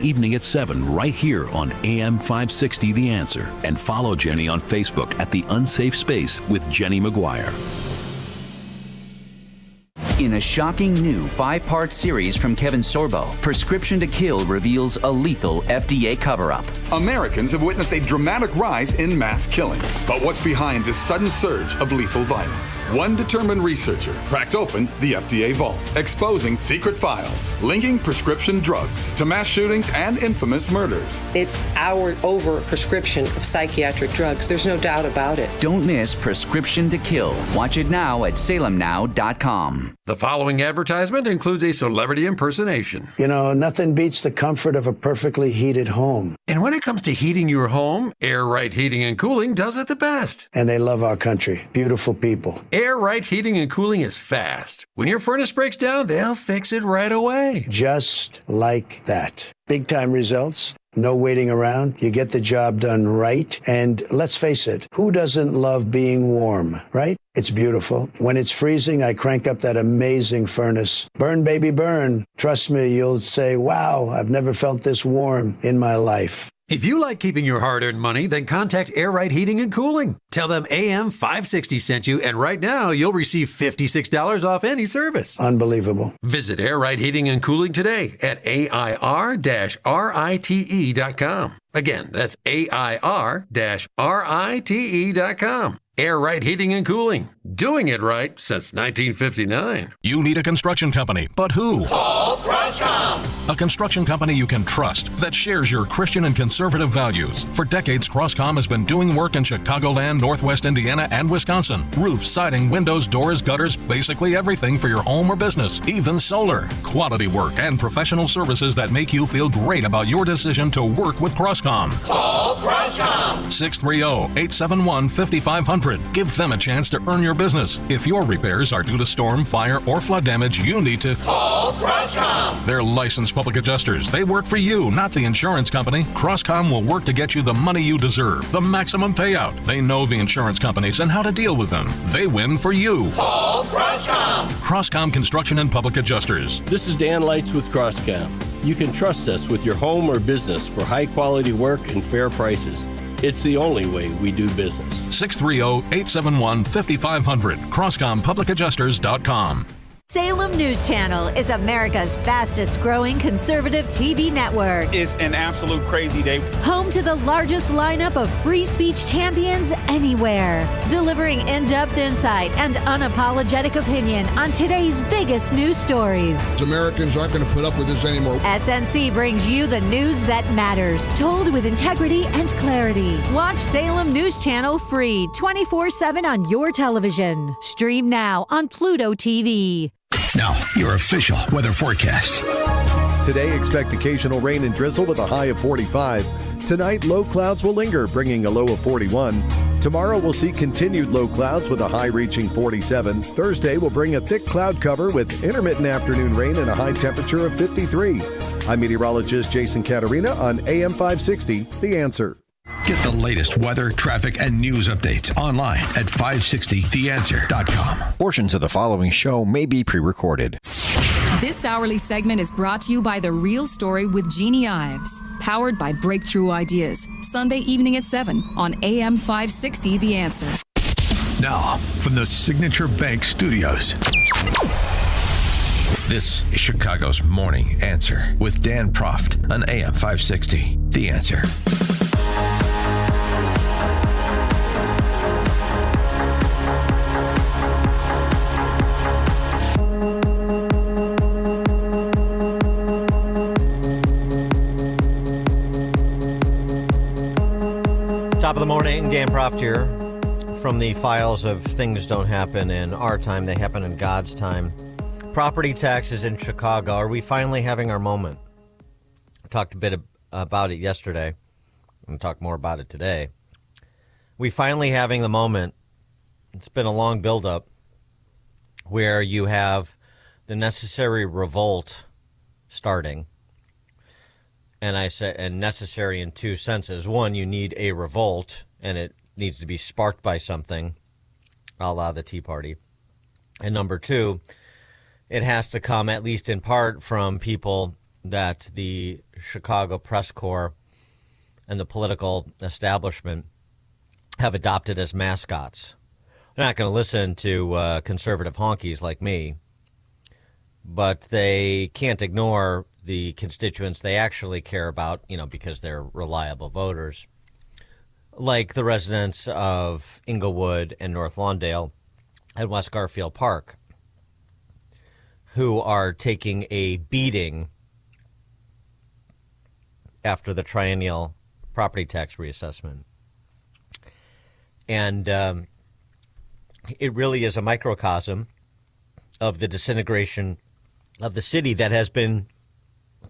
Evening at 7 right here on AM 560 The Answer. And follow Jenny on Facebook at The Unsafe Space with Jenny McGuire. In a shocking new 5-part series from Kevin Sorbo, Prescription to Kill reveals a lethal FDA cover-up. Americans have witnessed a dramatic rise in mass killings. But what's behind this sudden surge of lethal violence? One determined researcher cracked open the FDA vault, exposing secret files linking prescription drugs to mass shootings and infamous murders. It's our over-prescription of psychiatric drugs. There's no doubt about it. Don't miss Prescription to Kill. Watch it now at salemnow.com. The following advertisement includes a celebrity impersonation. You know, nothing beats the comfort of a perfectly heated home. And when it comes to heating your home, Air Right Heating and Cooling does it the best. And they love our country. Beautiful people. Air Right Heating and Cooling is fast. When your furnace breaks down, they'll fix it right away. Just like that. Big time results. No waiting around. You get the job done right. And let's face it, who doesn't love being warm, right? It's beautiful. When it's freezing, I crank up that amazing furnace. Burn, baby, burn. Trust me, you'll say, wow, I've never felt this warm in my life. If you like keeping your hard-earned money, then contact Air Right Heating and Cooling. Tell them AM 560 sent you, and right now you'll receive $56 off any service. Unbelievable. Visit Air Right Heating and Cooling today at AIR-RITE.com. Again, that's AIR-RITE.com. Air Right Heating and Cooling. Doing it right since 1959. You need a construction company, but who? Call Croscom. A construction company you can trust that shares your Christian and conservative values. For decades, Croscom has been doing work in Chicagoland, Northwest Indiana, and Wisconsin. Roofs, siding, windows, doors, gutters, basically everything for your home or business, even solar. Quality work and professional services that make you feel great about your decision to work with Croscom. Call Croscom. 630-871-5500. Give them a chance to earn your business. If your repairs are due to storm, fire, or flood damage, you need to call Croscom. They're licensed public adjusters. They work for you, not the insurance company. Croscom will work to get you the money you deserve, the maximum payout. They know the insurance companies and how to deal with them. They win for you. Call Croscom. Croscom Construction and Public Adjusters. This is Dan Lights with Croscom. You can trust us with your home or business for high-quality work and fair prices. It's the only way we do business. 630-871-5500. CroscomPublicAdjusters.com. Salem News Channel is America's fastest growing conservative TV network. It's an absolute crazy day. Home to the largest lineup of free speech champions anywhere. Delivering in-depth insight and unapologetic opinion on today's biggest news stories. Americans aren't going to put up with this anymore. SNC brings you the news that matters, told with integrity and clarity. Watch Salem News Channel free 24/7 on your television. Stream now on Pluto TV. Now, your official weather forecast. Today, expect occasional rain and drizzle with a high of 45. Tonight, low clouds will linger, bringing a low of 41. Tomorrow, we'll see continued low clouds with a high reaching 47. Thursday will bring a thick cloud cover with intermittent afternoon rain and a high temperature of 53. I'm meteorologist Jason Caterina on AM 560, The Answer. Get the latest weather, traffic, and news updates online at 560theanswer.com. Portions of the following show may be pre-recorded. This hourly segment is brought to you by The Real Story with Jeannie Ives, powered by Breakthrough Ideas, Sunday evening at 7 on AM 560 The Answer. Now, from the Signature Bank Studios. This is Chicago's Morning Answer with Dan Proft on AM 560 The Answer. Top of the morning, Dan Proft here from the files of Things Don't Happen in Our Time, They Happen in God's Time. Property taxes in Chicago. Are we finally having our moment? I talked a bit about it yesterday. I'm going to talk more about it today. We finally having the moment. It's been a long buildup where you have the necessary revolt starting. And I say, and necessary in two senses. One, you need a revolt, and it needs to be sparked by something, a la the Tea Party. And number two, it has to come, at least in part, from people that the Chicago press corps and the political establishment have adopted as mascots. They're not going to listen to conservative honkies like me, but they can't ignore the constituents they actually care about, because they're reliable voters, like the residents of Inglewood and North Lawndale and West Garfield Park, who are taking a beating after the triennial property tax reassessment. And it really is a microcosm of the disintegration of the city that has been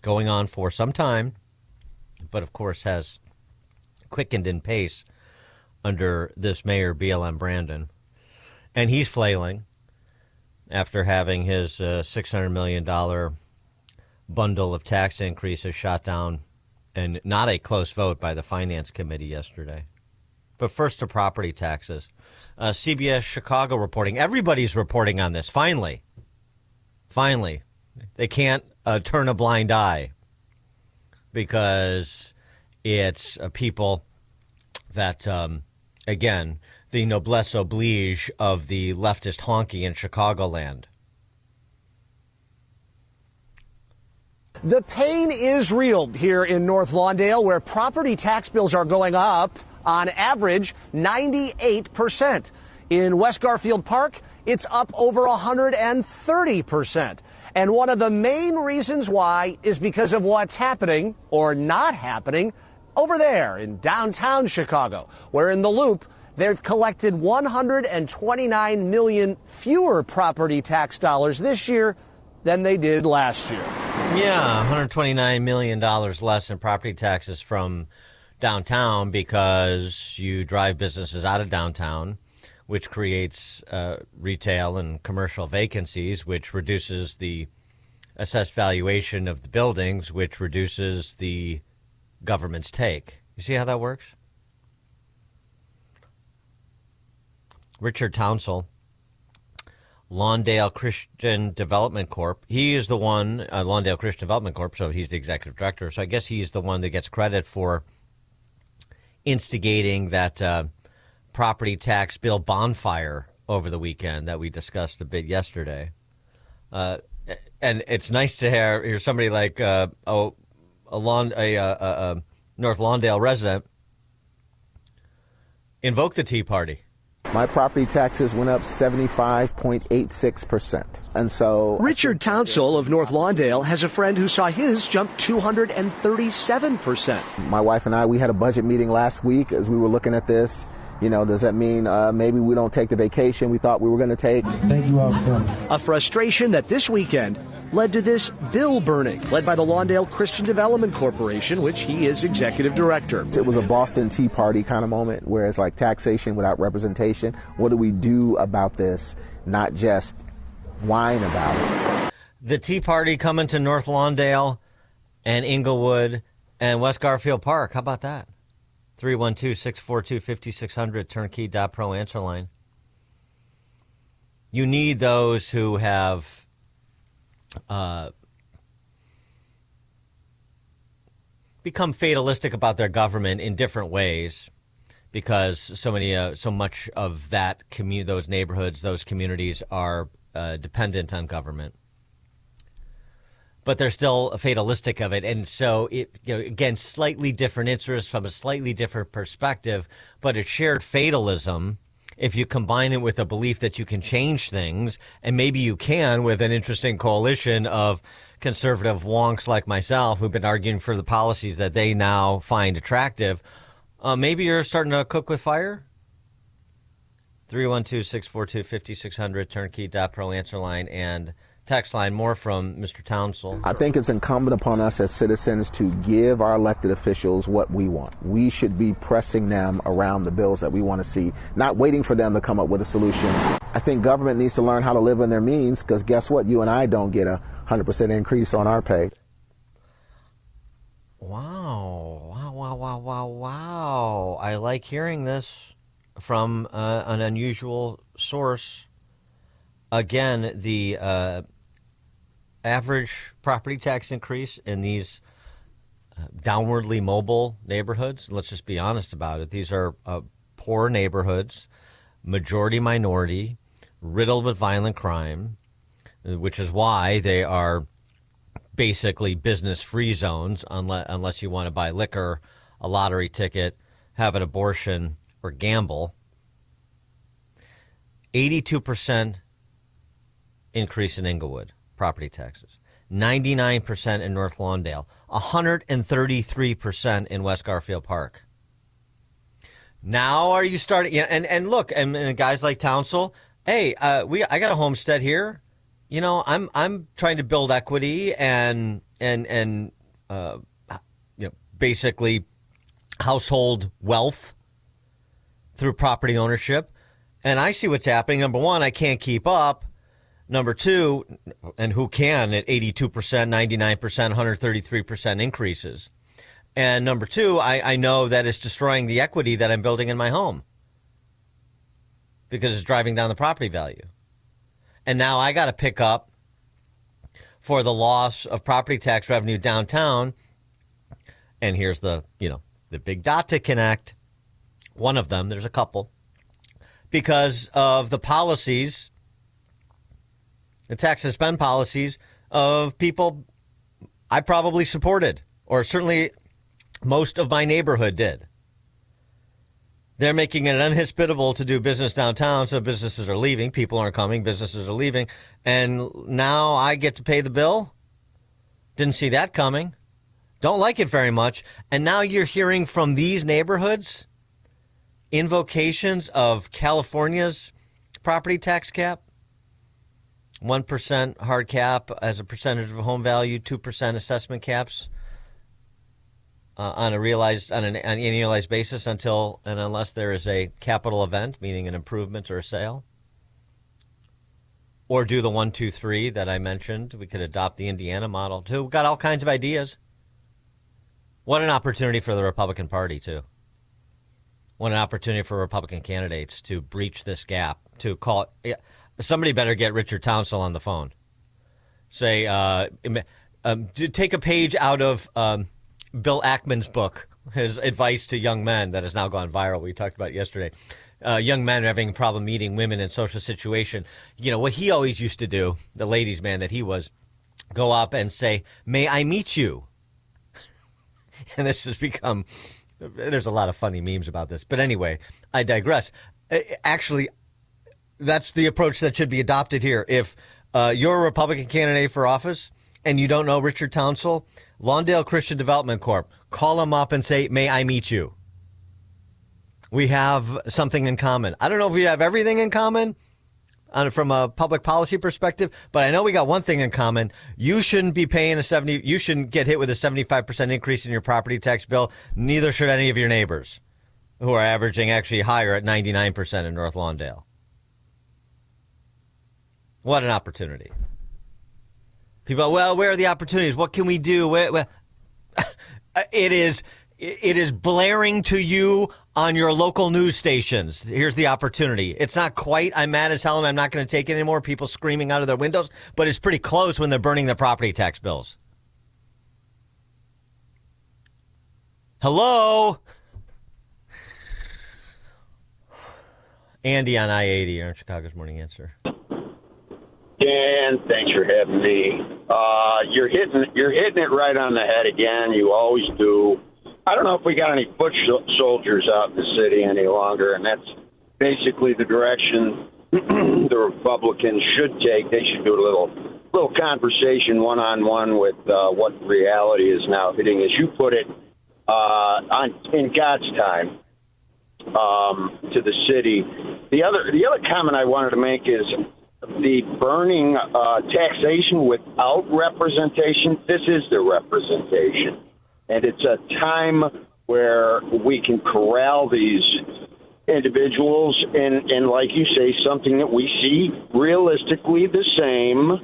going on for some time, but of course has quickened in pace under this mayor, BLM Brandon. And he's flailing after having his $600 million bundle of tax increases shot down, and not a close vote by the Finance Committee yesterday. But first to property taxes. CBS Chicago reporting. Everybody's reporting on this. Finally. They can't turn a blind eye because it's people that, again, the noblesse oblige of the leftist honky in Chicagoland. The pain is real here in North Lawndale, where property tax bills are going up on average 98%. In West Garfield Park, it's up over 130%. And one of the main reasons why is because of what's happening or not happening over there in downtown Chicago, where in the Loop, they've collected 129 million fewer property tax dollars this year than they did last year. Yeah, $129 million less in property taxes from downtown because you drive businesses out of downtown, which creates retail and commercial vacancies, which reduces the assessed valuation of the buildings, which reduces the government's take. You see how that works? Richard Townsell, Lawndale Christian Development Corp. He is the one, Lawndale Christian Development Corp., so he's the executive director. So I guess he's the one that gets credit for instigating that property tax bill bonfire over the weekend that we discussed a bit yesterday. And it's nice to hear somebody like a North Lawndale resident invoke the Tea Party. My property taxes went up 75.86%. And so Richard Townsell of North Lawndale has a friend who saw his jump 237%. My wife and I, we had a budget meeting last week as we were looking at this. Does that mean maybe we don't take the vacation we thought we were going to take? Thank you all for coming. A frustration that this weekend led to this bill burning, led by the Lawndale Christian Development Corporation, which he is executive director. It was a Boston Tea Party kind of moment, where it's like taxation without representation. What do we do about this? Not just whine about it. The Tea Party coming to North Lawndale and Inglewood and West Garfield Park. How about that? 312-642-5600, turnkey.pro answer line. You need those who have become fatalistic about their government in different ways, because so much of that those neighborhoods, those communities are dependent on government. But they're still fatalistic of it, and so again, slightly different interests from a slightly different perspective, but it's shared fatalism. If you combine it with a belief that you can change things, and maybe you can with an interesting coalition of conservative wonks like myself who've been arguing for the policies that they now find attractive, maybe you're starting to cook with fire. 312-642-5600, turnkey.pro answer line, and text line. More from Mr. Townsell. I think it's incumbent upon us as citizens to give our elected officials what we want. We should be pressing them around the bills that we want to see, not waiting for them to come up with a solution. I think government needs to learn how to live in their means, because guess what? You and I don't get a 100% increase on our pay. Wow. I like hearing this from an unusual source. Again, the average property tax increase in these downwardly mobile neighborhoods? Let's just be honest about it. These are poor neighborhoods, majority minority, riddled with violent crime, which is why they are basically business-free zones unless you want to buy liquor, a lottery ticket, have an abortion, or gamble. 82% increase in Inglewood property taxes, 99% in North Lawndale, 133% in West Garfield Park. Now are you starting? And look, and guys like Townsell, hey, I got a homestead here. You know, I'm trying to build equity and basically household wealth through property ownership. And I see what's happening. Number one, I can't keep up. Number two, and who can at 82%, 99%, 133% increases. And number two, I know that it's destroying the equity that I'm building in my home because it's driving down the property value. And now I got to pick up for the loss of property tax revenue downtown. And here's the big dot to connect. One of them, there's a couple, because of the policies, the tax and spend policies of people I probably supported, or certainly most of my neighborhood did. They're making it inhospitable to do business downtown, so businesses are leaving. People aren't coming. Businesses are leaving. And now I get to pay the bill? Didn't see that coming. Don't like it very much. And now you're hearing from these neighborhoods invocations of California's property tax cap. 1% hard cap as a percentage of home value, 2% assessment caps. On an annualized basis until and unless there is a capital event, meaning an improvement or a sale. Or do the 1, 2, 3 that I mentioned. We could adopt the Indiana model too. We've got all kinds of ideas. What an opportunity for the Republican Party too. What an opportunity for Republican candidates to breach this gap, to call it. Somebody better get Richard Townsell on the phone. Say, take a page out of Bill Ackman's book, his advice to young men that has now gone viral. We talked about it yesterday. Young men are having a problem meeting women in social situation. You know, what he always used to do, the ladies' man that he was, go up and say, "May I meet you?" And this has become, there's a lot of funny memes about this. But anyway, I digress. Actually, that's the approach that should be adopted here. If you're a Republican candidate for office and you don't know Richard Townsell, Lawndale Christian Development Corp. Call him up and say, "May I meet you?" We have something in common. I don't know if we have everything in common from a public policy perspective, but I know we got one thing in common. You shouldn't be paying you shouldn't get hit with a 75% increase in your property tax bill. Neither should any of your neighbors who are averaging actually higher at 99% in North Lawndale. What an opportunity. People, well, where are the opportunities? What can we do? It is blaring to you on your local news stations. Here's the opportunity. It's not quite, I'm mad as hell and I'm not going to take it anymore, people screaming out of their windows, but it's pretty close when they're burning their property tax bills. Hello? Andy on I-80, you're on Chicago's Morning Answer. Dan, thanks for having me. You're hitting it right on the head again. You always do. I don't know if we got any foot soldiers out in the city any longer, and that's basically the direction the Republicans should take. They should do a little conversation one-on-one with what reality is now hitting, as you put it, in God's time to the city. The other comment I wanted to make is the burning taxation without representation. This is the representation. And it's a time where we can corral these individuals and like you say, something that we see realistically the same,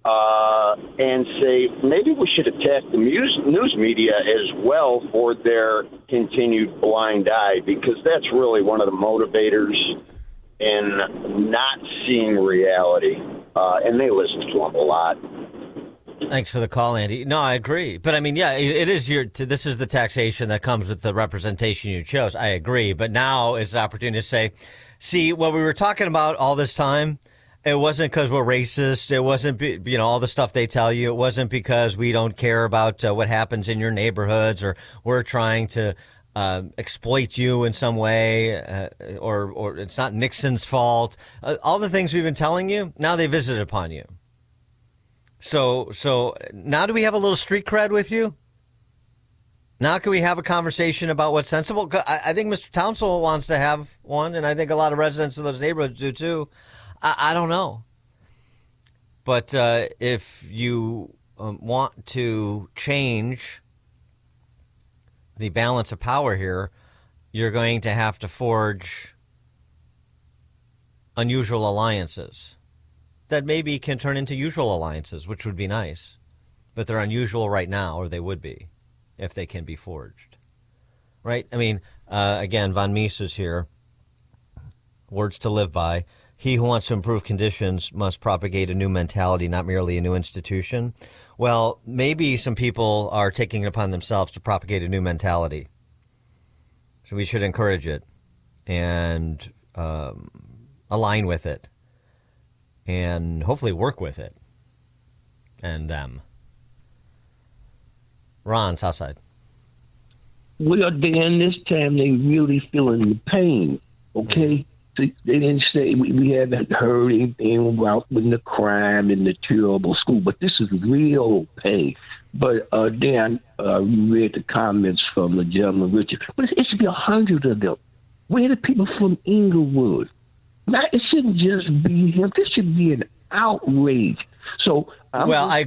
and say maybe we should attack the news media as well for their continued blind eye, because that's really one of the motivators in not seeing reality. And they listen to them a lot. Thanks for the call, Andy. No, I agree. But I mean, yeah, it is this is the taxation that comes with the representation you chose. I agree. But now is the opportunity to say, see, what we were talking about all this time, it wasn't because we're racist. It wasn't, all the stuff they tell you. It wasn't because we don't care about what happens in your neighborhoods or we're trying to exploit you in some way or it's not Nixon's fault. All the things we've been telling you, now they visited upon you. So now do we have a little street cred with you? Now can we have a conversation about what's sensible? I think Mr. Townsell wants to have one, and I think a lot of residents of those neighborhoods do too. I don't know. But if you want to change the balance of power here, you're going to have to forge unusual alliances that maybe can turn into usual alliances, which would be nice. But they're unusual right now, or they would be, if they can be forged. Right? I mean, again, Von Mies is here. Words to live by. He who wants to improve conditions must propagate a new mentality, not merely a new institution. Well, maybe some people are taking it upon themselves to propagate a new mentality. So we should encourage it and align with it and hopefully work with it and them. Ron, Southside. Well, Dan, this time they really feeling the pain, okay? They didn't say, we haven't heard anything about the crime and the terrible school, but this is real pain. But Dan, you read the comments from the gentleman, Richard. But it should be 100 of them. Where are the people from Inglewood? Now, it shouldn't just be him. This should be an outrage. So, I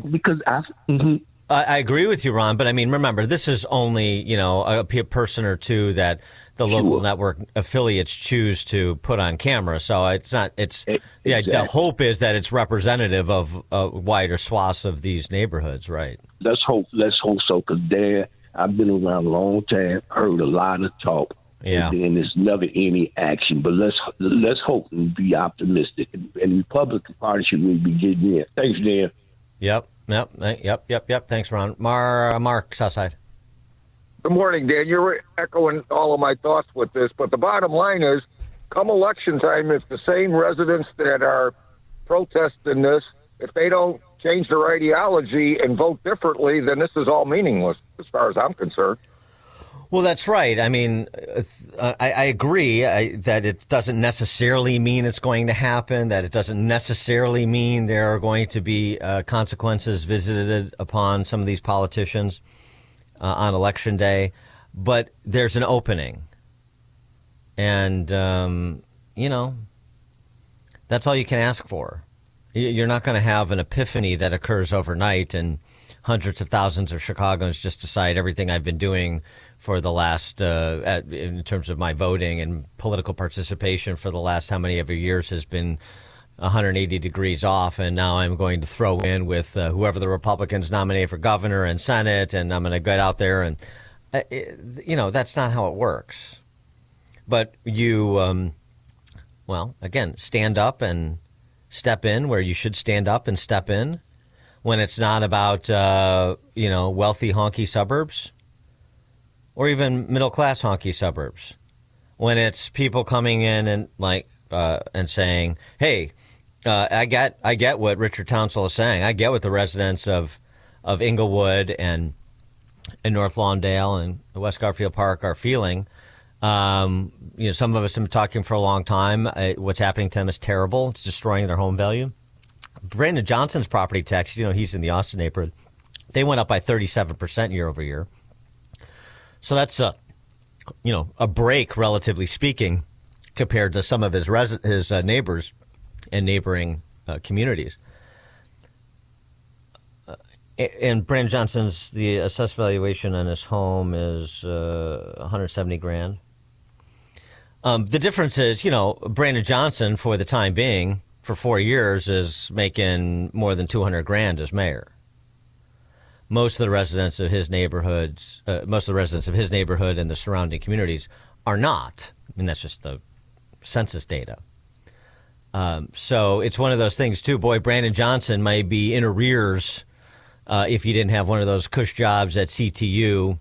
agree with you, Ron. But I mean, remember, this is only a person or two that the local network affiliates choose to put on camera. So it's not. Exactly. The hope is that it's representative of a wider swath of these neighborhoods, right? Let's hope so. Because Dan, I've been around a long time, heard a lot of talk. Yeah. And there's never any action. But let's hope and be optimistic. And the Republican Party should really be getting in. Thanks, Dan. Yep. Thanks, Ron. Mark, Southside. Good morning, Dan. You're echoing all of my thoughts with this, but the bottom line is, come election time, if the same residents that are protesting this, if they don't change their ideology and vote differently, then this is all meaningless as far as I'm concerned. Well, that's right. I mean, I agree that it doesn't necessarily mean it's going to happen, that it doesn't necessarily mean there are going to be consequences visited upon some of these politicians on Election Day. But there's an opening. And, that's all you can ask for. You're not going to have an epiphany that occurs overnight and hundreds of thousands of Chicagoans just decide everything I've been doing for the last, in terms of my voting and political participation for the last how many ever years has been 180 degrees off, and now I'm going to throw in with whoever the Republicans nominate for governor and Senate, and I'm going to get out there and, that's not how it works. But you, again, stand up and step in where you should stand up and step in when it's not about, wealthy honky suburbs. Or even middle-class honky suburbs, when it's people coming in and and saying, "Hey, I get what Richard Townsell is saying. I get what the residents of Inglewood and North Lawndale and West Garfield Park are feeling. Some of us have been talking for a long time. What's happening to them is terrible. It's destroying their home value. Brandon Johnson's property tax, he's in the Austin neighborhood. They went up by 37% year over year. So that's a break, relatively speaking, compared to some of his neighbors and neighboring communities. And Brandon Johnson's, the assessed valuation on his home is $170,000. The difference is, Brandon Johnson, for the time being, for 4 years, is making more than $200,000 as mayor. Most of the residents of his neighborhood and the surrounding communities are not. I mean, that's just the census data. So it's one of those things, too. Boy, Brandon Johnson may be in arrears if you didn't have one of those cush jobs at CTU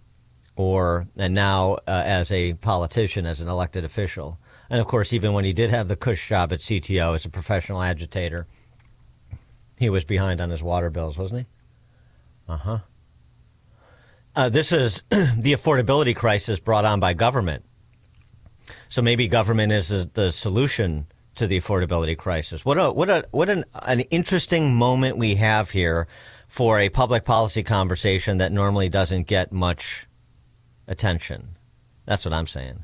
and now as a politician, as an elected official. And, of course, even when he did have the cush job at CTO as a professional agitator, he was behind on his water bills, wasn't he? Uh-huh. This is the affordability crisis brought on by government. So maybe government is the solution to the affordability crisis. What an interesting moment we have here for a public policy conversation that normally doesn't get much attention. That's what I'm saying.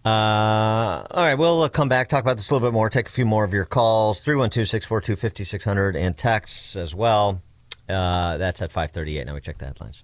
All right, we'll come back, talk about this a little bit more, take a few more of your calls, 312-642-5600, and texts as well. That's at 5:38. Now we check the headlines.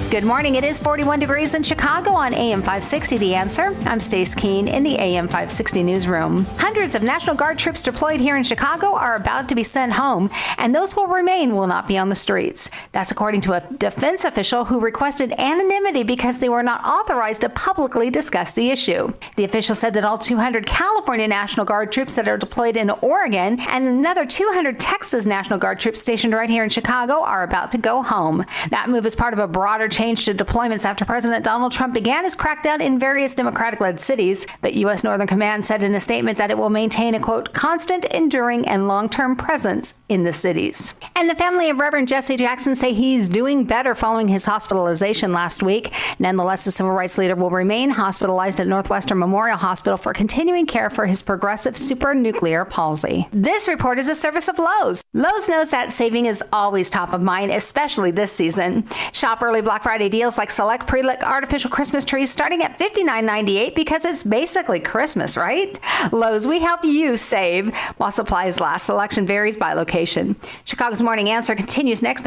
Good morning. It is 41 degrees in Chicago on AM 560. The Answer. I'm Stace Keene in the AM 560 newsroom. Hundreds of National Guard troops deployed here in Chicago are about to be sent home, and those who remain will not be on the streets. That's according to a defense official who requested anonymity because they were not authorized to publicly discuss the issue. The official said that all 200 California National Guard troops that are deployed in Oregon and another 200 Texas National Guard troops stationed right here in Chicago are about to go home. That move is part of a broader change to deployments after President Donald Trump began his crackdown in various Democratic-led cities. But U.S. Northern Command said in a statement that it will maintain a, quote, constant, enduring, and long-term presence in the cities. And the family of Reverend Jesse Jackson say he's doing better following his hospitalization last week. Nonetheless, the civil rights leader will remain hospitalized at Northwestern Memorial Hospital for continuing care for his progressive supranuclear palsy. This report is a service of Lowe's. Lowe's knows that saving is always top of mind, especially this season. Shop early Black Friday deals like select pre-lit artificial Christmas trees starting at $59.98 because it's basically Christmas, right? Lowe's, we help you save while supplies last. Selection varies by location. Chicago's Morning Answer continues next.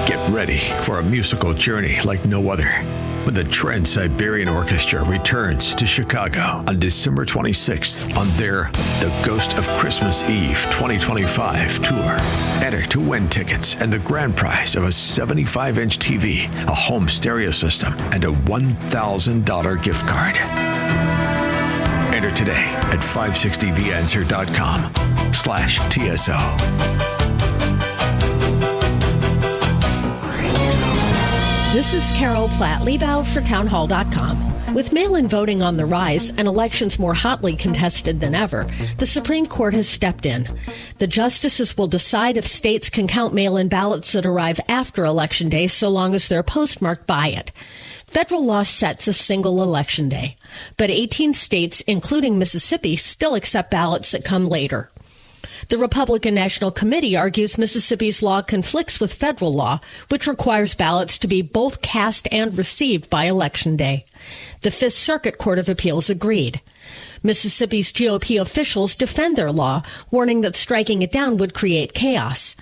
Get ready for a musical journey like no other when the Trans-Siberian Orchestra returns to Chicago on December 26th on their The Ghost of Christmas Eve 2025 tour. Enter to win tickets and the grand prize of a 75-inch TV, a home stereo system, and a $1,000 gift card. Enter today at 560theanswer.com/TSO. This is Carol Platt-Liebau for townhall.com. With mail-in voting on the rise and elections more hotly contested than ever, the Supreme Court has stepped in. The justices will decide if states can count mail-in ballots that arrive after Election Day so long as they're postmarked by it. Federal law sets a single election day, but 18 states, including Mississippi, still accept ballots that come later. The Republican National Committee argues Mississippi's law conflicts with federal law, which requires ballots to be both cast and received by Election Day. The Fifth Circuit Court of Appeals agreed. Mississippi's GOP officials defend their law, warning that striking it down would create chaos.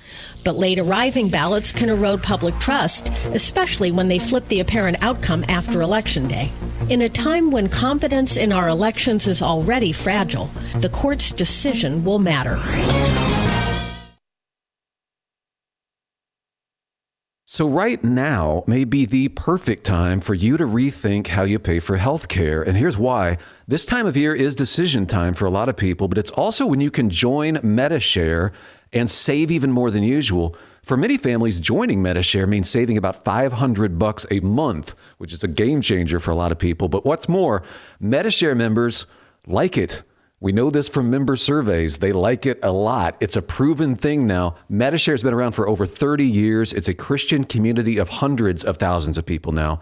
But late arriving ballots can erode public trust, especially when they flip the apparent outcome after Election Day. In a time when confidence in our elections is already fragile, the court's decision will matter. So right now may be the perfect time for you to rethink how you pay for health care. And here's why. This time of year is decision time for a lot of people, but it's also when you can join Medi-Share and save even more than usual. For many families, joining Medi-Share means saving about $500 a month, which is a game changer for a lot of people. But what's more, Medi-Share members like it. We know this from member surveys. They like it a lot. It's a proven thing now. Medi-Share has been around for over 30 years. It's a Christian community of hundreds of thousands of people now.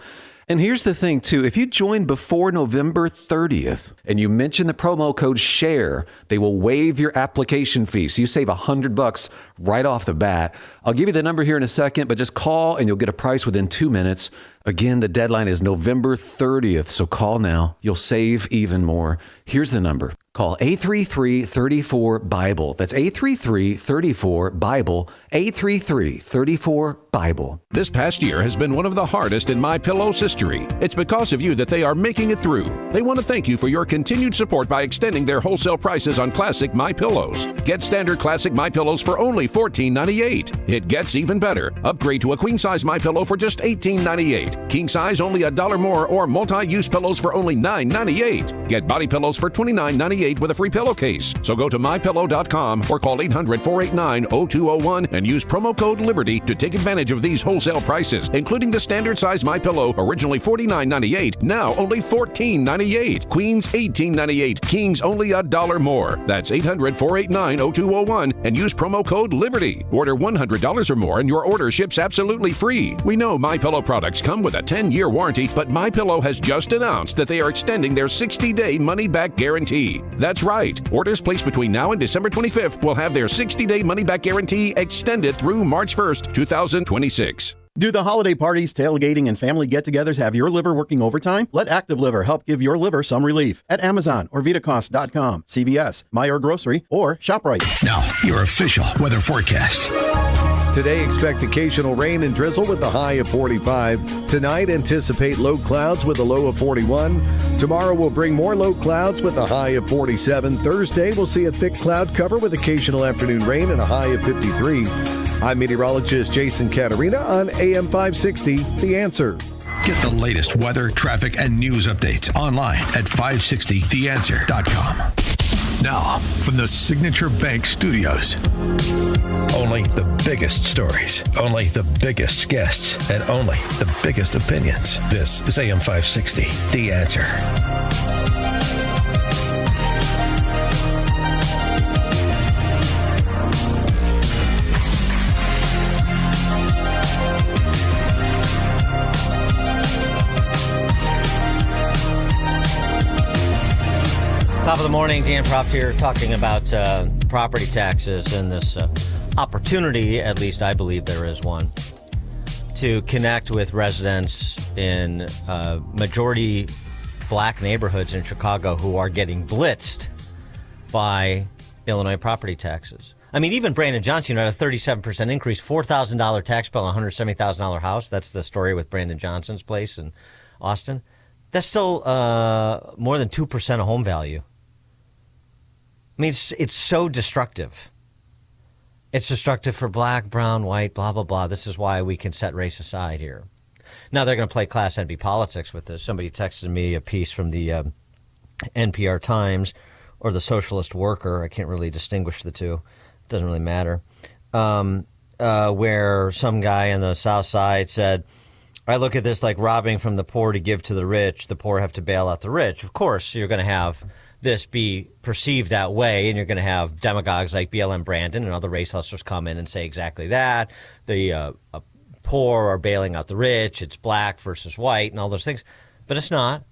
And here's the thing, too. If you join before November 30th and you mention the promo code SHARE, they will waive your application fee. So you save $100 right off the bat. I'll give you the number here in a second, but just call and you'll get a price within 2 minutes. Again, the deadline is November 30th, so call now. You'll save even more. Here's the number. Call 833-34-BIBLE. That's 833-34-BIBLE, 833-34-BIBLE. Bible. This past year has been one of the hardest in MyPillow's history. It's because of you that they are making it through. They want to thank you for your continued support by extending their wholesale prices on classic MyPillows. Get standard classic MyPillows for only $14.98. It gets even better. Upgrade to a queen size MyPillow for just $18.98. King size only $1 more, or multi-use pillows for only $9.98. Get body pillows for $29.98 with a free pillowcase. So go to mypillow.com or call 800-489-0201 and use promo code LIBERTY to take advantage of these wholesale prices, including the standard size MyPillow, originally $49.98, now only $14.98. Queens $18.98. Kings only $1 more. That's 800-489-0201 and use promo code LIBERTY. Order $100 or more and your order ships absolutely free. We know MyPillow products come with a 10-year warranty, but MyPillow has just announced that they are extending their 60-day money-back guarantee. That's right. Orders placed between now and December 25th will have their 60-day money-back guarantee extended through March 1st, 2026. Do the holiday parties, tailgating, and family get-togethers have your liver working overtime? Let Active Liver help give your liver some relief at Amazon or VitaCost.com, CVS, Meijer Grocery, or ShopRite. Now, your official weather forecast. Today, expect occasional rain and drizzle with a high of 45. Tonight, anticipate low clouds with a low of 41. Tomorrow will bring more low clouds with a high of 47. Thursday, we'll see a thick cloud cover with occasional afternoon rain and a high of 53. I'm meteorologist Jason Caterina on AM 560, The Answer. Get the latest weather, traffic, and news updates online at 560theanswer.com. Now, from the Signature Bank Studios. Only the biggest stories, only the biggest guests, and only the biggest opinions. This is AM 560, The Answer. Top of the morning, Dan Proft here, talking about property taxes and this opportunity, at least I believe there is one, to connect with residents in majority black neighborhoods in Chicago who are getting blitzed by Illinois property taxes. I mean, even Brandon Johnson had a 37% increase, $4,000 tax bill on a $170,000 house. That's the story with Brandon Johnson's place in Austin. That's still more than 2% of home value. I mean, it's so destructive. It's destructive for black, brown, white, blah, blah, blah. This is why we can set race aside here. Now they're going to play Class NB politics with this. Somebody texted me a piece from the NPR Times or the Socialist Worker. I can't really distinguish the two. It doesn't really matter. Where some guy on the South Side said, I look at this like robbing from the poor to give to the rich. The poor have to bail out the rich. Of course, you're going to have this be perceived that way, and you're going to have demagogues like BLM Brandon and other race hustlers come in and say exactly that. The poor are bailing out the rich. It's black versus white and all those things. But it's not.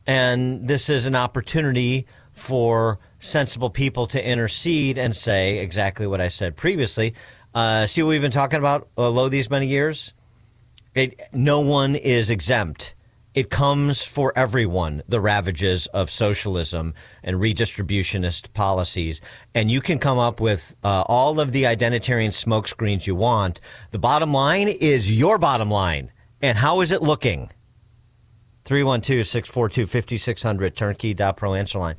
And this is an opportunity for sensible people to intercede and say exactly what I said previously. See what we've been talking about low these many years? No one is exempt. It comes for everyone, the ravages of socialism and redistributionist policies. And you can come up with all of the identitarian smokescreens you want. The bottom line is your bottom line. And how is it looking? 312-642-5600, turnkey.pro answer line.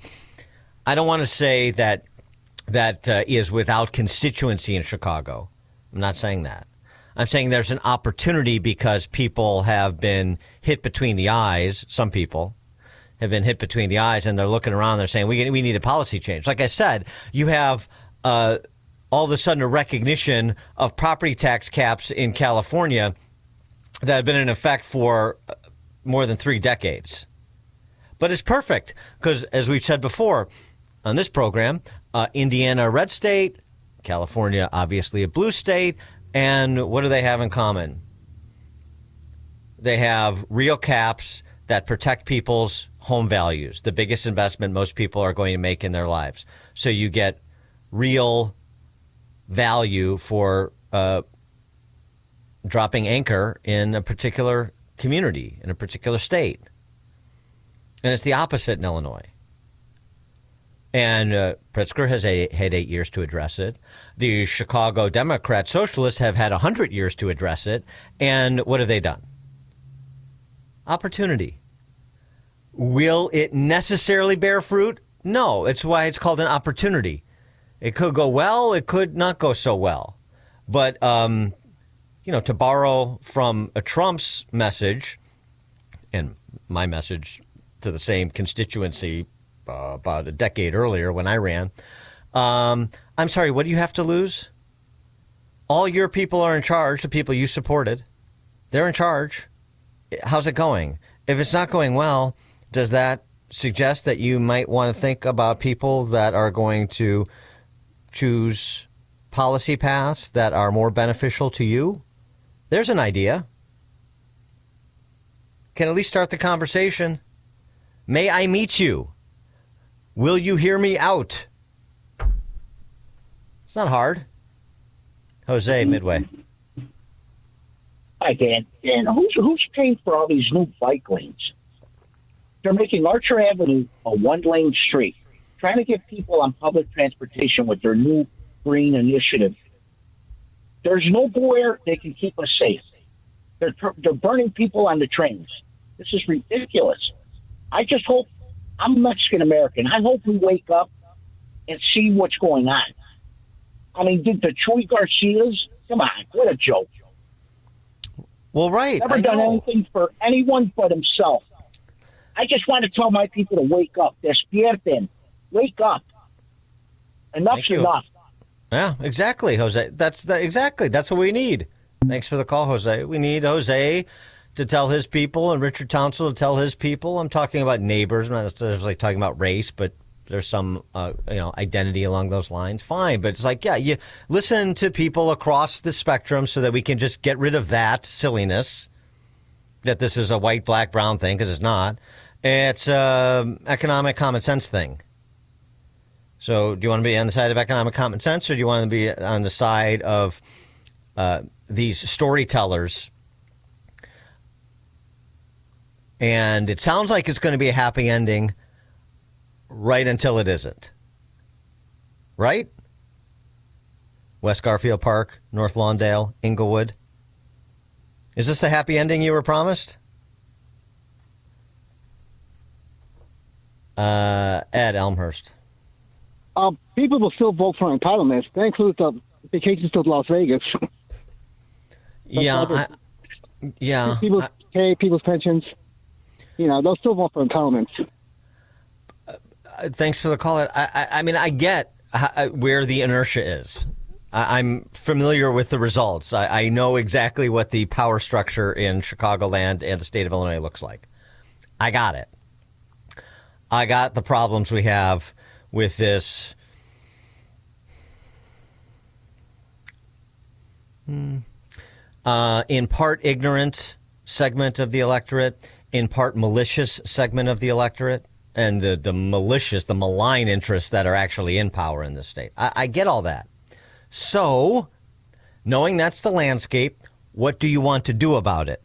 I don't want to say that is without constituency in Chicago. I'm not saying that. I'm saying there's an opportunity because people have been hit between the eyes. Some people have been hit between the eyes, and they're looking around. They're saying, we need a policy change. Like I said, you have all of a sudden a recognition of property tax caps in California that have been in effect for more than 3 decades. But it's perfect because, as we've said before on this program, Indiana, a red state, California, obviously a blue state. And what do they have in common? They have real caps that protect people's home values, the biggest investment most people are going to make in their lives. So you get real value for dropping anchor in a particular community, in a particular state. And it's the opposite in Illinois. And Pritzker has had 8 years to address it. The Chicago Democrat Socialists have had 100 years to address it. And what have they done? Opportunity. Will it necessarily bear fruit? No. It's why it's called an opportunity. It could go well. It could not go so well. But, to borrow from a Trump's message and my message to the same constituency about a decade earlier when I ran, I'm sorry, what do you have to lose? All your people are in charge, the people you supported. They're in charge. How's it going? If it's not going well, does that suggest that you might want to think about people that are going to choose policy paths that are more beneficial to you? There's an idea. Can at least start the conversation. May I meet you? Will you hear me out? It's not hard. Jose, Midway. Hi, Dan. Dan, who's paying for all these new bike lanes? They're making Archer Avenue a one-lane street, trying to get people on public transportation with their new green initiative. There's nowhere they can keep us safe. They're burning people on the trains. This is ridiculous. I just hope, I'm Mexican-American, I hope we wake up and see what's going on. I mean, the Chuy Garcias, come on, what a joke. Well, right. Never done anything for anyone but himself. I just want to tell my people to wake up. Despierten. Wake up. Enough's enough. Yeah, exactly, Jose. Exactly. That's what we need. Thanks for the call, Jose. We need Jose to tell his people and Richard Townsend to tell his people. I'm talking about neighbors. I'm not necessarily talking about race, but there's some, identity along those lines. Fine. But it's like, yeah, you listen to people across the spectrum so that we can just get rid of that silliness that this is a white, black, brown thing, because it's not. It's economic common sense thing. So do you want to be on the side of economic common sense, or do you want to be on the side of these storytellers? And it sounds like it's going to be a happy ending right until it isn't. Right? West Garfield Park, North Lawndale, Inglewood. Is this the happy ending you were promised? Ed Elmhurst. People will still vote for entitlements. That includes the vacations to Las Vegas. Yeah. People's pay, people's pensions. They'll still vote for entitlements. Thanks for the call. I mean, I get where the inertia is. I'm familiar with the results. I know exactly what the power structure in Chicagoland and the state of Illinois looks like. I got it. I got the problems we have with this in part ignorant segment of the electorate, in part malicious segment of the electorate, and the malicious, the malign interests that are actually in power in this state. I get all that. So, knowing that's the landscape, what do you want to do about it?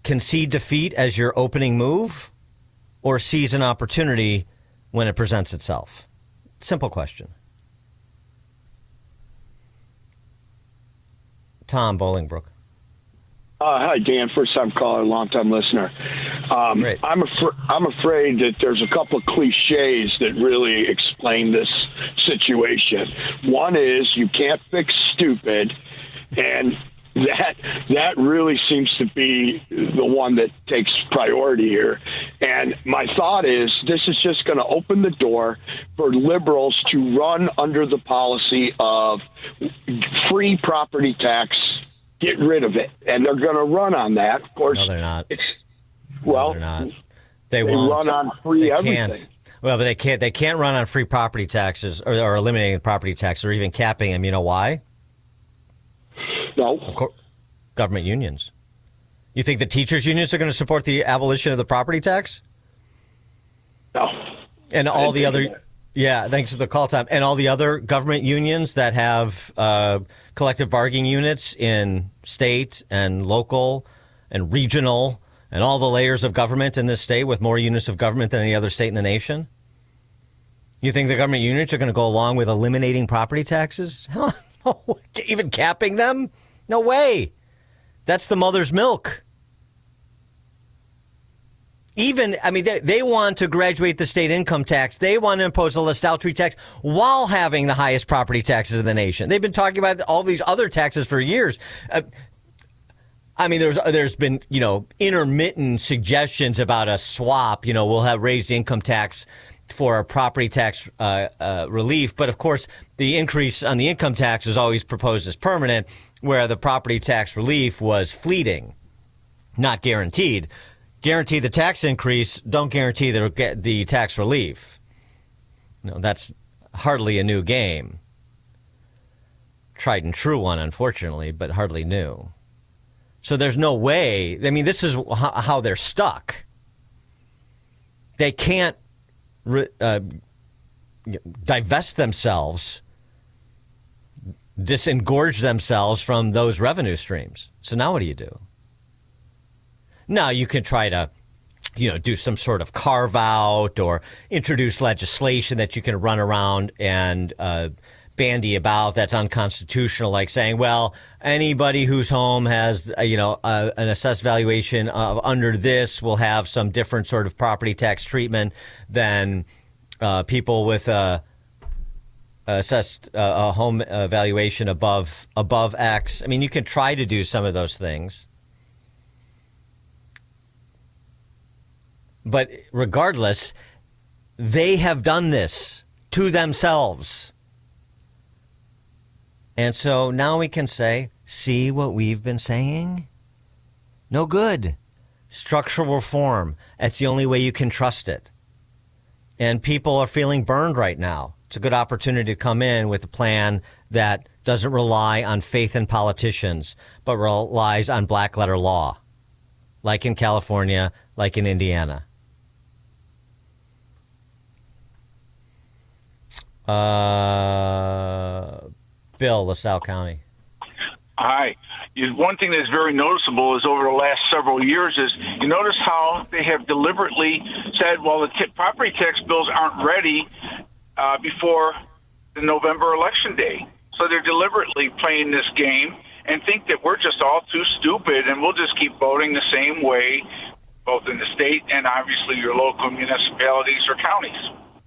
Concede defeat as your opening move, or seize an opportunity when it presents itself? Simple question. Tom Bolingbrook. Hi, Dan. First-time caller, long-time listener. I'm afraid that there's a couple of cliches that really explain this situation. One is you can't fix stupid, and that really seems to be the one that takes priority here. And my thought is this is just going to open the door for liberals to run under the policy of free property tax. Get rid of it, and they're going to run on that. Of course, no, they're not. Well, they're not. They won't. Run on free everything. Can't. Well, but they can't. They can't run on free property taxes or eliminating property tax or even capping them. You know why? No. Of course, government unions. You think the teachers' unions are going to support the abolition of the property tax? No. And all the other. Yeah, thanks for the call, Tom. And all the other government unions that have collective bargaining units in state and local and regional and all the layers of government in this state with more units of government than any other state in the nation? You think the government units are going to go along with eliminating property taxes? Hell, no. Even capping them? No way. That's the mother's milk. They want to graduate the state income tax. They want to impose a LaSalle tax while having the highest property taxes in the nation. They've been talking about all these other taxes for years. There's been, intermittent suggestions about a swap. We'll have raised the income tax for a property tax relief. But of course, the increase on the income tax was always proposed as permanent, where the property tax relief was fleeting, not guaranteed. Guarantee the tax increase, don't guarantee that it'll get the tax relief. That's hardly a new game. Tried and true one, unfortunately, but hardly new. So there's no way. This is how they're stuck. They can't divest themselves, disengorge themselves from those revenue streams. So now what do you do? Now you can try to, do some sort of carve out or introduce legislation that you can run around and bandy about that's unconstitutional, like saying, well, anybody whose home has, an assessed valuation of under this will have some different sort of property tax treatment than people with assessed a home valuation above X. You can try to do some of those things. But regardless, they have done this to themselves. And so now we can say, see what we've been saying? No good. Structural reform. That's the only way you can trust it. And people are feeling burned right now. It's a good opportunity to come in with a plan that doesn't rely on faith in politicians, but relies on black letter law, like in California, like in Indiana. Bill, LaSalle County. Hi. One thing that's very noticeable is over the last several years is you notice how they have deliberately said, well, the property tax bills aren't ready before the November election day. So they're deliberately playing this game and think that we're just all too stupid and we'll just keep voting the same way, both in the state and obviously your local municipalities or counties.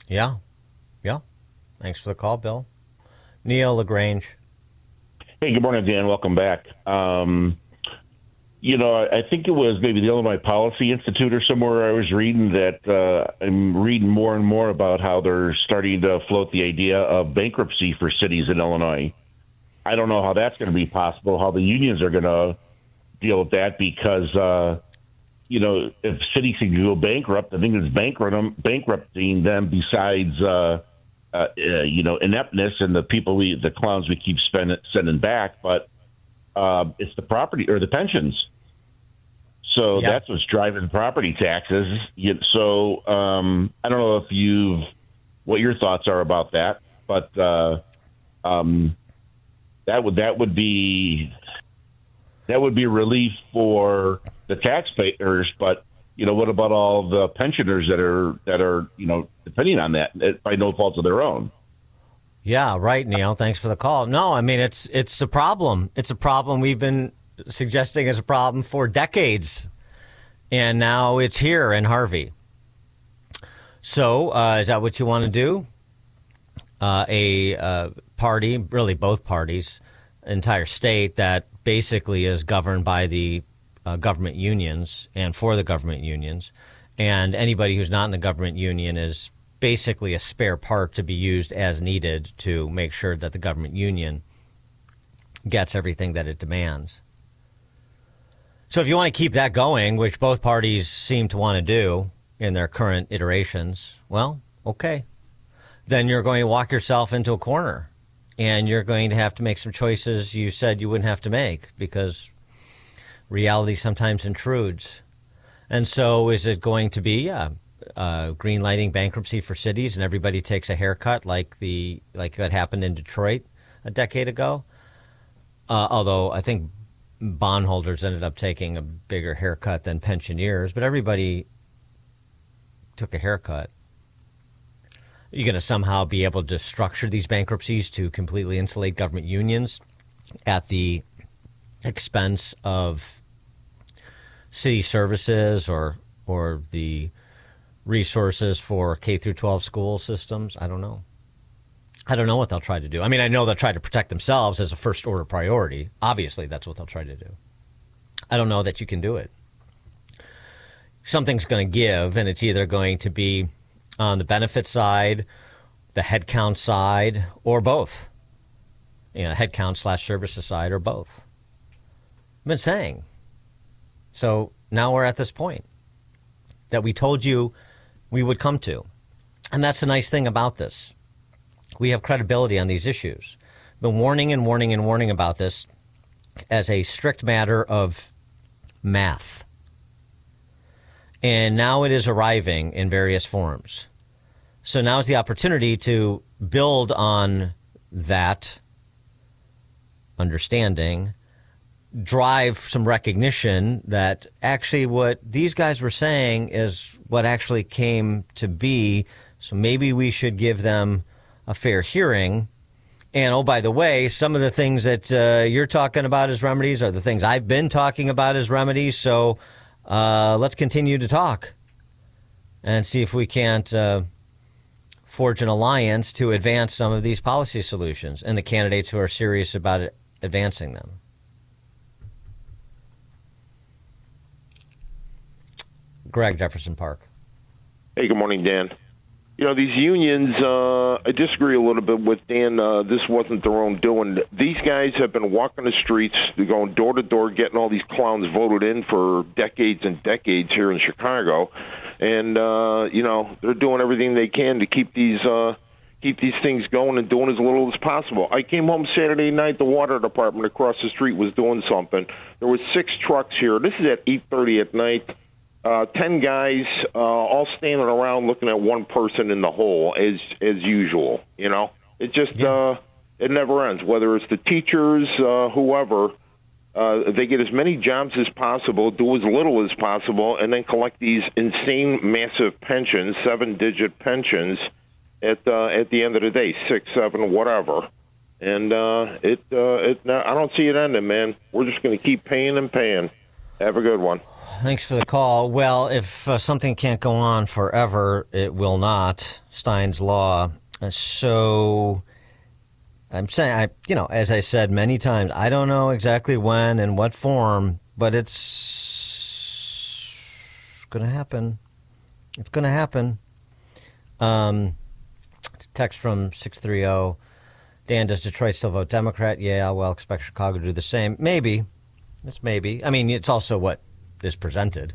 Yeah. Thanks for the call, Bill. Neil LaGrange. Hey, good morning, Dan. Welcome back. I think it was maybe the Illinois Policy Institute or somewhere I was reading that I'm reading more and more about how they're starting to float the idea of bankruptcy for cities in Illinois. I don't know how that's going to be possible, how the unions are going to deal with that, because, if cities can go bankrupt, I think it's bankrupting them besides ineptness and the clowns we keep sending back, but it's the property or the pensions. So that's what's driving property taxes. So I don't know what your thoughts are about that, but that would be relief for the taxpayers. But what about all the pensioners that are depending on that by no fault of their own? Yeah, right, Neil. Thanks for the call. No, it's a problem. It's a problem we've been suggesting is a problem for decades, and now it's here in Harvey. So, is that what you want to do? A party, really both parties, entire state that basically is governed by the government unions and for the government unions, and anybody who's not in the government union is basically a spare part to be used as needed to make sure that the government union gets everything that it demands. So if you want to keep that going, which both parties seem to want to do in their current iterations, well, okay. Then you're going to walk yourself into a corner, and you're going to have to make some choices you said you wouldn't have to make, because reality sometimes intrudes. And so is it going to be green lighting bankruptcy for cities and everybody takes a haircut like what happened in Detroit a decade ago? Although I think bondholders ended up taking a bigger haircut than pensioners, but everybody took a haircut. You're going to somehow be able to structure these bankruptcies to completely insulate government unions at the expense of city services or the resources for K through 12 school systems. I don't know. I don't know what they'll try to do. I mean, I know they'll try to protect themselves as a first order priority. Obviously, that's what they'll try to do. I don't know that you can do it. Something's going to give, and it's either going to be on the benefit side, the headcount side, or both. Headcount/services side, or both. I've been saying. So now we're at this point that we told you we would come to. And that's the nice thing about this. We have credibility on these issues. Been warning and warning and warning about this as a strict matter of math. And now it is arriving in various forms. So now is the opportunity to build on that understanding, drive some recognition that actually what these guys were saying is what actually came to be. So maybe we should give them a fair hearing. And, oh, by the way, some of the things that you're talking about as remedies are the things I've been talking about as remedies. So let's continue to talk and see if we can't forge an alliance to advance some of these policy solutions and the candidates who are serious about advancing them. Greg, Jefferson Park. Hey, good morning, Dan. You know, these unions, I disagree a little bit with Dan. This wasn't their own doing. These guys have been walking the streets, they're going door to door, getting all these clowns voted in for decades and decades here in Chicago. And, you know, they're doing everything they can to keep these things going and doing as little as possible. I came home Saturday night, the water department across the street was doing something. There was 6 trucks here. This is at 8:30 at night. 10 guys all standing around looking at one person in the hole as usual. You know, it just it never ends. Whether it's the teachers, whoever, they get as many jobs as possible, do as little as possible, and then collect these insane, massive pensions, 7-digit pensions at the end of the day, 6, 7, whatever. And I don't see it ending, man. We're just going to keep paying and paying. Have a good one. Thanks for the call. Well, if something can't go on forever, it will not. Stein's Law. So I'm saying, as I said many times, I don't know exactly when and what form, but it's going to happen. It's going to happen. Text from 630. Dan, does Detroit still vote Democrat? Yeah, well, expect Chicago to do the same. Maybe. It's maybe. I mean, it's also what is presented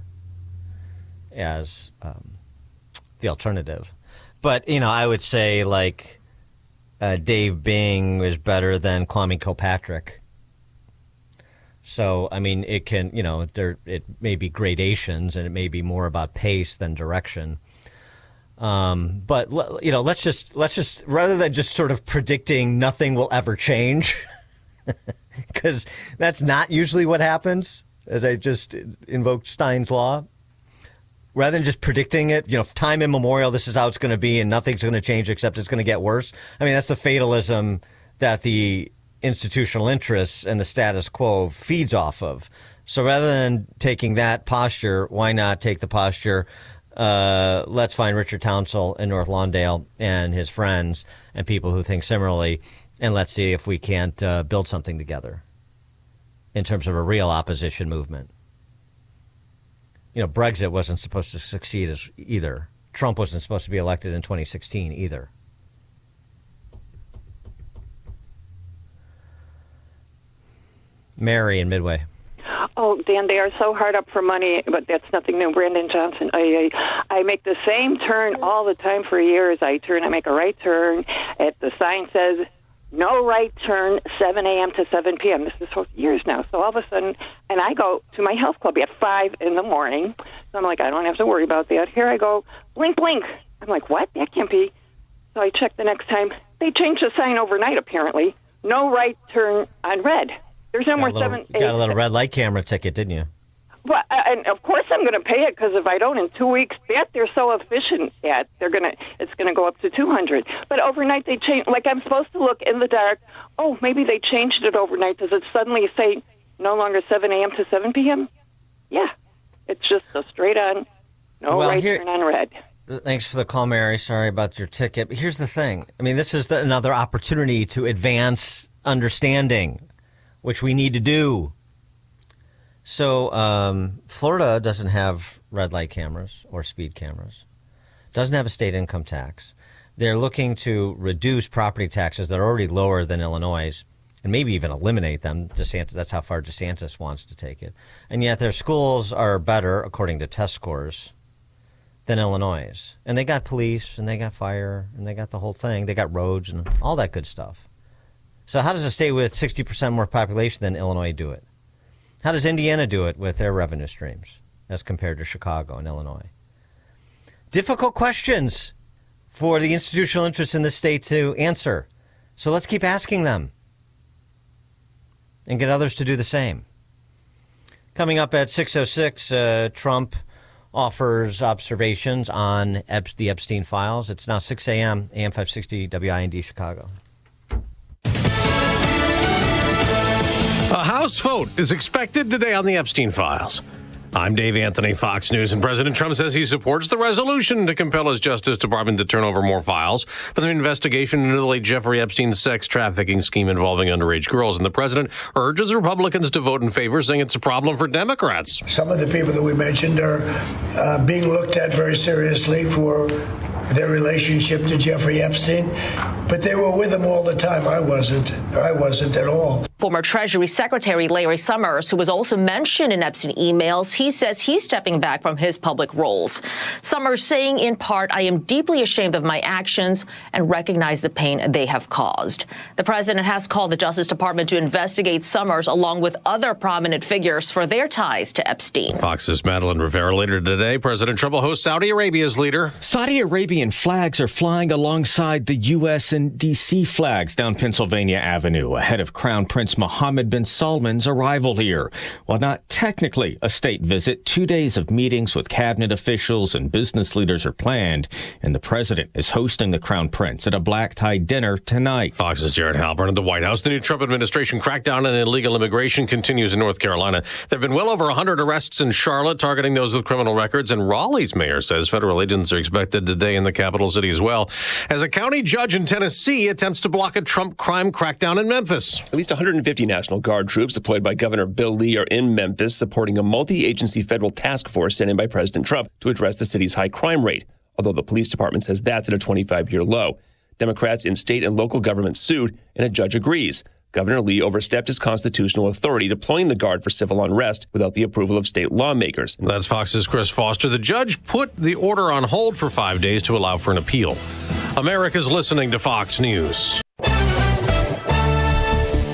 as the alternative. But, I would say, like, Dave Bing is better than Kwame Kilpatrick. So, I mean, it can, it may be gradations, and it may be more about pace than direction. But, let's just, rather than just sort of predicting nothing will ever change, because that's not usually what happens, as I just invoked Stein's Law. Rather than just predicting it, time immemorial, this is how it's going to be and nothing's going to change except it's going to get worse. I mean, that's the fatalism that the institutional interests and the status quo feeds off of. So rather than taking that posture, why not take the posture, let's find Richard Townsell in North Lawndale and his friends and people who think similarly, and let's see if we can't build something together in terms of a real opposition movement. Brexit wasn't supposed to succeed either. Trump wasn't supposed to be elected in 2016 either. Mary in Midway. Oh, Dan, they are so hard up for money, but that's nothing new. Brandon Johnson. I make the same turn all the time for years. I make a right turn. The sign says, no right turn, 7 a.m. to 7 p.m. This is for years now. So all of a sudden, and I go to my health club at 5 in the morning. So I'm like, I don't have to worry about that. Here I go, blink, blink. I'm like, what? That can't be. So I check the next time. They changed the sign overnight, apparently. No right turn on red. There's no more 7 You got a little red light camera ticket, didn't you? Well, and of course I'm going to pay it, because if I don't in 2 weeks, that they're so efficient at, it's going to go up to $200. But overnight they change. Like, I'm supposed to look in the dark. Oh, maybe they changed it overnight. Does it suddenly say no longer 7 a.m. to 7 p.m.? Yeah, it's just a straight on, turn on red. Thanks for the call, Mary. Sorry about your ticket. But here's the thing. I mean, this is another opportunity to advance understanding, which we need to do. So Florida doesn't have red light cameras or speed cameras, doesn't have a state income tax. They're looking to reduce property taxes that are already lower than Illinois' and maybe even eliminate them. DeSantis, that's how far DeSantis wants to take it. And yet their schools are better, according to test scores, than Illinois'. And they got police, and they got fire, and they got the whole thing. They got roads and all that good stuff. So how does a state with 60% more population than Illinois do it? How does Indiana do it with their revenue streams as compared to Chicago and Illinois? Difficult questions for the institutional interests in this state to answer. So let's keep asking them and get others to do the same. Coming up at 6:06, Trump offers observations on the Epstein files. It's now 6 a.m., AM 560 WIND Chicago. A House vote is expected today on the Epstein files. I'm Dave Anthony, Fox News, and President Trump says he supports the resolution to compel his Justice Department to turn over more files for the investigation into the late Jeffrey Epstein's sex trafficking scheme involving underage girls. And the president urges Republicans to vote in favor, saying it's a problem for Democrats. Some of the people that we mentioned are being looked at very seriously for their relationship to Jeffrey Epstein, but they were with him all the time. I wasn't at all. Former Treasury Secretary Larry Summers, who was also mentioned in Epstein emails, he says he's stepping back from his public roles. Summers saying, in part, I am deeply ashamed of my actions and recognize the pain they have caused. The president has called the Justice Department to investigate Summers along with other prominent figures for their ties to Epstein. Fox's Madeline Rivera. Later today, President Trump will host Saudi Arabia's leader. Saudi Arabian flags are flying alongside the U.S. and D.C. flags down Pennsylvania Avenue ahead of Crown Prince Mohammed bin Salman's arrival here. While not technically a state visit, 2 days of meetings with cabinet officials and business leaders are planned, and the president is hosting the Crown Prince at a black-tie dinner tonight. Fox's Jared Halpern at the White House. The new Trump administration crackdown on illegal immigration continues in North Carolina. There have been well over 100 arrests in Charlotte targeting those with criminal records, and Raleigh's mayor says federal agents are expected today in the capital city as well, as a county judge in Tennessee attempts to block a Trump crime crackdown in Memphis. At least 150 National Guard troops deployed by Governor Bill Lee are in Memphis, supporting a multi-agency federal task force sent in by President Trump to address the city's high crime rate, although the police department says that's at a 25-year low. Democrats in state and local government sued, and a judge agrees. Governor Lee overstepped his constitutional authority, deploying the Guard for civil unrest without the approval of state lawmakers. That's Fox's Chris Foster. The judge put the order on hold for 5 days to allow for an appeal. America's listening to Fox News.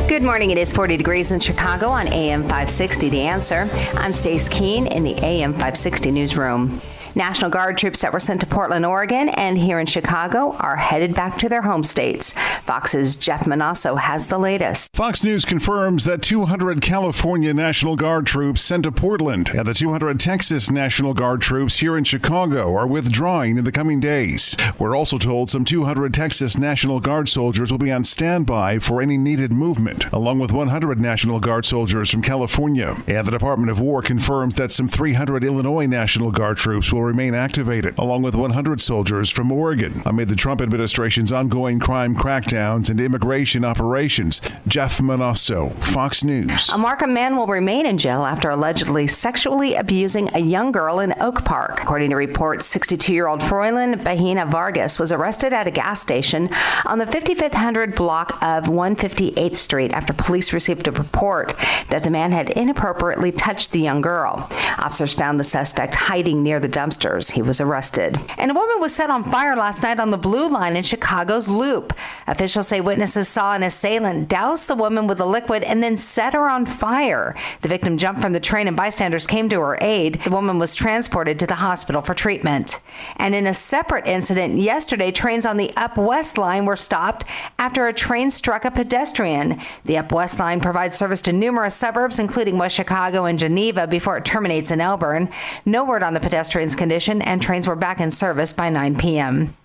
Good morning. It is 40 degrees in Chicago on AM 560, The Answer. I'm Stace Keene in the AM 560 newsroom. National Guard troops that were sent to Portland, Oregon, and here in Chicago are headed back to their home states. Fox's Jeff Manasso has the latest. Fox News confirms that 200 California National Guard troops sent to Portland and the 200 Texas National Guard troops here in Chicago are withdrawing in the coming days. We're also told some 200 Texas National Guard soldiers will be on standby for any needed movement, along with 100 National Guard soldiers from California. And the Department of War confirms that some 300 Illinois National Guard troops will remain activated, along with 100 soldiers from Oregon, amid the Trump administration's ongoing crime crackdowns and immigration operations. Jeff Manasso, Fox News. A Markham man will remain in jail after allegedly sexually abusing a young girl in Oak Park. According to reports, 62-year-old Froylin Bahina Vargas was arrested at a gas station on the 5500 block of 158th Street after police received a report that the man had inappropriately touched the young girl. Officers found the suspect hiding near the dumpster dumpsters. He was arrested. And a woman was set on fire last night on the Blue Line in Chicago's Loop. Officials say witnesses saw an assailant douse the woman with a liquid and then set her on fire. The victim jumped from the train and bystanders came to her aid. The woman was transported to the hospital for treatment. And in a separate incident yesterday, trains on the Up West Line were stopped after a train struck a pedestrian. The Up West Line provides service to numerous suburbs, including West Chicago and Geneva, before it terminates in Elburn. No word on the pedestrian's condition, and trains were back in service by 9 p.m.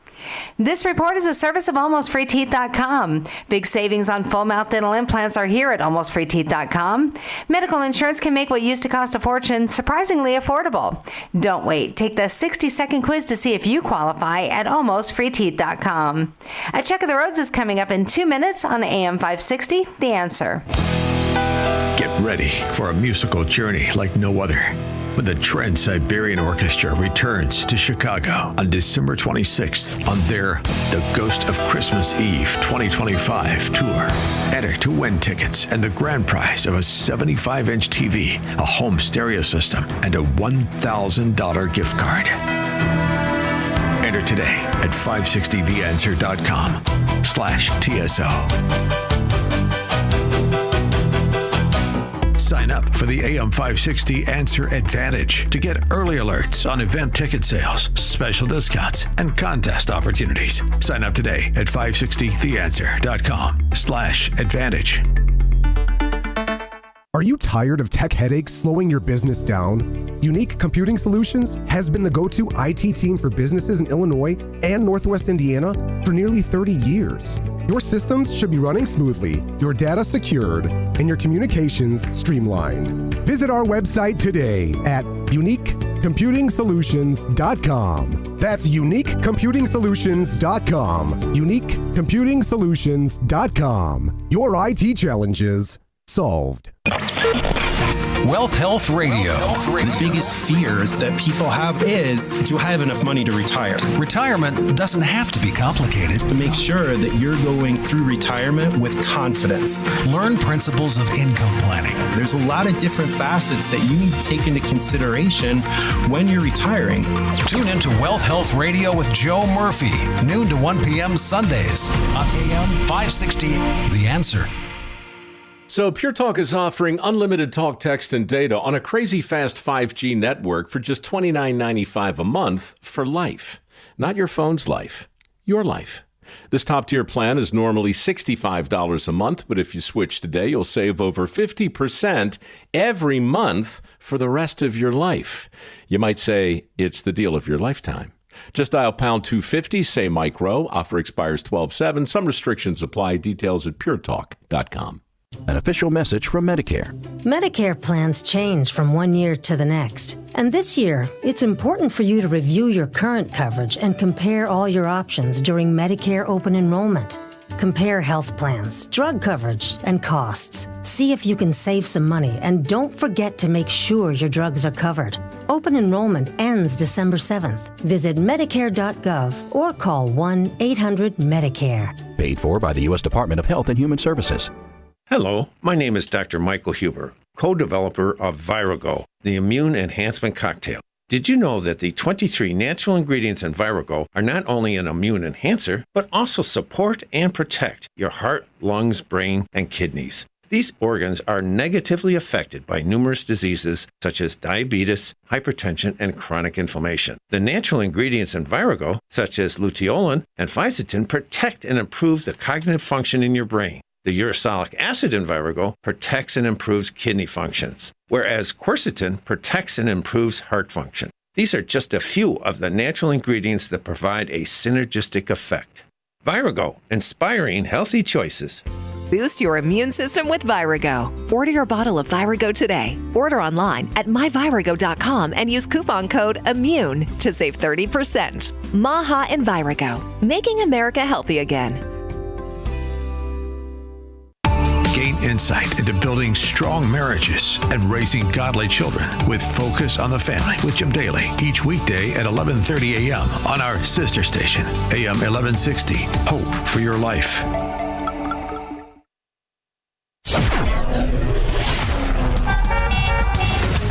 This report is a service of AlmostFreeTeeth.com. Big savings on full mouth dental implants are here at AlmostFreeTeeth.com. Medical insurance can make what used to cost a fortune surprisingly affordable. Don't wait. Take the 60-second quiz to see if you qualify at AlmostFreeTeeth.com. A check of the roads is coming up in 2 minutes on AM 560, The Answer. Get ready for a musical journey like no other when the Trans-Siberian Orchestra returns to Chicago on December 26th on their The Ghost of Christmas Eve 2025 tour. Enter to win tickets and the grand prize of a 75-inch TV, a home stereo system, and a $1,000 gift card. Enter today at 560theanswer.com/TSO. Sign up for the AM 560 Answer Advantage to get early alerts on event ticket sales, special discounts, and contest opportunities. Sign up today at 560theanswer.com/advantage. Are you tired of tech headaches slowing your business down? Unique Computing Solutions has been the go-to IT team for businesses in Illinois and Northwest Indiana for nearly 30 years. Your systems should be running smoothly, your data secured, and your communications streamlined. Visit our website today at uniquecomputing-solutions.com. That's uniquecomputing-solutions.com. uniquecomputing-solutions.com. Your IT challenges solved. Wealth Health Radio. The biggest fears that people have is, do I have enough money to retire? Retirement doesn't have to be complicated. To make sure that you're going through retirement with confidence. Learn principles of income planning. There's a lot of different facets that you need to take into consideration when you're retiring. Tune into Wealth Health Radio with Joe Murphy, noon to 1 p.m. Sundays on AM 560, The Answer. So Pure Talk is offering unlimited talk, text, and data on a crazy fast 5G network for just $29.95 a month for life. Not your phone's life, your life. This top-tier plan is normally $65 a month, but if you switch today, you'll save over 50% every month for the rest of your life. You might say it's the deal of your lifetime. Just dial pound 250, say micro. Offer expires 12/7. Some restrictions apply. Details at puretalk.com. An official message from Medicare. Medicare plans change from one year to the next. And this year, it's important for you to review your current coverage and compare all your options during Medicare open enrollment. Compare health plans, drug coverage, and costs. See if you can save some money, and don't forget to make sure your drugs are covered. Open enrollment ends December 7th. Visit Medicare.gov or call 1-800-MEDICARE. Paid for by the U.S. Department of Health and Human Services. Hello, my name is Dr. Michael Huber, co-developer of Virago, the immune enhancement cocktail. Did you know that the 23 natural ingredients in Virago are not only an immune enhancer, but also support and protect your heart, lungs, brain, and kidneys? These organs are negatively affected by numerous diseases such as diabetes, hypertension, and chronic inflammation. The natural ingredients in Virago, such as luteolin and fisetin, protect and improve the cognitive function in your brain. The uracilic acid in Virago protects and improves kidney functions, whereas quercetin protects and improves heart function. These are just a few of the natural ingredients that provide a synergistic effect. Virago, inspiring healthy choices. Boost your immune system with Virago. Order your bottle of Virago today. Order online at myvirago.com and use coupon code IMMUNE to save 30%. Maha and Virago, making America healthy again. Gain insight into building strong marriages and raising godly children with Focus on the Family with Jim Daly each weekday at 11:30 a.m. on our sister station, AM 1160. Hope for your life.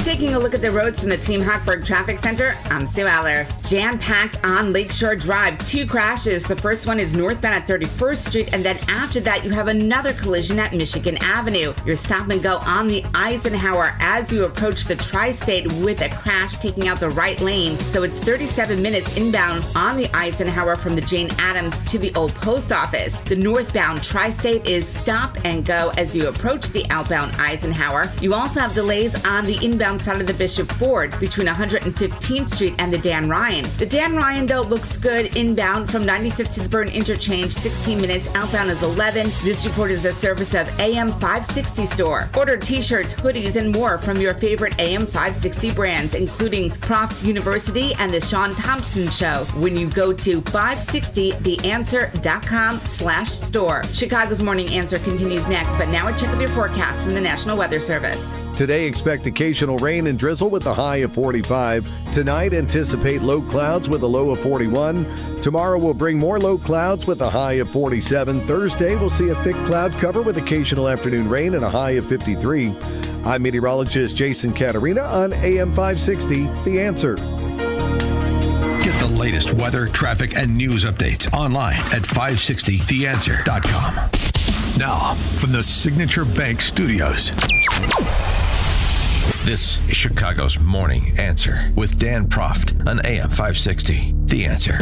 Taking a look at the roads from the Team Hochberg Traffic Center. I'm Sue Aller. Jam-packed on Lakeshore Drive. 2 crashes. The first one is northbound at 31st Street, and then after that, you have another collision at Michigan Avenue. Your stop and go on the Eisenhower as you approach the Tri-State with a crash taking out the right lane. So it's 37 minutes inbound on the Eisenhower from the Jane Addams to the Old Post Office. The northbound Tri-State is stop and go as you approach the outbound Eisenhower. You also have delays on the inbound side of the Bishop Ford between 115th Street and the Dan Ryan. The Dan Ryan, though, looks good inbound from 95th to the Burn Interchange, 16 minutes. Outbound is 11. This report is a service of AM 560 Store. Order t-shirts, hoodies, and more from your favorite AM 560 brands, including Croft University and the Sean Thompson Show when you go to 560theanswer.com/store. Chicago's Morning Answer continues next, but now a check of your forecast from the National Weather Service. Today, expect occasional rain and drizzle with a high of 45. Tonight, anticipate low clouds with a low of 41. Tomorrow will bring more low clouds with a high of 47. Thursday, we'll see a thick cloud cover with occasional afternoon rain and a high of 53. I'm meteorologist Jason Caterina on AM 560, The Answer. Get the latest weather, traffic, and news updates online at 560theanswer.com. Now, from the Signature Bank Studios, this is Chicago's Morning Answer with Dan Proft on AM 560, The Answer.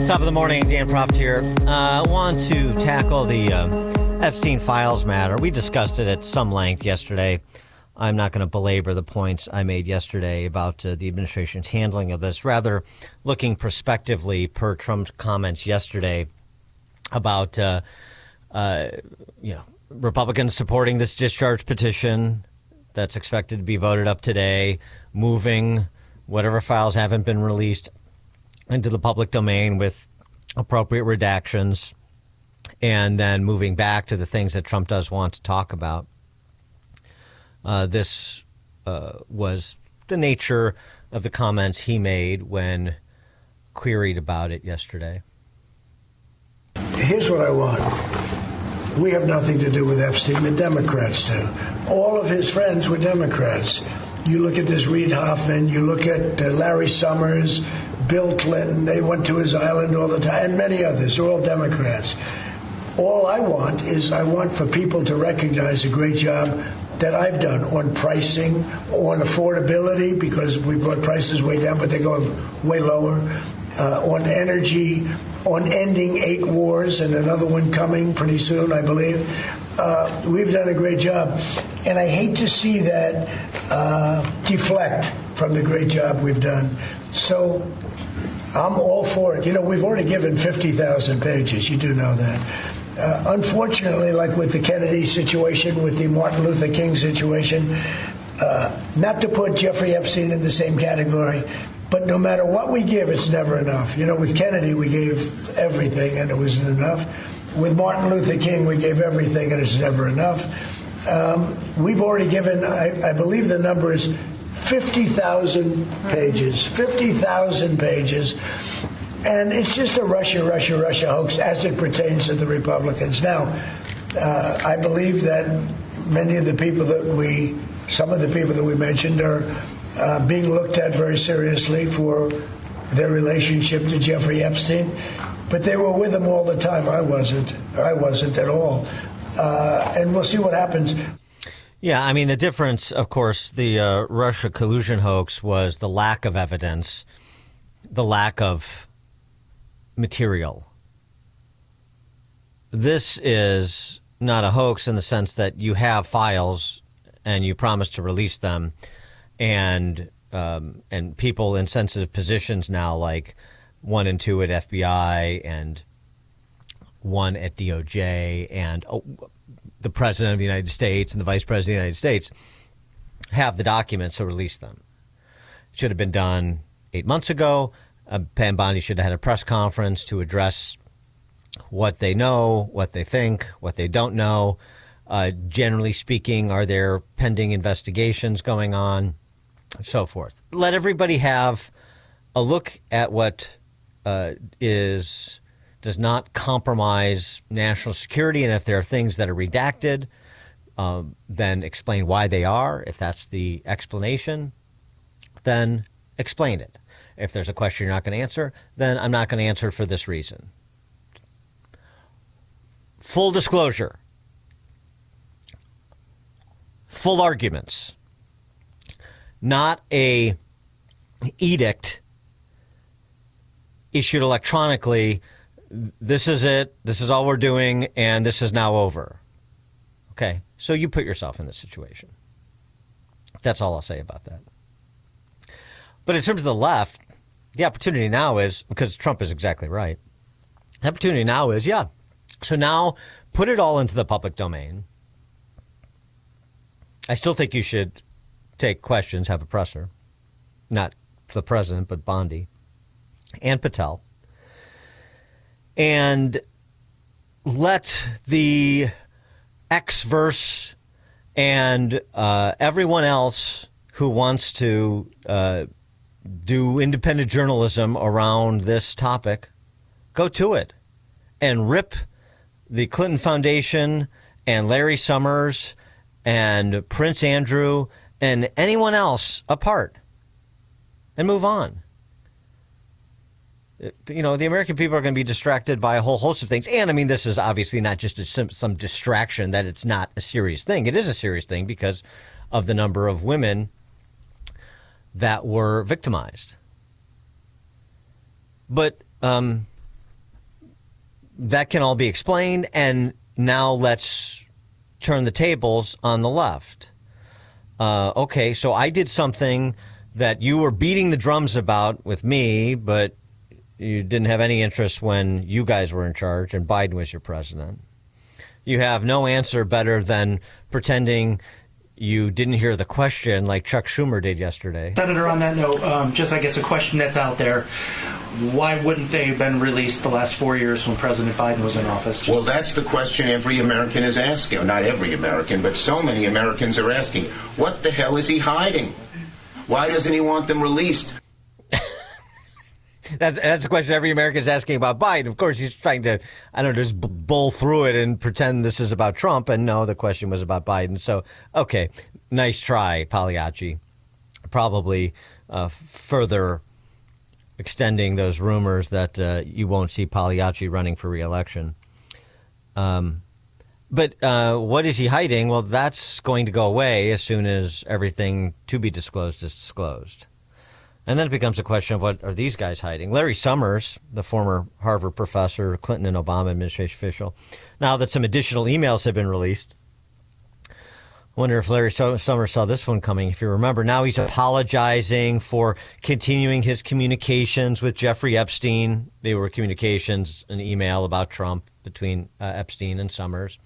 Top of the morning, Dan Proft here. I want to tackle the Epstein Files matter. We discussed it at some length yesterday. I'm not going to belabor the points I made yesterday about the administration's handling of this. Rather, looking prospectively per Trump's comments yesterday about Republicans supporting this discharge petition that's expected to be voted up today, moving whatever files haven't been released into the public domain with appropriate redactions, and then moving back to the things that Trump does want to talk about. This was the nature of the comments he made when queried about it yesterday. Here's what I want. We have nothing to do with Epstein. The Democrats do. All of his friends were Democrats. You look at this Reid Hoffman, you look at Larry Summers, Bill Clinton, they went to his island all the time, and many others. They're all Democrats. All I want for people to recognize the great job that I've done on pricing, on affordability, because we brought prices way down, but they're going way lower, on energy, on ending 8 wars, and another one coming pretty soon, I believe. We've done a great job. And I hate to see that deflect from the great job we've done. So I'm all for it. You know, we've already given 50,000 pages. You do know that. Unfortunately, like with the Kennedy situation, with the Martin Luther King situation, not to put Jeffrey Epstein in the same category, but no matter what we give, it's never enough. You know, with Kennedy, we gave everything and it wasn't enough. With Martin Luther King, we gave everything and it's never enough. We've already given, I believe the number is 50,000 pages. 50,000 pages. And it's just a Russia hoax as it pertains to the Republicans. Now, I believe that some of the people that we mentioned are being looked at very seriously for their relationship to Jeffrey Epstein. But they were with him all the time. I wasn't at all. And we'll see what happens. Yeah, I mean, the difference, of course, the Russia collusion hoax was the lack of evidence, the lack of material. This is not a hoax in the sense that you have files and you promise to release them, and people in sensitive positions now, like 1 and 2 at FBI and 1 at DOJ and the President of the United States and the Vice President of the United States have the documents, so release them. It should have been done 8 months ago. Pam Bondi should have had a press conference to address what they know, what they think, what they don't know. Generally speaking, are there pending investigations going on, and so forth. Let everybody have a look at what does not compromise national security, and if there are things that are redacted, then explain why they are. If that's the explanation, then explain it. If there's a question you're not going to answer, then I'm not going to answer for this reason. Full disclosure. Full arguments. Not a edict issued electronically. This is it. This is all we're doing, and this is now over. Okay, so you put yourself in this situation. That's all I'll say about that. But in terms of the left, the opportunity now is, because Trump is exactly right, the opportunity now is, so now put it all into the public domain. I still think you should take questions, have a presser. Not the president, but Bondi and Patel. And let the X-verse and everyone else who wants to do independent journalism around this topic go to it and rip the Clinton Foundation and Larry Summers and Prince Andrew and anyone else apart and move on. You know, the American people are going to be distracted by a whole host of things. And I mean, this is obviously not just some distraction that it's not a serious thing. It is a serious thing because of the number of women that were victimized. But that can all be explained. And now let's turn the tables on the left. Okay, so I did something that you were beating the drums about with me, but you didn't have any interest when you guys were in charge and Biden was your president. You have no answer better than pretending you didn't hear the question like Chuck Schumer did yesterday. Senator, on that note, just I guess a question that's out there. Why wouldn't they have been released the last 4 years when President Biden was in office? Well, that's the question every American is asking. Or not every American, but so many Americans are asking. What the hell is he hiding? Why doesn't he want them released? That's a question every American is asking about Biden. Of course, he's trying to, just bull through it and pretend this is about Trump. And no, the question was about Biden. So, okay, nice try, Pagliacci. Probably further extending those rumors that you won't see Pagliacci running for re-election. But what is he hiding? Well, that's going to go away as soon as everything to be disclosed is disclosed. And then it becomes a question of what are these guys hiding? Larry Summers, the former Harvard professor, Clinton and Obama administration official, now that some additional emails have been released, I wonder if Larry Summers saw this one coming. If you remember, now he's apologizing for continuing his communications with Jeffrey Epstein. They were communications, an email about Trump between Epstein and Summers.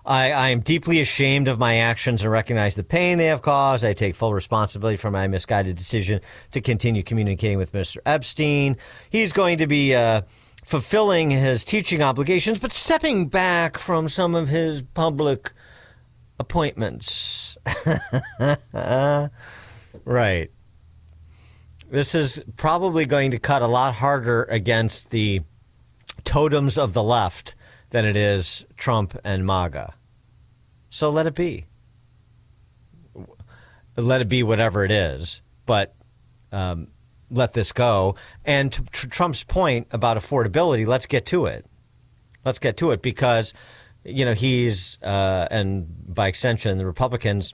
I am deeply ashamed of my actions and recognize the pain they have caused. I take full responsibility for my misguided decision to continue communicating with Mr. Epstein. He's going to be fulfilling his teaching obligations, but stepping back from some of his public appointments. Right. This is probably going to cut a lot harder against the totems of the left than it is Trump and MAGA. So let it be. Let it be whatever it is, but let this go. And to Trump's point about affordability, let's get to it. Let's get to it because, he's, and by extension, the Republicans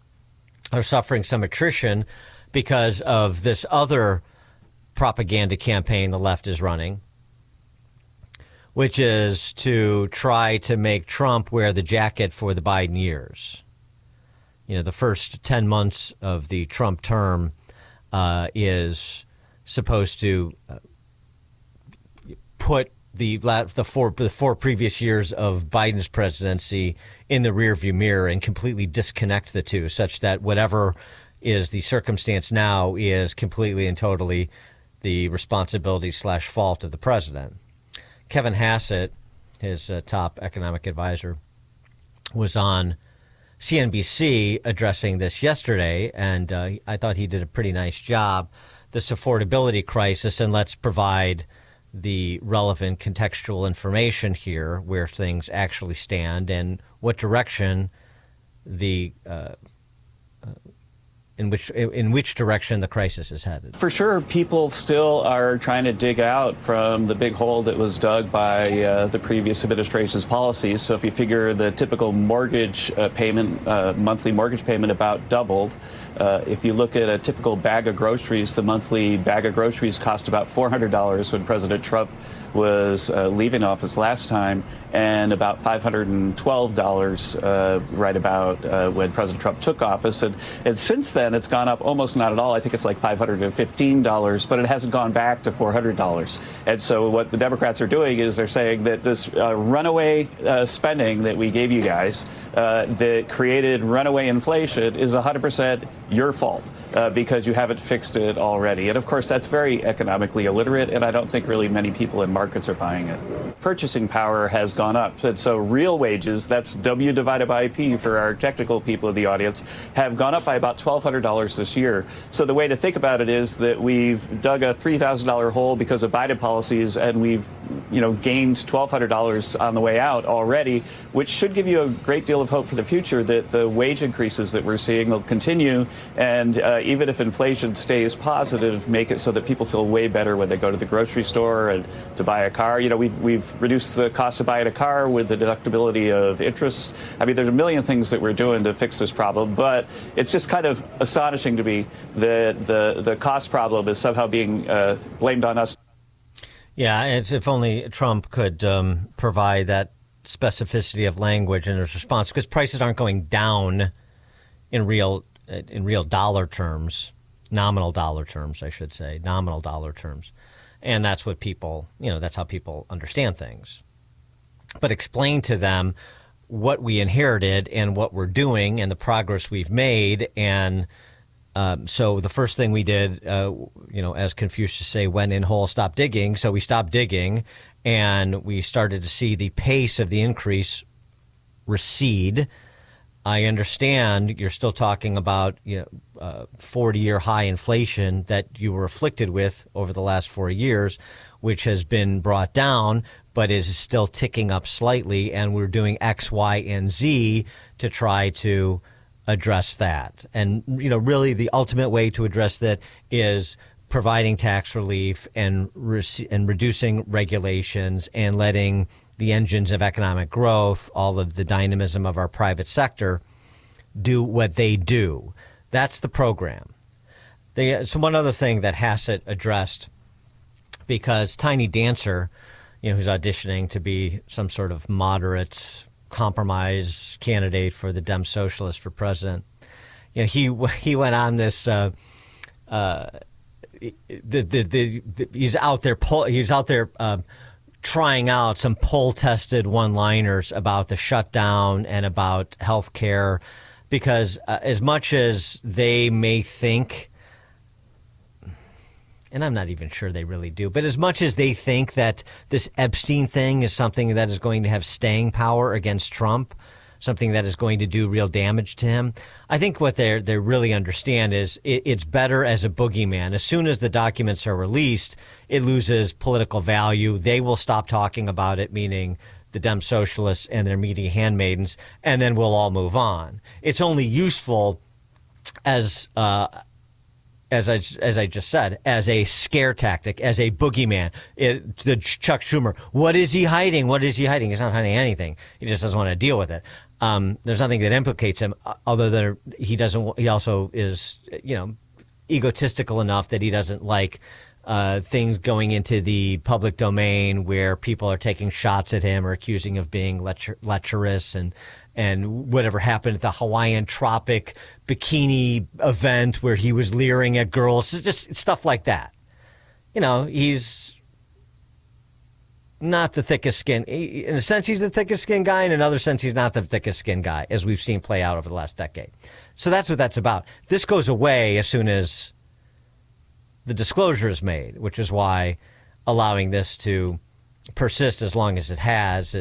are suffering some attrition because of this other propaganda campaign the left is running, which is to try to make Trump wear the jacket for the Biden years. The first 10 months of the Trump term is supposed to put the four previous years of Biden's presidency in the rearview mirror and completely disconnect the two, such that whatever is the circumstance now is completely and totally the responsibility / fault of the president. Kevin Hassett, his top economic advisor, was on CNBC addressing this yesterday, and I thought he did a pretty nice job. This affordability crisis, and let's provide the relevant contextual information here where things actually stand and what direction in which direction the crisis is headed. For sure, people still are trying to dig out from the big hole that was dug by the previous administration's policies. So if you figure the typical mortgage payment, monthly mortgage payment about doubled. If you look at a typical bag of groceries, the monthly bag of groceries cost about $400 when President Trump was leaving office last time, and about $512 right about when President Trump took office. And since then, it's gone up almost not at all. I think it's like $515, but it hasn't gone back to $400. And so what the Democrats are doing is they're saying that this runaway spending that we gave you guys that created runaway inflation is 100% your fault because you haven't fixed it already. And of course, that's very economically illiterate, and I don't think really many people in markets are buying it. Purchasing power has gone up. And so real wages, that's W divided by P for our technical people in the audience, have gone up by about $1,200 this year. So the way to think about it is that we've dug a $3,000 hole because of Biden policies, and we've gained $1,200 on the way out already, which should give you a great deal of hope for the future that the wage increases that we're seeing will continue. And even if inflation stays positive, make it so that people feel way better when they go to the grocery store and to buy a car. We've reduced the cost of buying a car with the deductibility of interest. I mean, there's a million things that we're doing to fix this problem, but it's just kind of astonishing to me that the cost problem is somehow being blamed on us. Yeah, if only Trump could provide that specificity of language in his response, because prices aren't going down in real dollar terms, nominal dollar terms, I should say, nominal dollar terms. And that's what people, that's how people understand things. But explain to them what we inherited and what we're doing and the progress we've made. And so the first thing we did, as Confucius say, when in hole, stop digging. So we stopped digging, and we started to see the pace of the increase recede. I understand you're still talking about 40-year high inflation that you were afflicted with over the last 4 years, which has been brought down, but is still ticking up slightly. And we're doing X, Y, and Z to try to address that. And, really the ultimate way to address that is providing tax relief and reducing regulations and letting the engines of economic growth, all of the dynamism of our private sector, do what they do. That's the program. So one other thing that Hassett addressed, because Tiny Dancer, who's auditioning to be some sort of moderate compromise candidate for the Dem Socialist for president, he went on this. He's out there trying out some poll-tested one-liners about the shutdown and about health care, because as much as they may think, and I'm not even sure they really do, but as much as they think that this Epstein thing is something that is going to have staying power against Trump, something that is going to do real damage to him, I think what they really understand is it's better as a boogeyman. As soon as the documents are released, it loses political value. They will stop talking about it, meaning the Dem Socialists and their media handmaidens, and then we'll all move on. It's only useful as I just said, as a scare tactic, as a boogeyman. The Chuck Schumer, what is he hiding? What is he hiding? He's not hiding anything. He just doesn't want to deal with it. There's nothing that implicates him other than he also is, egotistical enough that he doesn't like things going into the public domain where people are taking shots at him or accusing of being lecherous and whatever happened at the Hawaiian Tropic bikini event where he was leering at girls, just stuff like that. He's not the thickest skin. In a sense, he's the thickest skin guy. In another sense, he's not the thickest skin guy, as we've seen play out over the last decade. So that's what that's about. This goes away as soon as the disclosure is made, which is why allowing this to persist as long as it has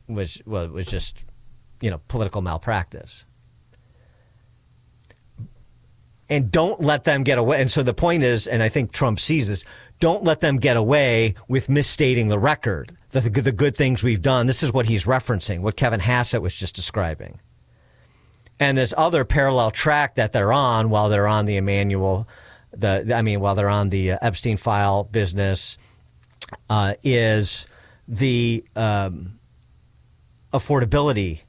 was just, political malpractice. And don't let them get away. And so the point is, and I think Trump sees this, don't let them get away with misstating the record, the good things we've done. This is what he's referencing, what Kevin Hassett was just describing. And this other parallel track that they're on while they're on the while they're on the Epstein file business is the affordability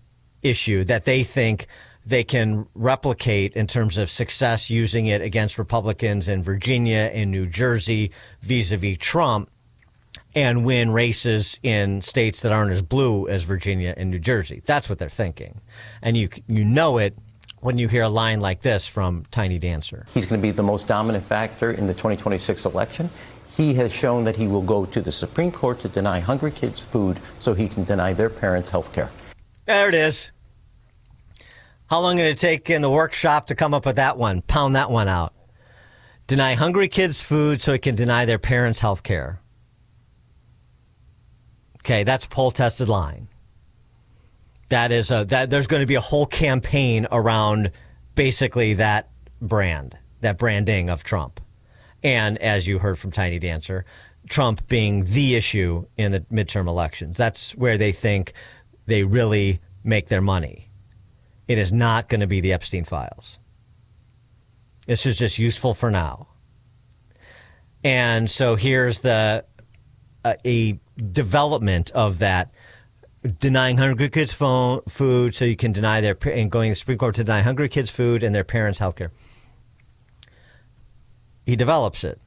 issue that they think they can replicate in terms of success using it against Republicans in Virginia and New Jersey vis-a-vis Trump and win races in states that aren't as blue as Virginia and New Jersey. That's what they're thinking. And you know it when you hear a line like this from Tiny Dancer. He's going to be the most dominant factor in the 2026 election. He has shown that he will go to the Supreme Court to deny hungry kids food so he can deny their parents health care. There it is. How long did it take in the workshop to come up with that one? Pound that one out. Deny hungry kids food so he can deny their parents health care. Okay, that's a poll-tested line. There's going to be a whole campaign around basically that branding of Trump. And as you heard from Tiny Dancer, Trump being the issue in the midterm elections. That's where they think they really make their money. It is not going to be the Epstein files. This is just useful for now. And so here's a development of that, denying hungry kids food so you can deny and going to the Supreme Court to deny hungry kids food and their parents health care. He develops it.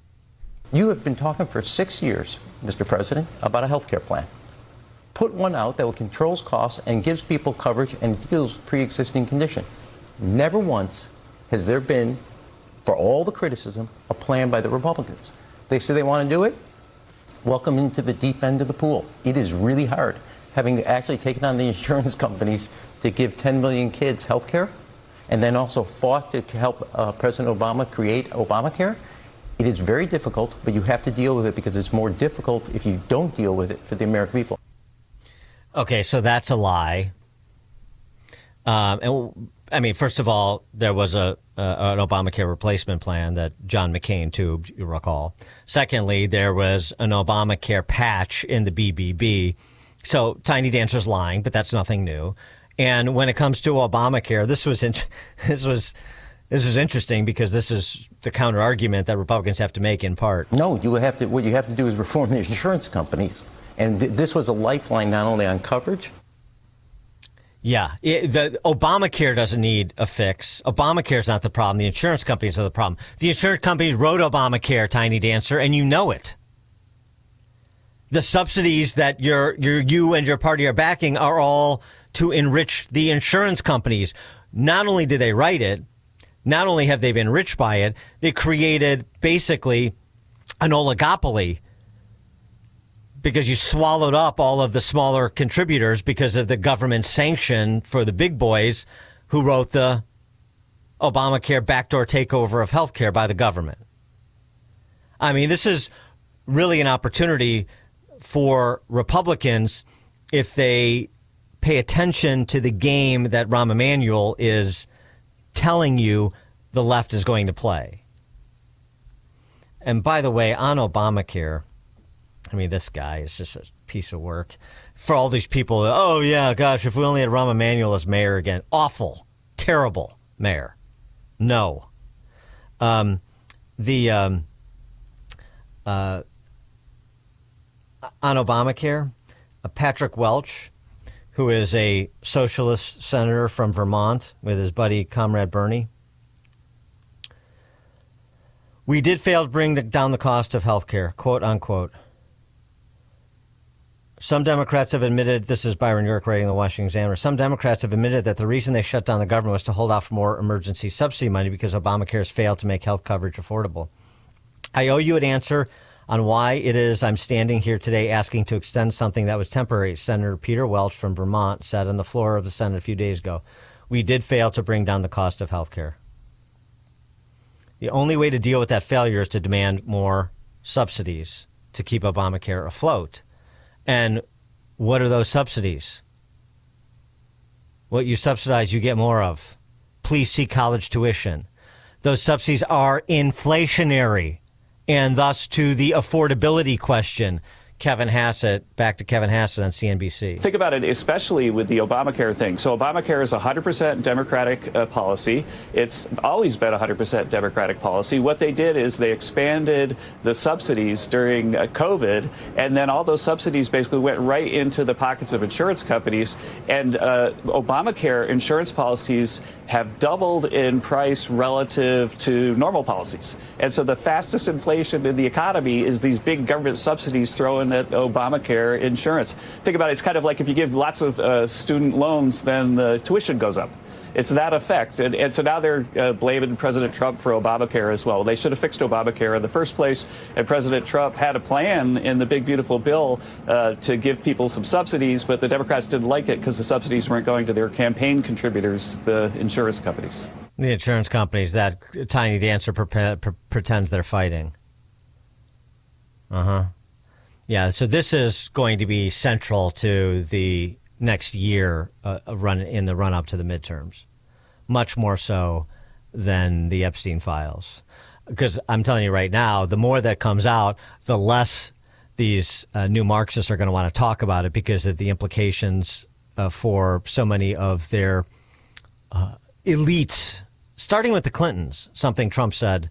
You have been talking for 6 years, Mr. President, about a health care plan. Put one out that controls costs and gives people coverage and deals with pre-existing condition. Never once has there been, for all the criticism, a plan by the Republicans. They say they want to do it. Welcome into the deep end of the pool. It is really hard, having actually taken on the insurance companies to give 10 million kids health care and then also fought to help President Obama create Obamacare. It is very difficult, but you have to deal with it because it's more difficult if you don't deal with it for the American people. Okay, so that's a lie. And I mean, first of all, there was an Obamacare replacement plan that John McCain tubed, you recall. Secondly, there was an Obamacare patch in the BBB. So Tiny Dancer's lying, but that's nothing new. And when it comes to Obamacare, this was interesting because this is the counter argument that Republicans have to make in part. No, what you have to do is reform the insurance companies. And this was a lifeline not only on coverage. Yeah, the Obamacare doesn't need a fix. Obamacare is not the problem. The insurance companies are the problem. The insurance companies wrote Obamacare, Tiny Dancer, and you know it. The subsidies that you and your party are backing are all to enrich the insurance companies. Not only did they write it, not only have they been enriched by it, they created basically an oligopoly because you swallowed up all of the smaller contributors because of the government sanction for the big boys who wrote the Obamacare backdoor takeover of healthcare by the government. I mean, this is really an opportunity for Republicans if they pay attention to the game that Rahm Emanuel is telling you the left is going to play. And by the way, on Obamacare, I mean, this guy is just a piece of work. For all these people, oh, yeah, gosh, if we only had Rahm Emanuel as mayor again. Awful, terrible mayor. No. On Obamacare, Patrick Welch, who is a socialist senator from Vermont with his buddy, Comrade Bernie. We did fail to bring down the cost of health care, quote unquote. Some Democrats have admitted, this is Byron York writing the Washington Examiner, some Democrats have admitted that the reason they shut down the government was to hold out for more emergency subsidy money because Obamacare has failed to make health coverage affordable. I owe you an answer on why it is I'm standing here today asking to extend something that was temporary, Senator Peter Welch from Vermont said on the floor of the Senate a few days ago. We did fail to bring down the cost of health care. The only way to deal with that failure is to demand more subsidies to keep Obamacare afloat. And what are those subsidies? What you subsidize, you get more of. Please see college tuition. Those subsidies are inflationary, and thus to the affordability question. Kevin Hassett, back to Kevin Hassett on CNBC. Think about it, especially with the Obamacare thing. So Obamacare is a 100% Democratic policy. It's always been a 100% Democratic policy. What they did is they expanded the subsidies during COVID, and then all those subsidies basically went right into the pockets of insurance companies. And Obamacare insurance policies have doubled in price relative to normal policies. And so the fastest inflation in the economy is these big government subsidies thrown at Obamacare insurance. Think about it. It's kind of like if you give lots of student loans, then the tuition goes up. It's that effect. And so now they're blaming President Trump for Obamacare as well. They should have fixed Obamacare in the first place. And President Trump had a plan in the big, beautiful bill to give people some subsidies, but the Democrats didn't like it because the subsidies weren't going to their campaign contributors, the insurance companies. The insurance companies that Tiny Dancer pretends they're fighting. Yeah, so this is going to be central to the next year in the run-up to the midterms, much more so than the Epstein files. Because I'm telling you right now, the more that comes out, the less these new Marxists are going to want to talk about it because of the implications for so many of their elites, starting with the Clintons, something Trump said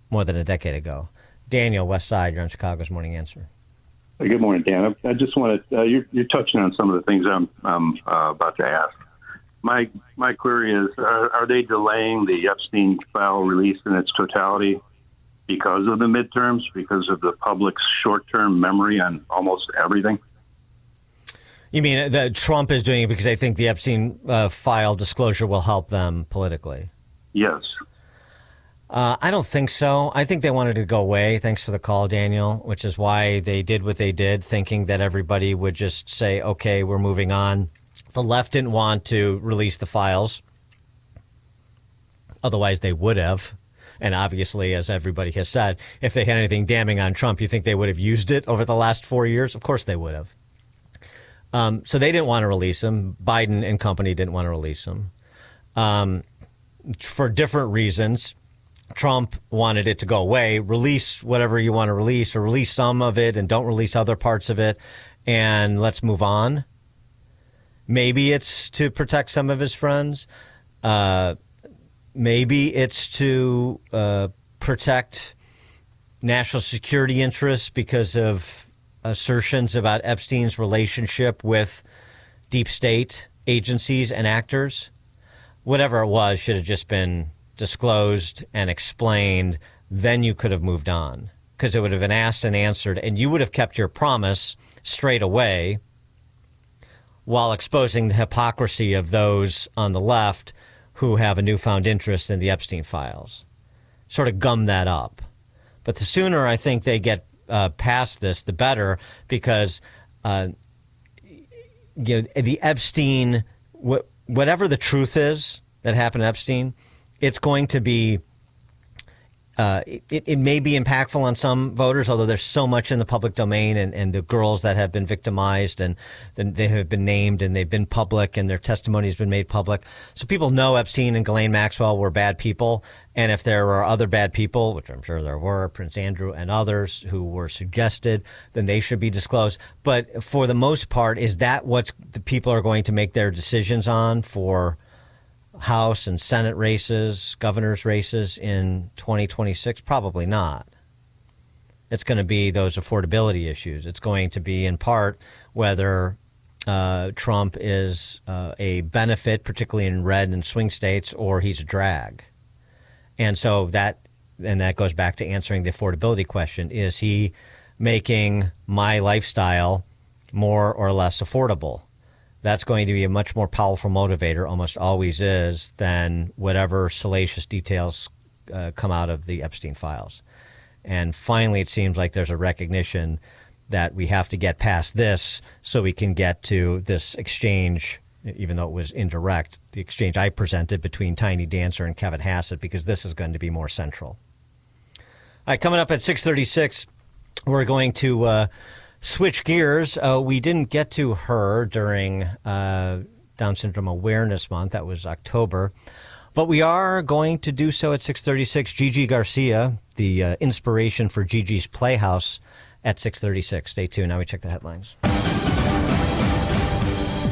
more than a decade ago. Daniel, West Side, you're on Chicago's Morning Answer. Good morning, Dan. I just wanted you're touching on some of the things I'm about to ask. My query is: are they delaying the Epstein file release in its totality because of the midterms, because of the public's short-term memory on almost everything? You mean that Trump is doing it because they think the Epstein file disclosure will help them politically? Yes. I don't think so. I think they wanted to go away. Thanks for the call, Daniel, which is why they did what they did, thinking that everybody would just say, okay, we're moving on. The left didn't want to release the files. Otherwise, they would have. And obviously, as everybody has said, if they had anything damning on Trump, you think they would have used it over the last 4 years? Of course they would have. So they didn't want to release them. Biden and company didn't want to release them. For different reasons. Trump wanted it to go away, release whatever you want to release, or release some of it and don't release other parts of it, and let's move on. Maybe it's to protect some of his friends. Maybe it's to protect national security interests because of assertions about Epstein's relationship with deep state agencies and actors. Whatever it was should have just been disclosed and explained, then you could have moved on because it would have been asked and answered, and you would have kept your promise straight away while exposing the hypocrisy of those on the left who have a newfound interest in the Epstein files. Sort of gum that up. But the sooner I think they get past this, the better, because the Epstein, whatever the truth is that happened to Epstein, it's going to be, it may be impactful on some voters, although there's so much in the public domain and the girls that have been victimized and then they have been named and they've been public and their testimony has been made public. So people know Epstein and Ghislaine Maxwell were bad people. And if there are other bad people, which I'm sure there were, Prince Andrew and others who were suggested, then they should be disclosed. But for the most part, is that what the people are going to make their decisions on for House and Senate races, governor's races in 2026? Probably not. It's going to be those affordability issues. It's going to be in part whether Trump is a benefit, particularly in red and swing states, or he's a drag. And so that goes back to answering the affordability question. Is he making my lifestyle more or less affordable? That's going to be a much more powerful motivator, almost always is, than whatever salacious details come out of the Epstein files. And finally, it seems like there's a recognition that we have to get past this so we can get to this exchange, even though it was indirect, the exchange I presented between Tiny Dancer and Kevin Hassett, because this is going to be more central. All right, coming up at 6:36, We're going to switch gears. We didn't get to her during Down Syndrome Awareness Month. That was October. But we are going to do so at 6:36. Gigi Garcia, the inspiration for Gigi's Playhouse, at 6:36. Stay tuned. Now we check the headlines.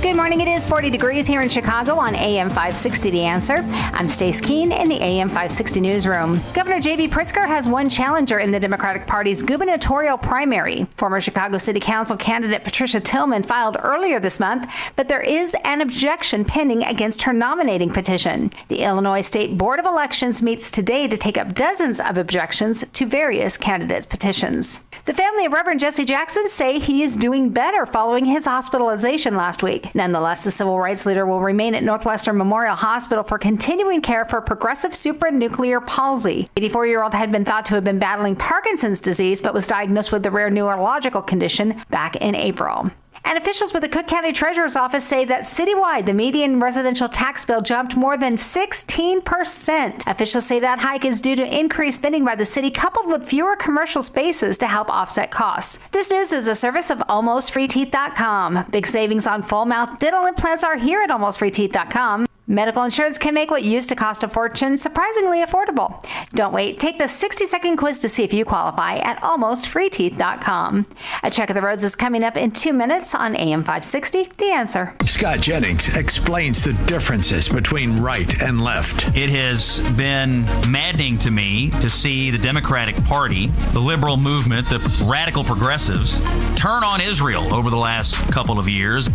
Good morning. It is 40 degrees here in Chicago on AM 560 The Answer. I'm Stace Keene in the AM 560 newsroom. Governor J.B. Pritzker has one challenger in the Democratic Party's gubernatorial primary. Former Chicago City Council candidate Patricia Tillman filed earlier this month, but there is an objection pending against her nominating petition. The Illinois State Board of Elections meets today to take up dozens of objections to various candidates' petitions. The family of Reverend Jesse Jackson say he is doing better following his hospitalization last week. Nonetheless, the civil rights leader will remain at Northwestern Memorial Hospital for continuing care for progressive supranuclear palsy. 84-year-old had been thought to have been battling Parkinson's disease, but was diagnosed with the rare neurological condition back in April. And officials with the Cook County Treasurer's Office say that citywide, the median residential tax bill jumped more than 16%. Officials say that hike is due to increased spending by the city, coupled with fewer commercial spaces to help offset costs. This news is a service of AlmostFreeTeeth.com. Big savings on full mouth dental implants are here at AlmostFreeTeeth.com. Medical insurance can make what used to cost a fortune surprisingly affordable. Don't wait. Take the 60-second quiz to see if you qualify at AlmostFreeTeeth.com. A check of the roads is coming up in 2 minutes on AM 560, The Answer. Scott Jennings explains the differences between right and left. It has been maddening to me to see the Democratic Party, the liberal movement, the radical progressives, turn on Israel over the last couple of years.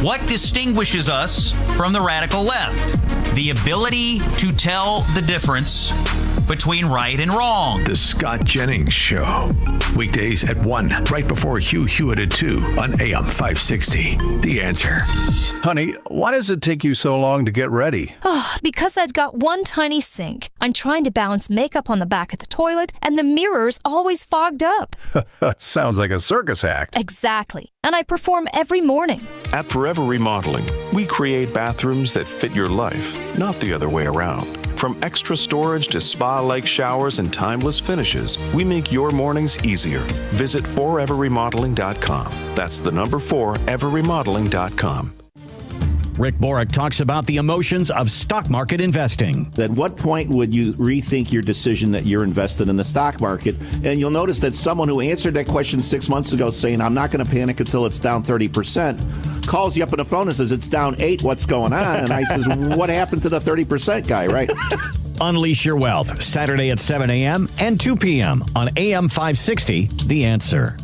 What distinguishes us from the radical left? The ability to tell the difference between right and wrong. The Scott Jennings Show. Weekdays at 1, right before Hugh Hewitt at 2 on AM 560. The Answer. Honey, why does it take you so long to get ready? Because I've got one tiny sink. I'm trying to balance makeup on the back of the toilet, and the mirror's always fogged up. Sounds like a circus act. Exactly. And I perform every morning. At Forever Remodeling, we create bathrooms that fit your life, not the other way around. From extra storage to spa-like showers and timeless finishes, we make your mornings easier. Visit foreverremodeling.com. That's the number 4, everremodeling.com. Rick Borick talks about the emotions of stock market investing. At what point would you rethink your decision that you're invested in the stock market? And you'll notice that someone who answered that question 6 months ago saying, I'm not going to panic until it's down 30%, calls you up on the phone and says, it's down 8, what's going on? And I says, what happened to the 30% guy, right? Unleash Your Wealth, Saturday at 7 a.m. and 2 p.m. on AM 560, The Answer.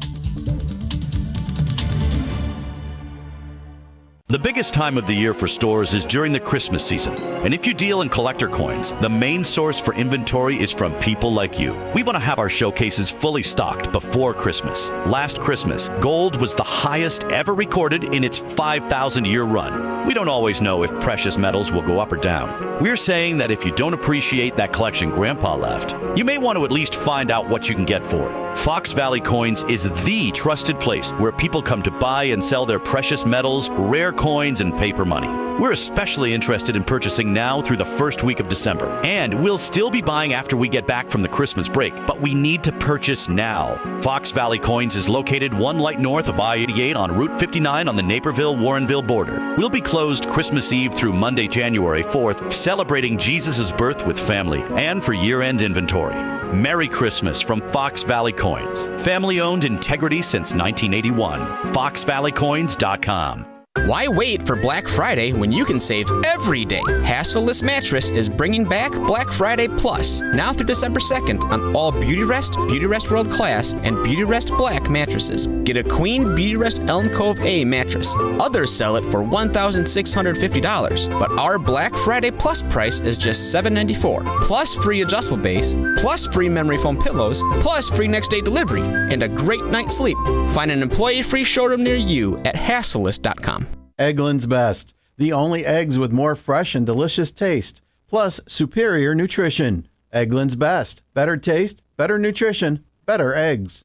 The biggest time of the year for stores is during the Christmas season. And if you deal in collector coins, the main source for inventory is from people like you. We want to have our showcases fully stocked before Christmas. Last Christmas, gold was the highest ever recorded in its 5,000-year run. We don't always know if precious metals will go up or down. We're saying that if you don't appreciate that collection Grandpa left, you may want to at least find out what you can get for it. Fox Valley Coins is the trusted place where people come to buy and sell their precious metals, rare coins, and paper money. We're especially interested in purchasing now through the first week of December. And we'll still be buying after we get back from the Christmas break, but we need to purchase now. Fox Valley Coins is located 1 light north of I-88 on Route 59 on the Naperville-Warrenville border. We'll be closed Christmas Eve through Monday, January 4th, celebrating Jesus' birth with family and for year-end inventory. Merry Christmas from Fox Valley Coins. Family-owned, integrity since 1981. FoxValleyCoins.com. Why wait for Black Friday when you can save every day? Hassleless Mattress is bringing back Black Friday Plus, now through December 2nd on all Beautyrest, Beautyrest World Class, and Beautyrest Black mattresses. Get a Queen Beautyrest Elm Cove A mattress. Others sell it for $1,650, but our Black Friday Plus price is just $794, plus free adjustable base, plus free memory foam pillows, plus free next day delivery, and a great night's sleep. Find an employee-free showroom near you at Hassleless.com. Eggland's Best, the only eggs with more fresh and delicious taste, plus superior nutrition. Eggland's Best, better taste, better nutrition, better eggs.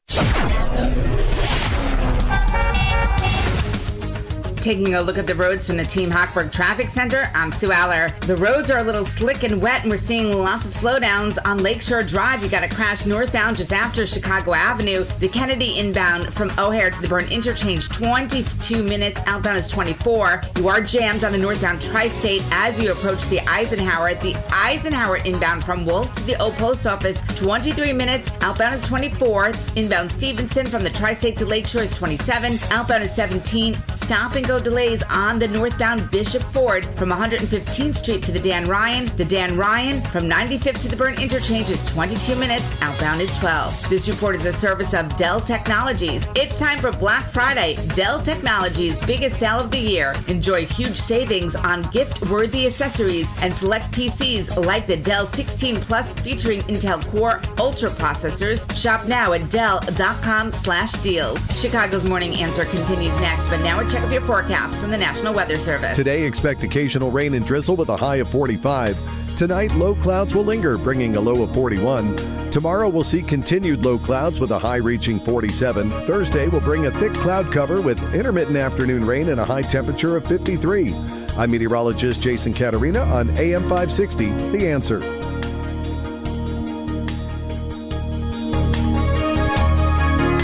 Taking a look at the roads from the Team Hochberg Traffic Center, I'm Sue Aller. The roads are a little slick and wet, and we're seeing lots of slowdowns. On Lakeshore Drive, you got a crash northbound just after Chicago Avenue. The Kennedy inbound from O'Hare to the Byrne Interchange, 22 minutes. Outbound is 24. You are jammed on the northbound Tri-State as you approach the Eisenhower. The Eisenhower inbound from Wolf to the Old Post Office, 23 minutes. Outbound is 24. Inbound Stevenson from the Tri-State to Lakeshore is 27. Outbound is 17. Stop and go delays on the northbound Bishop Ford from 115th Street to the Dan Ryan. The Dan Ryan from 95th to the Byrne Interchange is 22 minutes. Outbound is 12. This report is a service of Dell Technologies. It's time for Black Friday, Dell Technologies' biggest sale of the year. Enjoy huge savings on gift-worthy accessories and select PCs like the Dell 16 Plus featuring Intel Core Ultra processors. Shop now at Dell.com/deals. Chicago's Morning Answer continues next, but now a check of your forecast from the National Weather Service. Today, expect occasional rain and drizzle with a high of 45. Tonight, low clouds will linger, bringing a low of 41. Tomorrow, we'll see continued low clouds with a high reaching 47. Thursday will bring a thick cloud cover with intermittent afternoon rain and a high temperature of 53. I'm meteorologist Jason Caterina on AM 560, The Answer.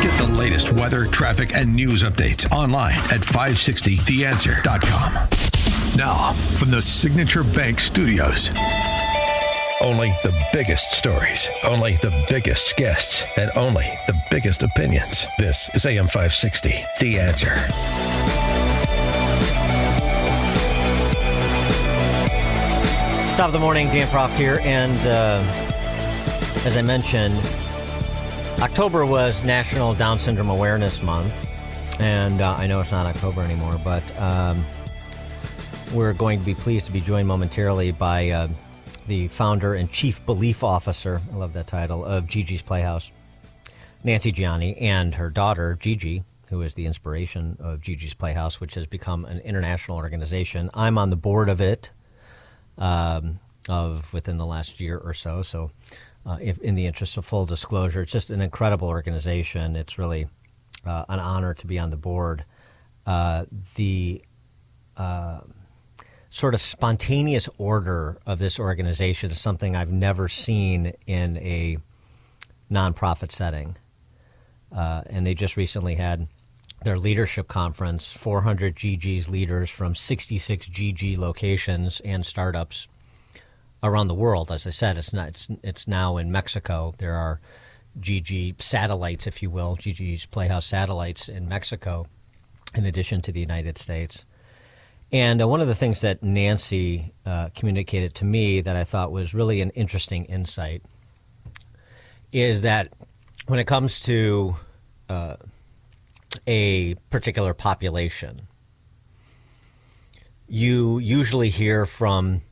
Get the latest weather, traffic, and news updates online at 560theanswer.com. Now, from the Signature Bank Studios. Only the biggest stories, only the biggest guests, and only the biggest opinions. This is AM 560, The Answer. Top of the morning, Dan Proft here, and as I mentioned, October was National Down Syndrome Awareness Month, and I know it's not October anymore, but we're going to be pleased to be joined momentarily by the founder and chief belief officer, I love that title, of Gigi's Playhouse, Nancy Gianni, and her daughter, Gigi, who is the inspiration of Gigi's Playhouse, which has become an international organization. I'm on the board of it within the last year or so. So in the interest of full disclosure, it's just an incredible organization. It's really an honor to be on the board. The sort of spontaneous order of this organization is something I've never seen in a nonprofit setting. And they just recently had their leadership conference, 400 GG's leaders from 66 GG locations and startups around the world. As I said, it's now in Mexico. There are GG satellites, if you will, GG's Playhouse satellites in Mexico, in addition to the United States. And one of the things that Nancy communicated to me that I thought was really an interesting insight is that when it comes to a particular population, you usually hear from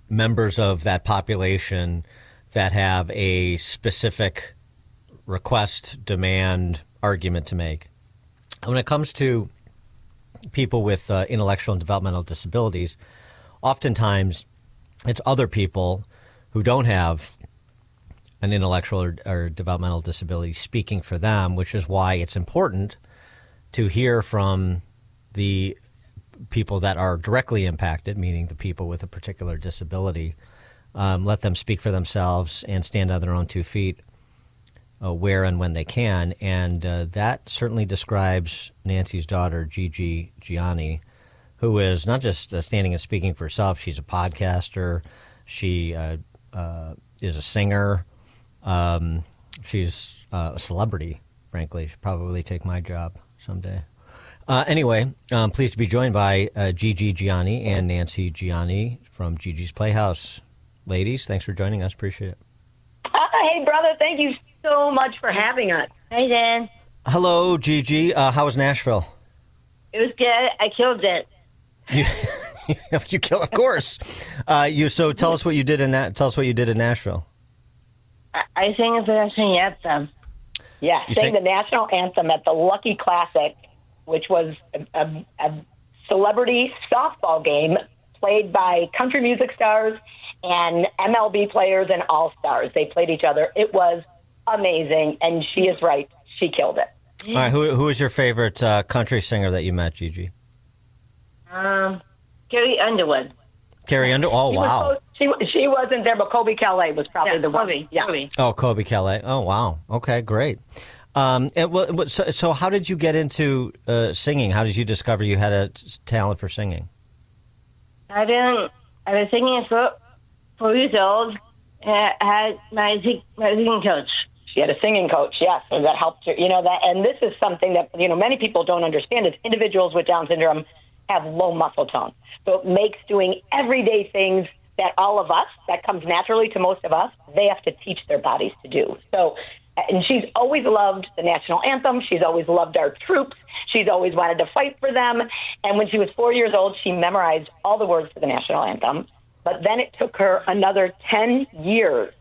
members of that population that have a specific request, demand, argument to make. When it comes to people with intellectual and developmental disabilities, oftentimes it's other people who don't have an intellectual or developmental disability speaking for them, which is why it's important to hear from the people that are directly impacted, meaning the people with a particular disability, let them speak for themselves and stand on their own 2 feet where and when they can. And that certainly describes Nancy's daughter, Gigi Gianni, who is not just standing and speaking for herself. She's a podcaster. She is a singer. She's a celebrity, frankly. She'll probably take my job someday. Anyway, I'm pleased to be joined by Gigi Gianni and Nancy Gianni from Gigi's Playhouse. Ladies, thanks for joining us. Appreciate it. Hey, brother. Thank you so much for having us. Hey, Dan. Hello, Gigi. How was Nashville? It was good. I killed it. You killed, of course. So tell us what you did in Nashville. I sang the national anthem. Yeah, sang the national anthem at the Lucky Classic, which was a celebrity softball game played by country music stars and MLB players and all-stars. They played each other. It was amazing, and she is right. She killed it. All right, who is your favorite country singer that you met, Gigi? Carrie Underwood. Carrie Underwood. Oh, wow. She wasn't there, but Kobe Calais was probably the one. Kobe. Yeah. Kobe. Oh, Kobe Calais. Oh, wow. Okay, great. So how did you get into singing? How did you discover you had a talent for singing? I've been singing for 4 years old. I had my singing coach. She had a singing coach, yes, and that helped her. And this is something that many people don't understand is individuals with Down syndrome have low muscle tone. So it makes doing everyday things that all of us, that comes naturally to most of us, they have to teach their bodies to do. So, and she's always loved the national anthem. She's always loved our troops. She's always wanted to fight for them. And when she was 4 years old, she memorized all the words to the national anthem. But then it took her another 10 years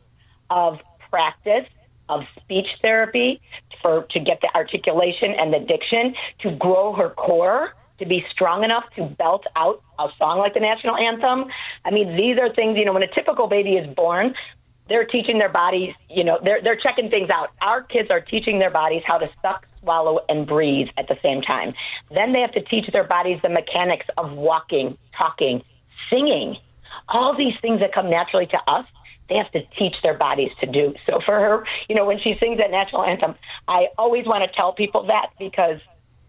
of practice, of speech therapy to get the articulation and the diction, to grow her core, to be strong enough to belt out a song like the national anthem. I mean, these are things, when a typical baby is born, they're teaching their bodies, they're checking things out. Our kids are teaching their bodies how to suck, swallow, and breathe at the same time. Then they have to teach their bodies the mechanics of walking, talking, singing. All these things that come naturally to us, they have to teach their bodies to do. So for her, when she sings that national anthem, I always want to tell people that because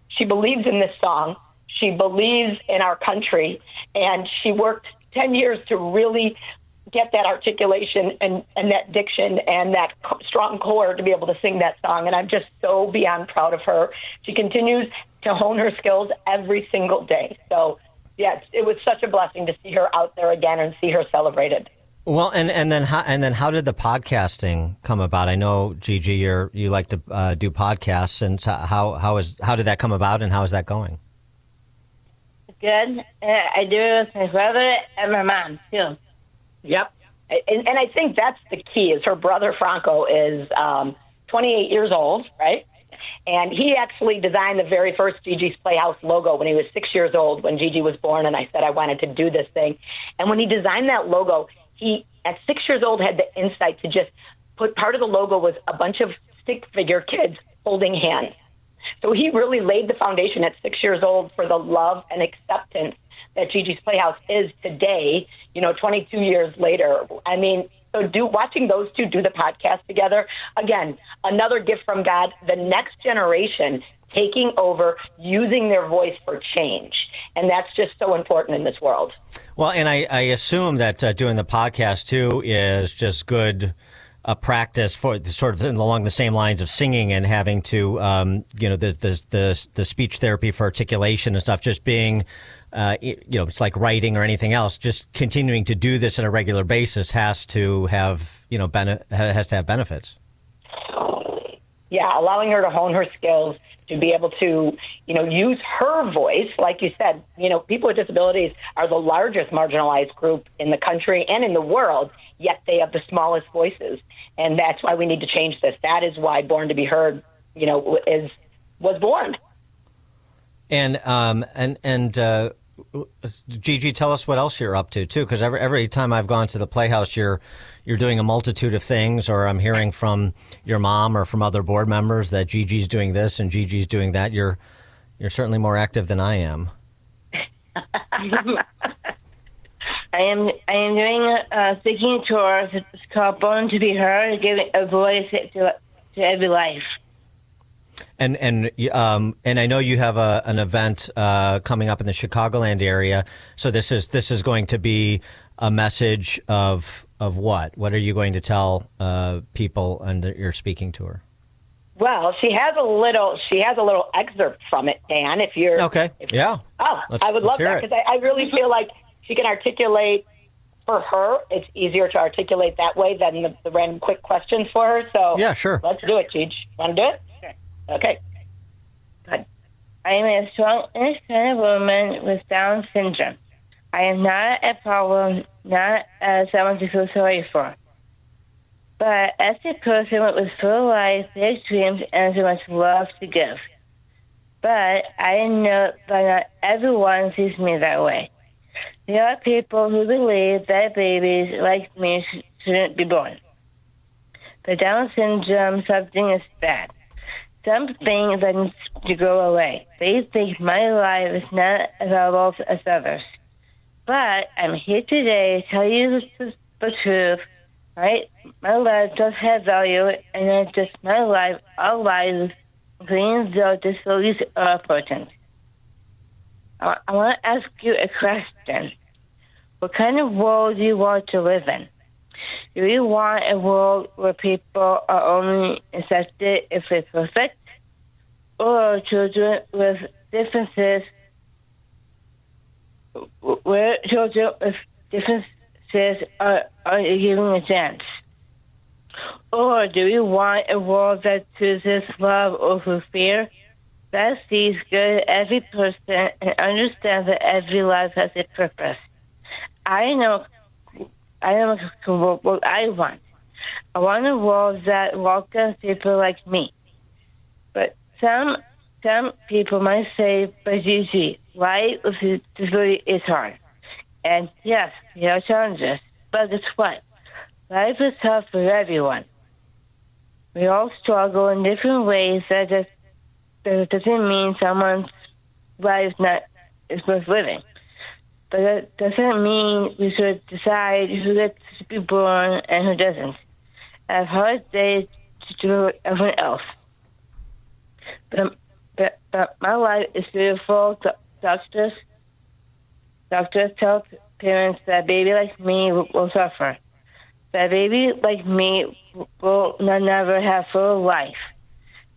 she believes in this song. She believes in our country, and she worked 10 years to really get that articulation and that diction and that strong core to be able to sing that song. And I'm just so beyond proud of her. She continues to hone her skills every single day. So, yes, it was such a blessing to see her out there again and see her celebrated. Well, and then how did the podcasting come about? I know, Gigi, you like to do podcasts, and so how did that come about, and how is that going? Good. I do it with my brother and my mom too. Yep. And I think that's the key is her brother Franco is 28 years old, right? And he actually designed the very first Gigi's Playhouse logo when he was 6 years old, when Gigi was born, and I said I wanted to do this thing. And when he designed that logo, he, at 6 years old, had the insight to just put part of the logo was a bunch of stick figure kids holding hands. So he really laid the foundation at 6 years old for the love and acceptance that Gigi's Playhouse is today, 22 years later. I mean, so watching those two do the podcast together, again, another gift from God, the next generation taking over, using their voice for change. And that's just so important in this world. Well, and I assume that doing the podcast, too, is just good practice for sort of along the same lines of singing and having to, the speech therapy for articulation and stuff, just being, it's like writing or anything else, just continuing to do this on a regular basis has to have, benefits. Yeah, allowing her to hone her skills, to be able to, use her voice. Like you said, people with disabilities are the largest marginalized group in the country and in the world, yet they have the smallest voices. And that's why we need to change this. That is why Born to Be Heard, was born. And Gigi, tell us what else you're up to too, because every time I've gone to the Playhouse, you're doing a multitude of things, or I'm hearing from your mom or from other board members that Gigi's doing this and Gigi's doing that. You're certainly more active than I am. I am doing a speaking tour. It's called Born to Be Heard, giving a voice to every life. And I know you have an event coming up in the Chicagoland area. So this is going to be a message of what? What are you going to tell people on your speaking tour? Well, she has a little excerpt from it, Dan. If you're okay, yeah. Oh, I would love that because I really feel like she can articulate. For her, it's easier to articulate that way than the random quick questions for her. So yeah, sure. Let's do it, Gigi. Want to do it? Sure. Okay. Good. I am a strong, independent woman with Down syndrome. I am not a problem, not someone to feel sorry for. But as a person with full life, big dreams, and so much love to give. But I know that not everyone sees me that way. There are people who believe that babies like me shouldn't be born. But Down syndrome, something is bad. something that needs to go away. They think my life is not as valuable as others. But I'm here today to tell you the truth. Right? My life does have value, and not just my life, our lives, including those disabilities, are important. I want to ask you a question. What kind of world do you want to live in? Do you want a world where people are only accepted if they're perfect? Or children with differences, where children with differences are given a chance? Or do you want a world that chooses love over fear, that sees good in every person and understands that every life has a purpose? I know what I want. I want a world that welcomes people like me. But some people might say, but Gigi, life with disability is hard. And yes, there are challenges. But guess what? Life is tough for everyone. We all struggle in different ways. That doesn't mean someone's life is worth living. But that doesn't mean we should decide who gets to be born and who doesn't. I have hard days to do everyone else. But my life is beautiful. Doctors tell parents that a baby like me will suffer. That a baby like me will never have full life.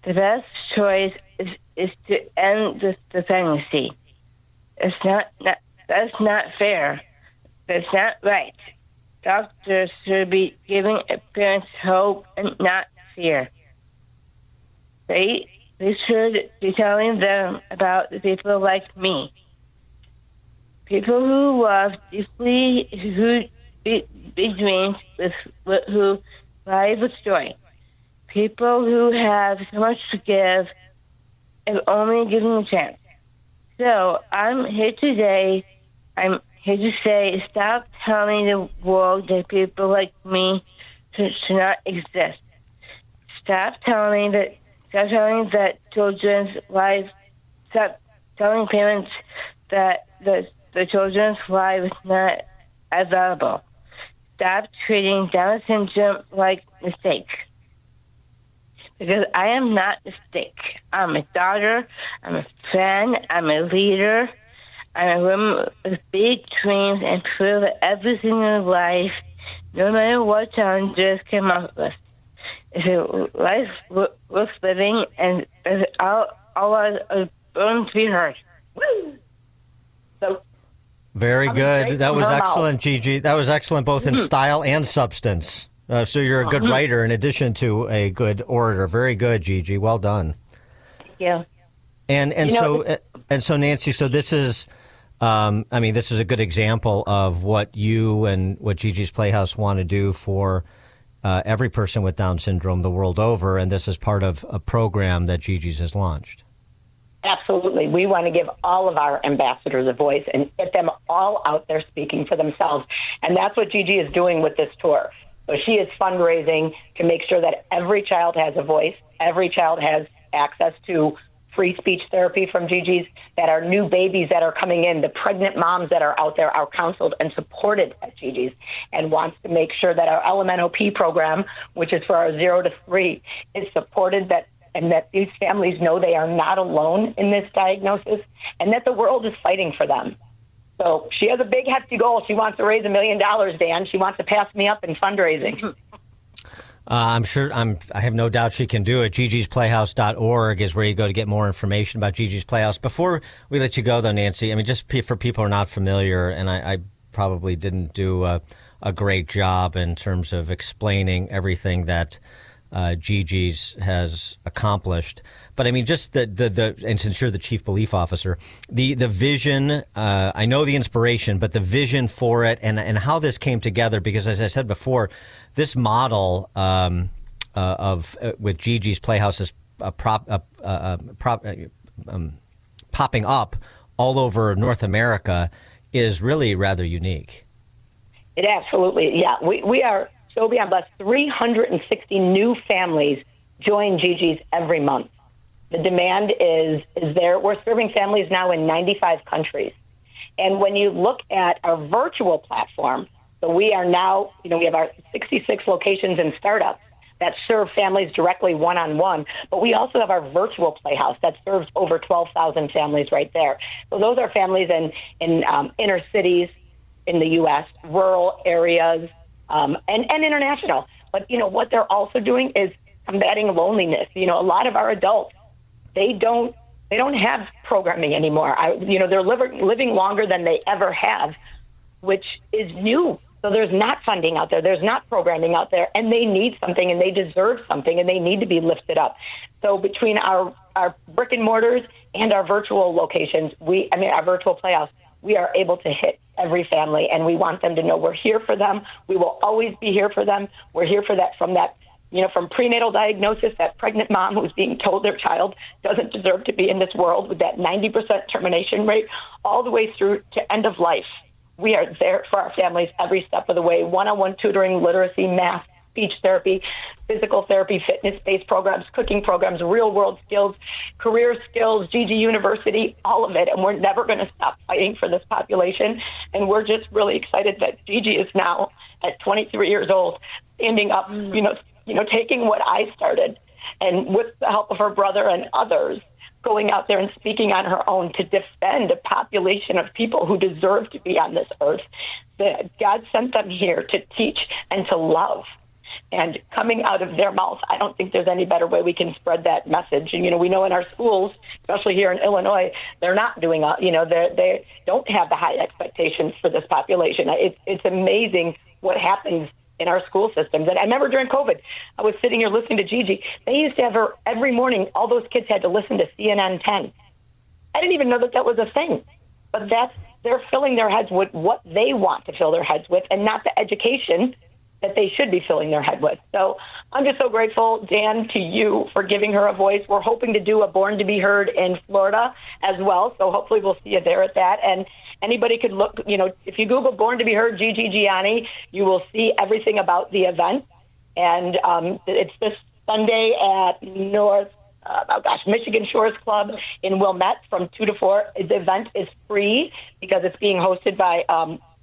The best choice is to end the pregnancy. That's not fair. That's not right. Doctors should be giving parents hope and not fear. They should be telling them about the people like me. People who love deeply, who big dreams, who live with joy. People who have so much to give if only given a chance. So I'm here today. I'm here to say, stop telling the world that people like me should not exist. Stop telling that children's lives. Stop telling parents that the children's life is not as valuable. Stop treating Down syndrome like mistakes. Because I am not a mistake. I'm a daughter. I'm a friend. I'm a leader. I'm a woman with big dreams and prove that everything in life, no matter what challenges come up with, is a life worth living, and all are born to be heard. Woo! So, very good. That was excellent, Gigi. That was excellent both in style and substance. So you're a good writer in addition to a good orator. Very good, Gigi. Well done. Thank you. And so Nancy, so this is, this is a good example of what you and what Gigi's Playhouse want to do for every person with Down syndrome the world over, and this is part of a program that Gigi's has launched. Absolutely. We want to give all of our ambassadors a voice and get them all out there speaking for themselves. And that's what Gigi is doing with this tour. So she is fundraising to make sure that every child has a voice, every child has access to free speech therapy from Gigi's, that our new babies that are coming in, the pregnant moms that are out there are counseled and supported at Gigi's, and wants to make sure that our LMNOP program, which is for our 0 to 3, is supported, and that these families know they are not alone in this diagnosis, and that the world is fighting for them. So she has a big, hefty goal. She wants to raise $1 million, Dan. She wants to pass me up in fundraising. I'm sure. I have no doubt she can do it. Gigi'sPlayhouse.org is where you go to get more information about Gigi's Playhouse. Before we let you go, though, Nancy, just for people who are not familiar, and I probably didn't do a great job in terms of explaining everything that Gigi's has accomplished. But just and since you're the chief belief officer, the vision, I know the inspiration, but the vision for it and how this came together, because as I said before, this model with Gigi's Playhouse is popping up all over North America is really rather unique. It absolutely, yeah. We are so beyond blessed. 360 new families join Gigi's every month. The demand is there. We're serving families now in 95 countries. And when you look at our virtual platform, so we are now, we have our 66 locations in startups that serve families directly one-on-one, but we also have our virtual Playhouse that serves over 12,000 families right there. So those are families in inner cities in the U.S., rural areas, and international. But, what they're also doing is combating loneliness. A lot of our adults, they don't have programming anymore. They're living longer than they ever have, which is new. So there's not funding out there. There's not programming out there, and they need something, and they deserve something, and they need to be lifted up. So between our brick and mortars and our virtual locations, our virtual Playhouse, we are able to hit every family, and we want them to know we're here for them. We will always be here for them. We're here for that from prenatal diagnosis, that pregnant mom who's being told their child doesn't deserve to be in this world with that 90% termination rate, all the way through to end of life. We are there for our families every step of the way. One-on-one tutoring, literacy, math, speech therapy, physical therapy, fitness-based programs, cooking programs, real-world skills, career skills, GG University, all of it. And we're never going to stop fighting for this population. And we're just really excited that Gigi is now, at 23 years old, standing up, taking what I started, and with the help of her brother and others, going out there and speaking on her own to defend a population of people who deserve to be on this earth. That God sent them here to teach and to love. And coming out of their mouth, I don't think there's any better way we can spread that message. And, we know in our schools, especially here in Illinois, they're not doing, they don't have the high expectations for this population. It's amazing what happens in our school systems. And I remember during COVID, I was sitting here listening to Gigi. They used to have her every morning. All those kids had to listen to CNN 10. I didn't even know that was a thing. But they're filling their heads with what they want to fill their heads with, and not the education that they should be filling their head with. So I'm just so grateful, Dan, to you for giving her a voice. We're hoping to do a Born to Be Heard in Florida as well. So hopefully we'll see you there at that. And anybody could look, if you Google Born to Be Heard Gigi Gianni, you will see everything about the event. And it's this Sunday at Michigan Shores Club in Wilmette from 2 to 4. The event is free because it's being hosted by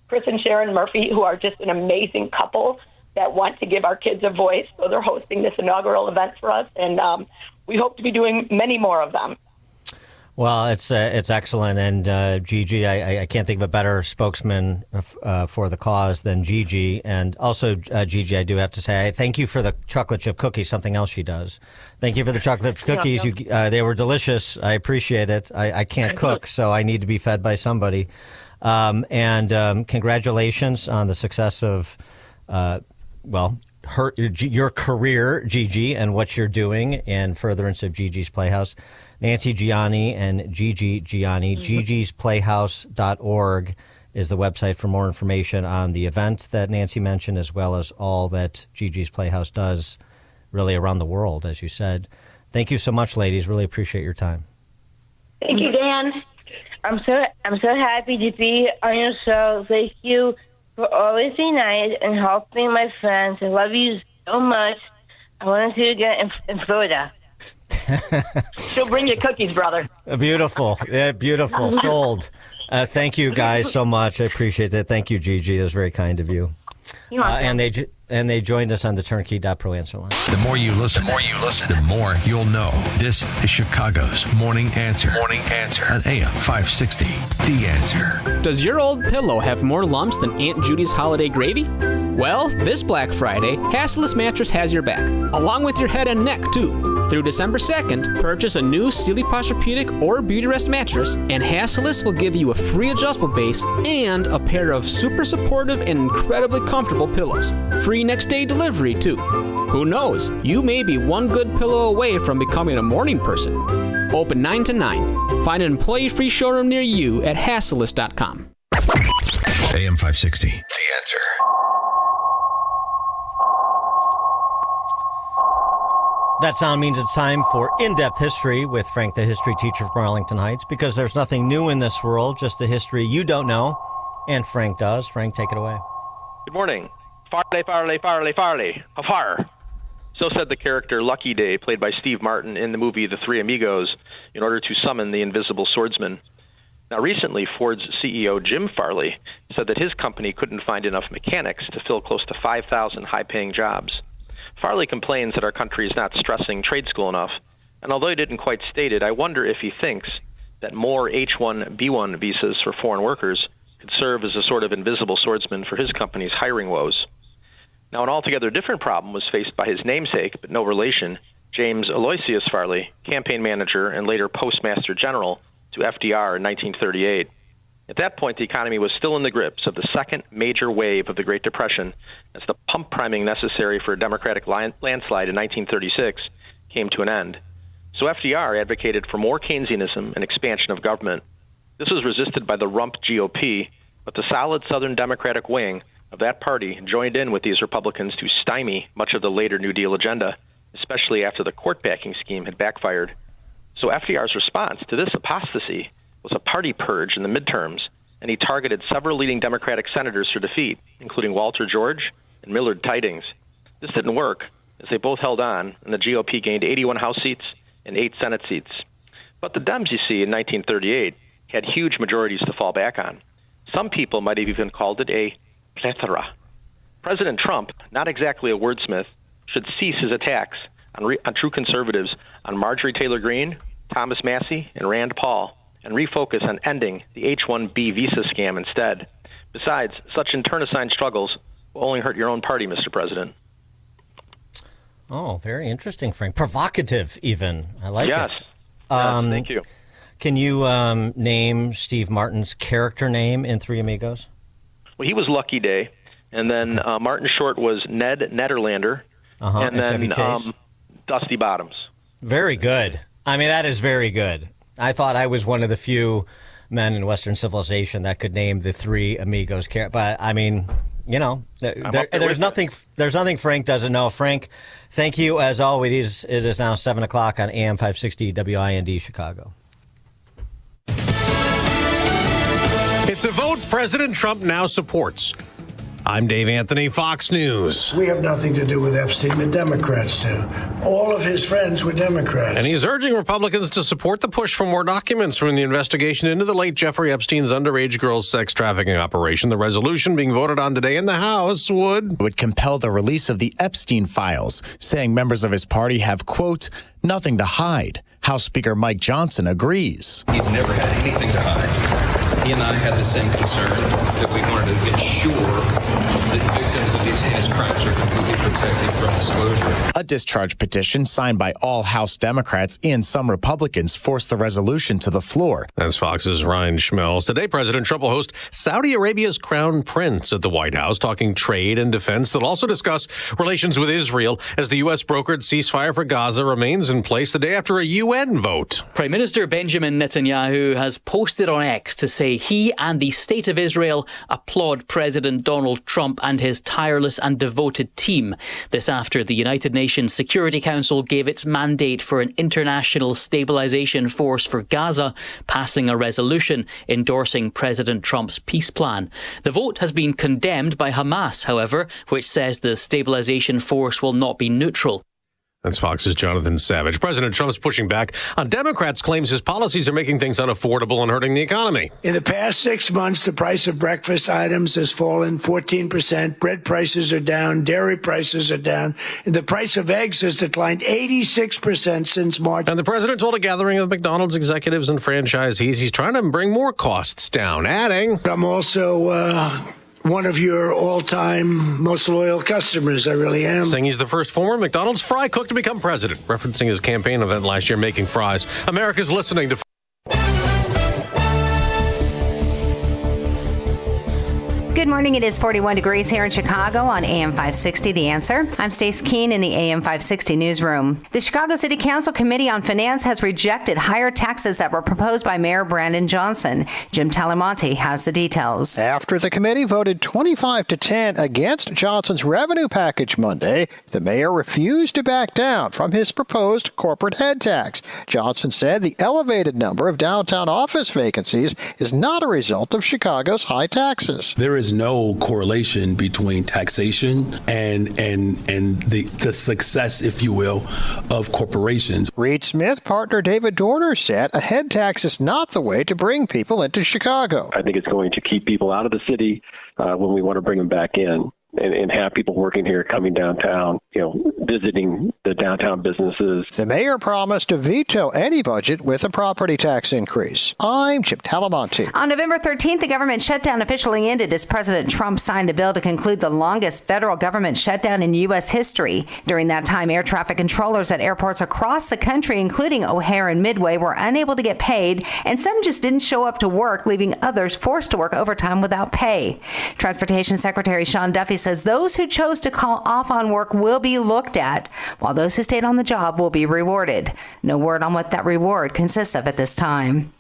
Chris and Sharon Murphy, who are just an amazing couple that want to give our kids a voice. So they're hosting this inaugural event for us, and we hope to be doing many more of them. Well, it's excellent, and Gigi, I can't think of a better spokesman for the cause than Gigi. And also, Gigi, I do have to say, I thank you for the chocolate chip cookies, something else she does. Thank you for the chocolate chip cookies. They were delicious. I appreciate it. I can't cook, so I need to be fed by somebody. And congratulations on the success of, your career, Gigi, and what you're doing in furtherance of Gigi's Playhouse. Nancy Gianni and Gigi Gianni. Gigi'sPlayhouse.org is the website for more information on the event that Nancy mentioned, as well as all that Gigi's Playhouse does really around the world, as you said. Thank you so much, ladies. Really appreciate your time. Thank you, Dan. I'm so happy to be on your show. Thank you for always being nice and helping my friends. I love you so much. I want to see you again in Florida. She'll bring you cookies, brother. Beautiful. Yeah, beautiful. Sold. Thank you guys so much. I appreciate that. Thank you, Gigi. It was very kind of you. And they joined us on the Turnkey.pro answer line. The more you listen, the more you'll know. This is Chicago's Morning Answer. Morning Answer on AM 560. The Answer. Does your old pillow have more lumps than Aunt Judy's holiday gravy? Well, this Black Friday, Hasseless Mattress has your back, along with your head and neck, too. Through December 2nd, purchase a new Sealy Posturepedic or Beautyrest mattress, and Hasseless will give you a free adjustable base and a pair of super supportive and incredibly comfortable pillows. Free next day delivery, too. Who knows? You may be one good pillow away from becoming a morning person. Open 9 to 9. Find an employee-free showroom near you at Hasseless.com. AM 560. The Answer. That sound means it's time for In-Depth History with Frank, the history teacher from Arlington Heights, because there's nothing new in this world, just the history you don't know, and Frank does. Frank, take it away. Good morning. Farley, Farley, Farley, Farley. Afar. So said the character Lucky Day, played by Steve Martin in the movie The Three Amigos, in order to summon the invisible swordsman. Now, recently, Ford's CEO Jim Farley said that his company couldn't find enough mechanics to fill close to 5,000 high-paying jobs. Farley complains that our country is not stressing trade school enough, and although he didn't quite state it, I wonder if he thinks that more H-1B1 visas for foreign workers could serve as a sort of invisible swordsman for his company's hiring woes. Now, an altogether different problem was faced by his namesake, but no relation, James Aloysius Farley, campaign manager and later postmaster general to FDR in 1938. At that point, the economy was still in the grips of the second major wave of the Great Depression, as the pump priming necessary for a Democratic landslide in 1936 came to an end. So FDR advocated for more Keynesianism and expansion of government. This was resisted by the rump GOP, but the solid Southern Democratic wing of that party joined in with these Republicans to stymie much of the later New Deal agenda, especially after the court backing scheme had backfired. So FDR's response to this apostasy was a party purge in the midterms, and he targeted several leading Democratic senators for defeat, including Walter George and Millard Tydings. This didn't work, as they both held on, and the GOP gained 81 House seats and 8 Senate seats. But the Dems, you see, in 1938 had huge majorities to fall back on. Some people might have even called it a plethora. President Trump, not exactly a wordsmith, should cease his attacks on true conservatives on Marjorie Taylor Greene, Thomas Massey, and Rand Paul, and refocus on ending the H-1B visa scam instead. Besides, such internecine struggles will only hurt your own party, Mr. President. Oh, very interesting, Frank. Provocative, even. I like it. Yes, thank you. Can you name Steve Martin's character name in Three Amigos? Well, he was Lucky Day, and then Martin Short was Ned Nederlander, and then Dusty Bottoms. Very good. I mean, that is very good. I thought I was one of the few men in Western civilization that could name the Three Amigos. But I mean, you know, there's nothing Frank doesn't know. Frank, thank you as always. It is now 7:00 on AM 560 WIND Chicago. It's a vote President Trump now supports. I'm Dave Anthony, Fox News. We have nothing to do with Epstein. The Democrats do. All of his friends were Democrats. And he's urging Republicans to support the push for more documents from the investigation into the late Jeffrey Epstein's underage girls sex trafficking operation. The resolution being voted on today in the House would compel the release of the Epstein files, saying members of his party have, quote, nothing to hide. House Speaker Mike Johnson agrees. He's never had anything to hide. He and I had the same concern that we wanted to get sure that victims of these heinous crimes are completely protected from disclosure. A discharge petition signed by all House Democrats and some Republicans forced the resolution to the floor. That's Fox's Ryan Schmelz. Today, President Trump will host Saudi Arabia's crown prince at the White House, talking trade and defense. They'll also discuss relations with Israel as the U.S. brokered ceasefire for Gaza remains in place the day after a UN vote. Prime Minister Benjamin Netanyahu has posted on X to say he and the State of Israel applaud President Donald Trump and his tireless and devoted team. This after the United Nations Security Council gave its mandate for an international stabilization force for Gaza, passing a resolution endorsing President Trump's peace plan. The vote has been condemned by Hamas, however, which says the stabilization force will not be neutral. That's Fox's Jonathan Savage. President Trump's pushing back on Democrats' claims his policies are making things unaffordable and hurting the economy. In the past 6 months, the price of breakfast items has fallen 14%. Bread prices are down. Dairy prices are down. And the price of eggs has declined 86% since March. And the president told a gathering of McDonald's executives and franchisees he's trying to bring more costs down, adding, I'm also one of your all-time most loyal customers. I really am. Saying he's the first former McDonald's fry cook to become president, referencing his campaign event last year making fries. America's listening to... Good morning. It is 41 degrees here in Chicago on AM 560, The Answer. I'm Stace Keene in the AM 560 newsroom. The Chicago City Council Committee on Finance has rejected higher taxes that were proposed by Mayor Brandon Johnson. Jim Talamonte has the details. After the committee voted 25-10 against Johnson's revenue package Monday, the mayor refused to back down from his proposed corporate head tax. Johnson said the elevated number of downtown office vacancies is not a result of Chicago's high taxes. There is no no correlation between taxation and the success, if you will, of corporations. Reed Smith partner David Dorner said a head tax is not the way to bring people into Chicago. I think it's going to keep people out of the city when we want to bring them back in. And have people working here, coming downtown, visiting the downtown businesses. The mayor promised to veto any budget with a property tax increase. I'm Chip Talamonte. On November 13th, the government shutdown officially ended as President Trump signed a bill to conclude the longest federal government shutdown in U.S. history. During that time, air traffic controllers at airports across the country, including O'Hare and Midway, were unable to get paid, and some just didn't show up to work, leaving others forced to work overtime without pay. Transportation Secretary Sean Duffy says those who chose to call off on work will be looked at, while those who stayed on the job will be rewarded. No word on what that reward consists of at this time.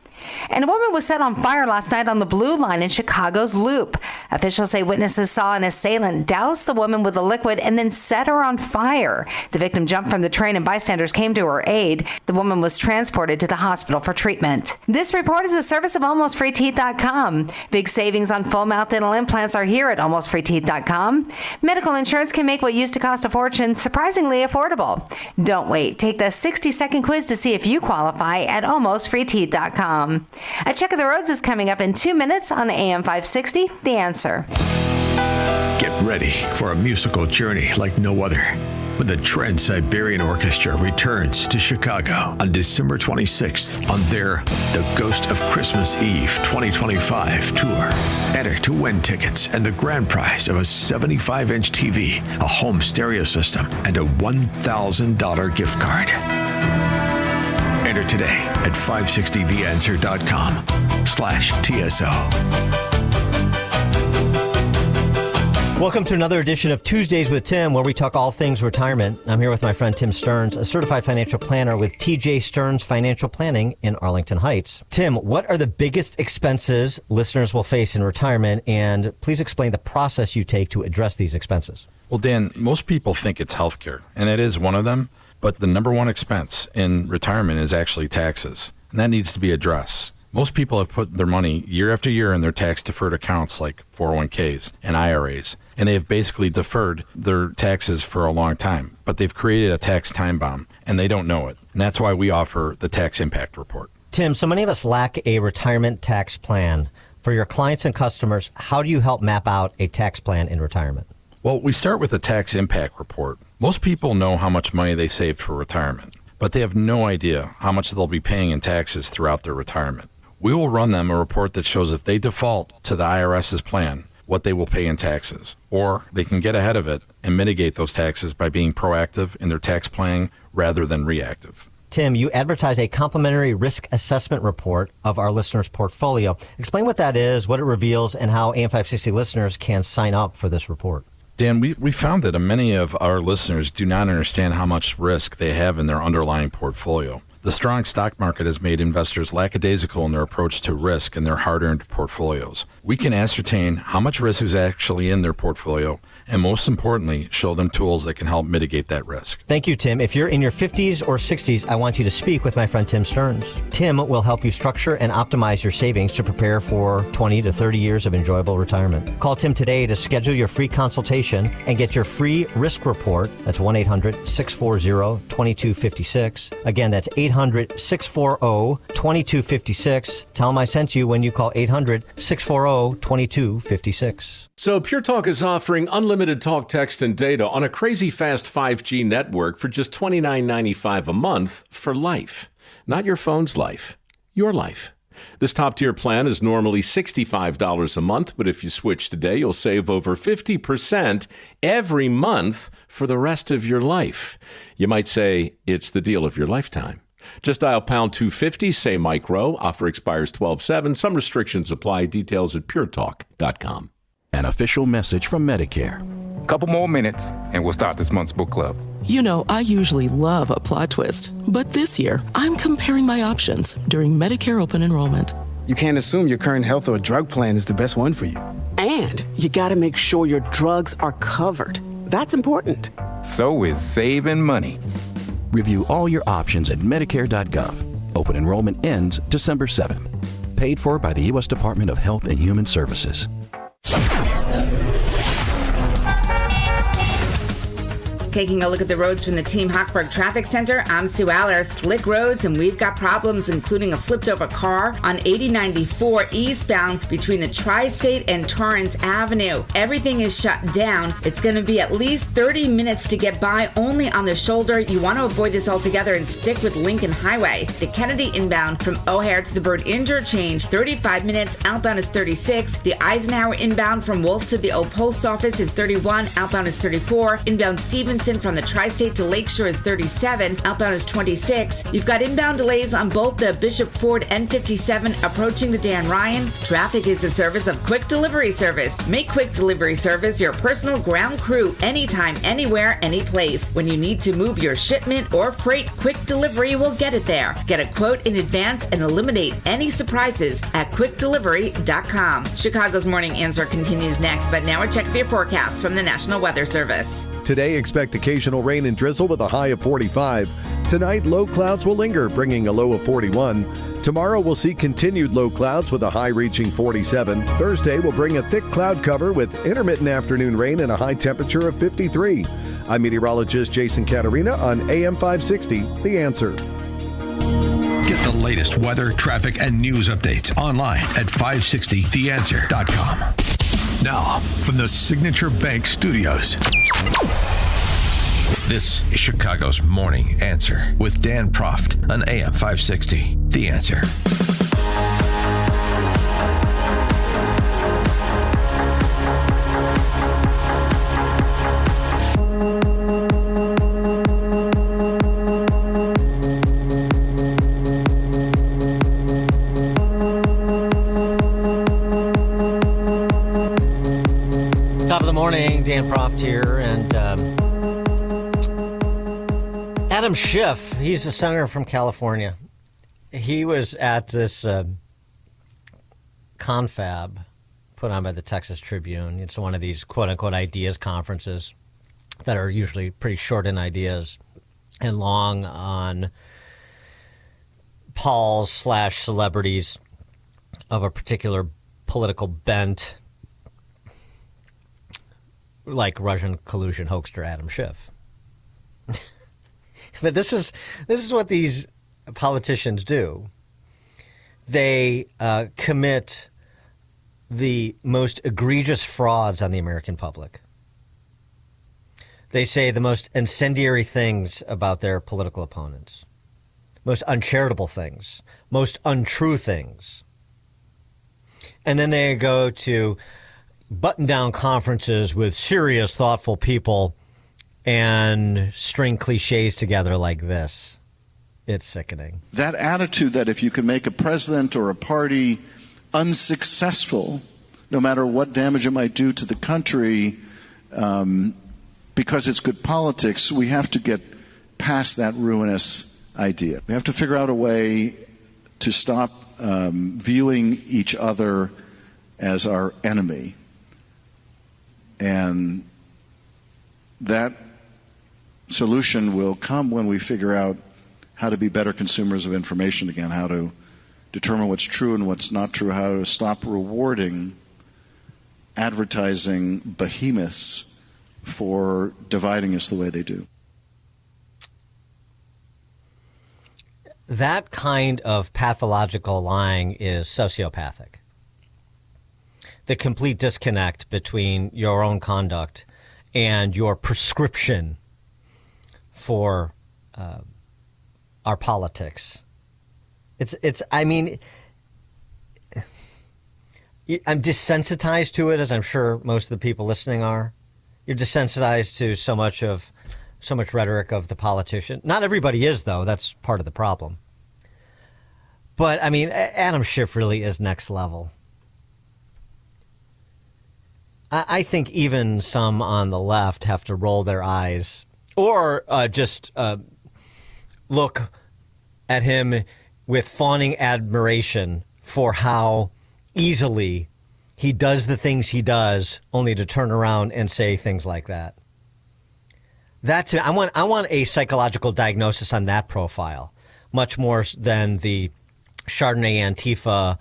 And a woman was set on fire last night on the Blue Line in Chicago's Loop. Officials say witnesses saw an assailant douse the woman with a liquid and then set her on fire. The victim jumped from the train and bystanders came to her aid. The woman was transported to the hospital for treatment. This report is a service of AlmostFreeTeeth.com. Big savings on full-mouth dental implants are here at AlmostFreeTeeth.com. Medical insurance can make what used to cost a fortune surprisingly affordable. Don't wait. Take the 60-second quiz to see if you qualify at AlmostFreeTeeth.com. A check of the roads is coming up in 2 minutes on AM 560, The Answer. Get ready for a musical journey like no other when the Trans-Siberian Orchestra returns to Chicago on December 26th on their The Ghost of Christmas Eve 2025 tour. Enter to win tickets and the grand prize of a 75-inch TV, a home stereo system, and a $1,000 gift card. Enter today at 560theanswer.com/TSO. Welcome to another edition of Tuesdays with Tim, where we talk all things retirement. I'm here with my friend Tim Stearns, a certified financial planner with TJ Stearns Financial Planning in Arlington Heights. Tim, what are the biggest expenses listeners will face in retirement? And please explain the process you take to address these expenses. Well, Dan, most people think it's healthcare, and it is one of them. But the number one expense in retirement is actually taxes, and that needs to be addressed. Most people have put their money year after year in their tax-deferred accounts like 401ks and IRAs, and they have basically deferred their taxes for a long time. But they've created a tax time bomb, and they don't know it. And that's why we offer the Tax Impact Report. Tim, so many of us lack a retirement tax plan. For your clients and customers, how do you help map out a tax plan in retirement? Well, we start with the Tax Impact Report. Most people know how much money they saved for retirement, but they have no idea how much they'll be paying in taxes throughout their retirement. We will run them a report that shows if they default to the IRS's plan, what they will pay in taxes, or they can get ahead of it and mitigate those taxes by being proactive in their tax planning rather than reactive. Tim, you advertise a complimentary risk assessment report of our listeners' portfolio. Explain what that is, what it reveals, and how AM 560 listeners can sign up for this report. Dan, we found that many of our listeners do not understand how much risk they have in their underlying portfolio. The strong stock market has made investors lackadaisical in their approach to risk in their hard-earned portfolios. We can ascertain how much risk is actually in their portfolio, and most importantly, show them tools that can help mitigate that risk. Thank you, Tim. If you're in your 50s or 60s, I want you to speak with my friend Tim Stearns. Tim will help you structure and optimize your savings to prepare for 20 to 30 years of enjoyable retirement. Call Tim today to schedule your free consultation and get your free risk report. That's 1-800-640-2256. Again, that's 800-640-2256. Tell him I sent you when you call 800-640-2256. So Pure Talk is offering unlimited talk, text, and data on a crazy fast 5G network for just $29.95 a month for life. Not your phone's life, your life. This top-tier plan is normally $65 a month, but if you switch today, you'll save over 50% every month for the rest of your life. You might say it's the deal of your lifetime. Just dial pound 250, say Mike Rowe. Offer expires 12/7. Some restrictions apply. Details at puretalk.com. An official message from Medicare. Couple more minutes and we'll start this month's book club. You know, I usually love a plot twist, but this year I'm comparing my options during Medicare open enrollment. You can't assume your current health or drug plan is the best one for you. And you gotta make sure your drugs are covered. That's important. So is saving money. Review all your options at Medicare.gov. Open enrollment ends December 7th. Paid for by the U.S. Department of Health and Human Services. Taking a look at the roads from the Team Hochberg Traffic Center, I'm Sue Aller. Slick roads, and we've got problems, including a flipped-over car on 8094 eastbound between the Tri-State and Torrance Avenue. Everything is shut down. It's going to be at least 30 minutes to get by only on the shoulder. You want to avoid this altogether and stick with Lincoln Highway. The Kennedy inbound from O'Hare to the Bird Interchange, 35 minutes. Outbound is 36. The Eisenhower inbound from Wolf to the Old Post Office is 31. Outbound is 34. Inbound Stevenson from the Tri-State to Lakeshore is 37. Outbound is 26. You've got inbound delays on both the Bishop Ford N57 approaching the Dan Ryan. Traffic is a service of Quick Delivery Service. Make Quick Delivery Service your personal ground crew anytime, anywhere, any place. When you need to move your shipment or freight, Quick Delivery will get it there. Get a quote in advance and eliminate any surprises at quickdelivery.com. Chicago's Morning Answer continues next, but now a check for your forecast from the National Weather Service. Today, expect occasional rain and drizzle with a high of 45. Tonight, low clouds will linger, bringing a low of 41. Tomorrow, we'll see continued low clouds with a high reaching 47. Thursday will bring a thick cloud cover with intermittent afternoon rain and a high temperature of 53. I'm meteorologist Jason Caterina on AM 560, The Answer. Get the latest weather, traffic, and news updates online at 560theanswer.com. Now, from the Signature Bank Studios, this is Chicago's Morning Answer with Dan Proft on AM 560. The Answer. Top of the morning, Dan Proft here, and Adam Schiff, he's a senator from California. He was at this confab put on by the Texas Tribune. It's one of these quote-unquote ideas conferences that are usually pretty short in ideas and long on Pauls/celebrities of a particular political bent, like Russian collusion hoaxer Adam Schiff. But this is what these politicians do. They commit the most egregious frauds on the American public. They say the most incendiary things about their political opponents, most uncharitable things, most untrue things. And then they go to button-down conferences with serious, thoughtful people and string cliches together like this. It's sickening. That attitude that if you can make a president or a party unsuccessful, no matter what damage it might do to the country, because it's good politics, we have to get past that ruinous idea. We have to figure out a way to stop viewing each other as our enemy. And that solution will come when we figure out how to be better consumers of information again, how to determine what's true and what's not true, how to stop rewarding advertising behemoths for dividing us the way they do. That kind of pathological lying is sociopathic. The complete disconnect between your own conduct and your prescription for our politics. I mean, I'm desensitized to it, as I'm sure most of the people listening are. You're desensitized to so much rhetoric of the politician. Not everybody is, though. That's part of the problem. But, I mean, Adam Schiff really is next level. I think even some on the left have to roll their eyes or just look at him with fawning admiration for how easily he does the things he does, only to turn around and say things like that. I want a psychological diagnosis on that profile, much more than the Chardonnay Antifa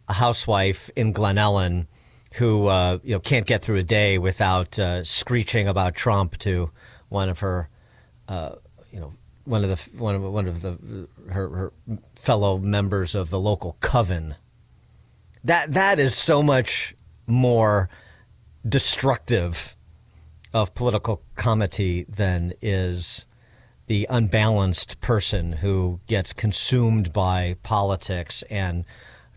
housewife in Glen Ellen who can't get through a day without screeching about Trump to one of her, one of her fellow members of the local coven. That is so much more destructive of political comity than is the unbalanced person who gets consumed by politics and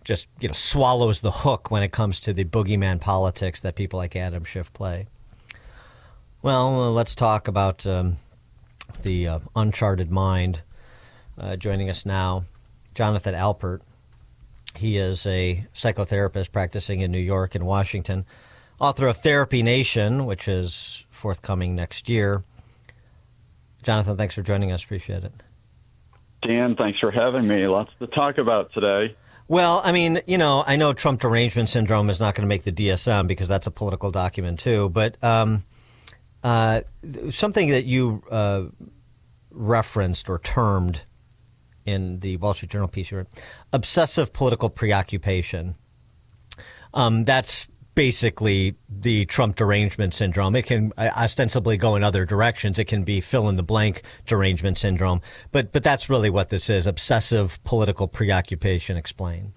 just swallows the hook when it comes to the boogeyman politics that people like Adam Schiff play. Well, let's talk about the uncharted mind. Joining us now, Jonathan Alpert. He is a psychotherapist practicing in New York and Washington, author of Therapy Nation, which is forthcoming next year. Jonathan, thanks for joining us. Appreciate it. Dan, thanks for having me. Lots to talk about today. Well, I mean, I know Trump derangement syndrome is not going to make the DSM because that's a political document too, but something that you referenced or termed in the Wall Street Journal piece you wrote, obsessive political preoccupation. That's basically the Trump derangement syndrome. It can ostensibly go in other directions. It can be fill-in-the-blank derangement syndrome. But that's really what this is, obsessive political preoccupation. Explain.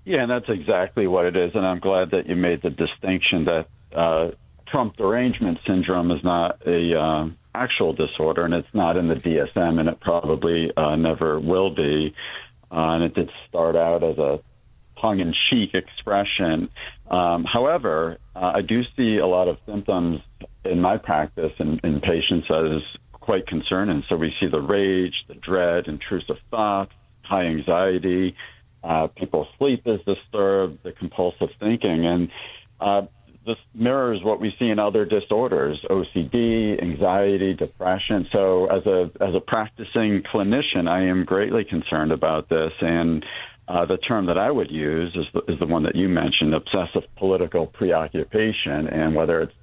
Yeah, and that's exactly what it is. And I'm glad that you made the distinction that Trump derangement syndrome is not a actual disorder, and it's not in the DSM, and it probably never will be. And it did start out as a tongue-in-cheek expression. However, I do see a lot of symptoms in my practice and in patients as quite concerning. So we see the rage, the dread, intrusive thoughts, high anxiety, people's sleep is disturbed, the compulsive thinking, and this mirrors what we see in other disorders, OCD, anxiety, depression. So as a practicing clinician, I am greatly concerned about this. And the term that I would use is the one that you mentioned, obsessive political preoccupation. And whether it's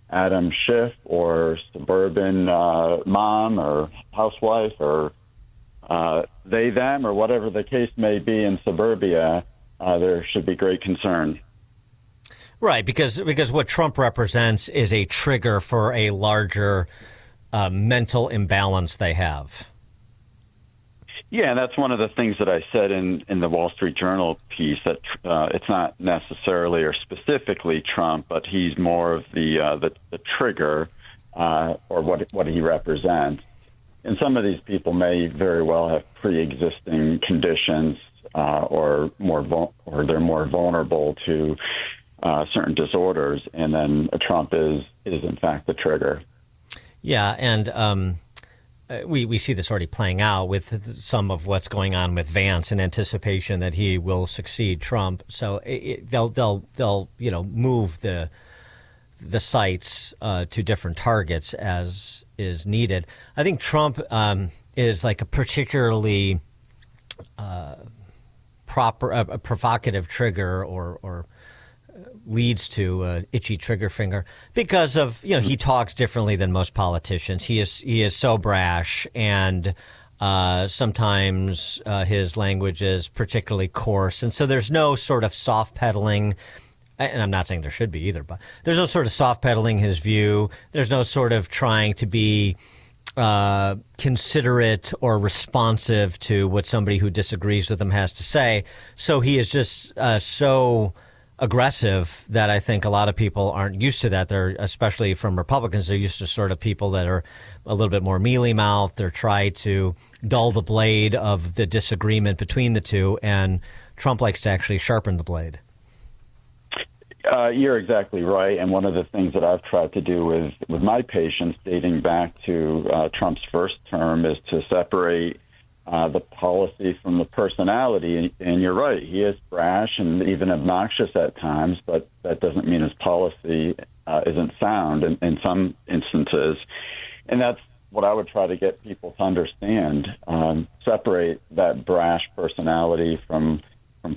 Adam Schiff or suburban mom or housewife or they, them, or whatever the case may be in suburbia, there should be great concern. Right, because what Trump represents is a trigger for a larger mental imbalance they have. Yeah, and that's one of the things that I said in the Wall Street Journal piece, that it's not necessarily or specifically Trump, but he's more of the trigger or what he represents. And some of these people may very well have pre-existing conditions or they're more vulnerable to certain disorders, and then Trump is in fact the trigger. Yeah, and we see this already playing out with some of what's going on with Vance in anticipation that he will succeed Trump. So they'll move the sights to different targets as is needed. I think Trump is like a particularly provocative trigger or leads to an itchy trigger finger because of, he talks differently than most politicians. He is so brash, and sometimes his language is particularly coarse. And so there's no sort of soft pedaling, and I'm not saying there should be either, but there's no sort of soft pedaling his view. There's no sort of trying to be considerate or responsive to what somebody who disagrees with him has to say. So he is just so aggressive that I think a lot of people aren't used to that. They're, especially from Republicans, they're used to sort of people that are a little bit more mealy-mouthed. They're trying to dull the blade of the disagreement between the two, and Trump likes to actually sharpen the blade. You're exactly right. And one of the things that I've tried to do with my patients dating back to Trump's first term is to separate the policy from the personality. And you're right, he is brash and even obnoxious at times, but that doesn't mean his policy isn't sound in some instances. And that's what I would try to get people to understand, separate that brash personality from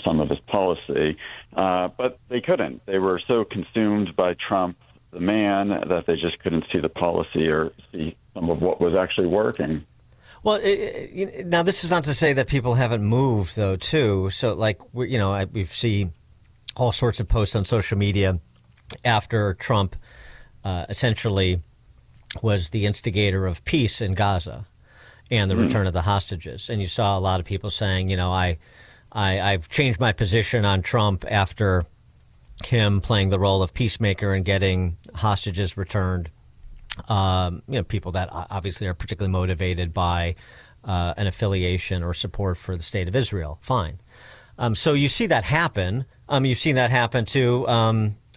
some of his policy. But they couldn't. They were so consumed by Trump, the man, that they just couldn't see the policy or see some of what was actually working. Well, now this is not to say that people haven't moved, though, too. So, we've seen all sorts of posts on social media after Trump essentially was the instigator of peace in Gaza and the return of the hostages. And you saw a lot of people saying, I've changed my position on Trump after him playing the role of peacemaker and getting hostages returned. People that obviously are particularly motivated by an affiliation or support for the state of Israel. Fine. So you see that happen. You've seen that happen too,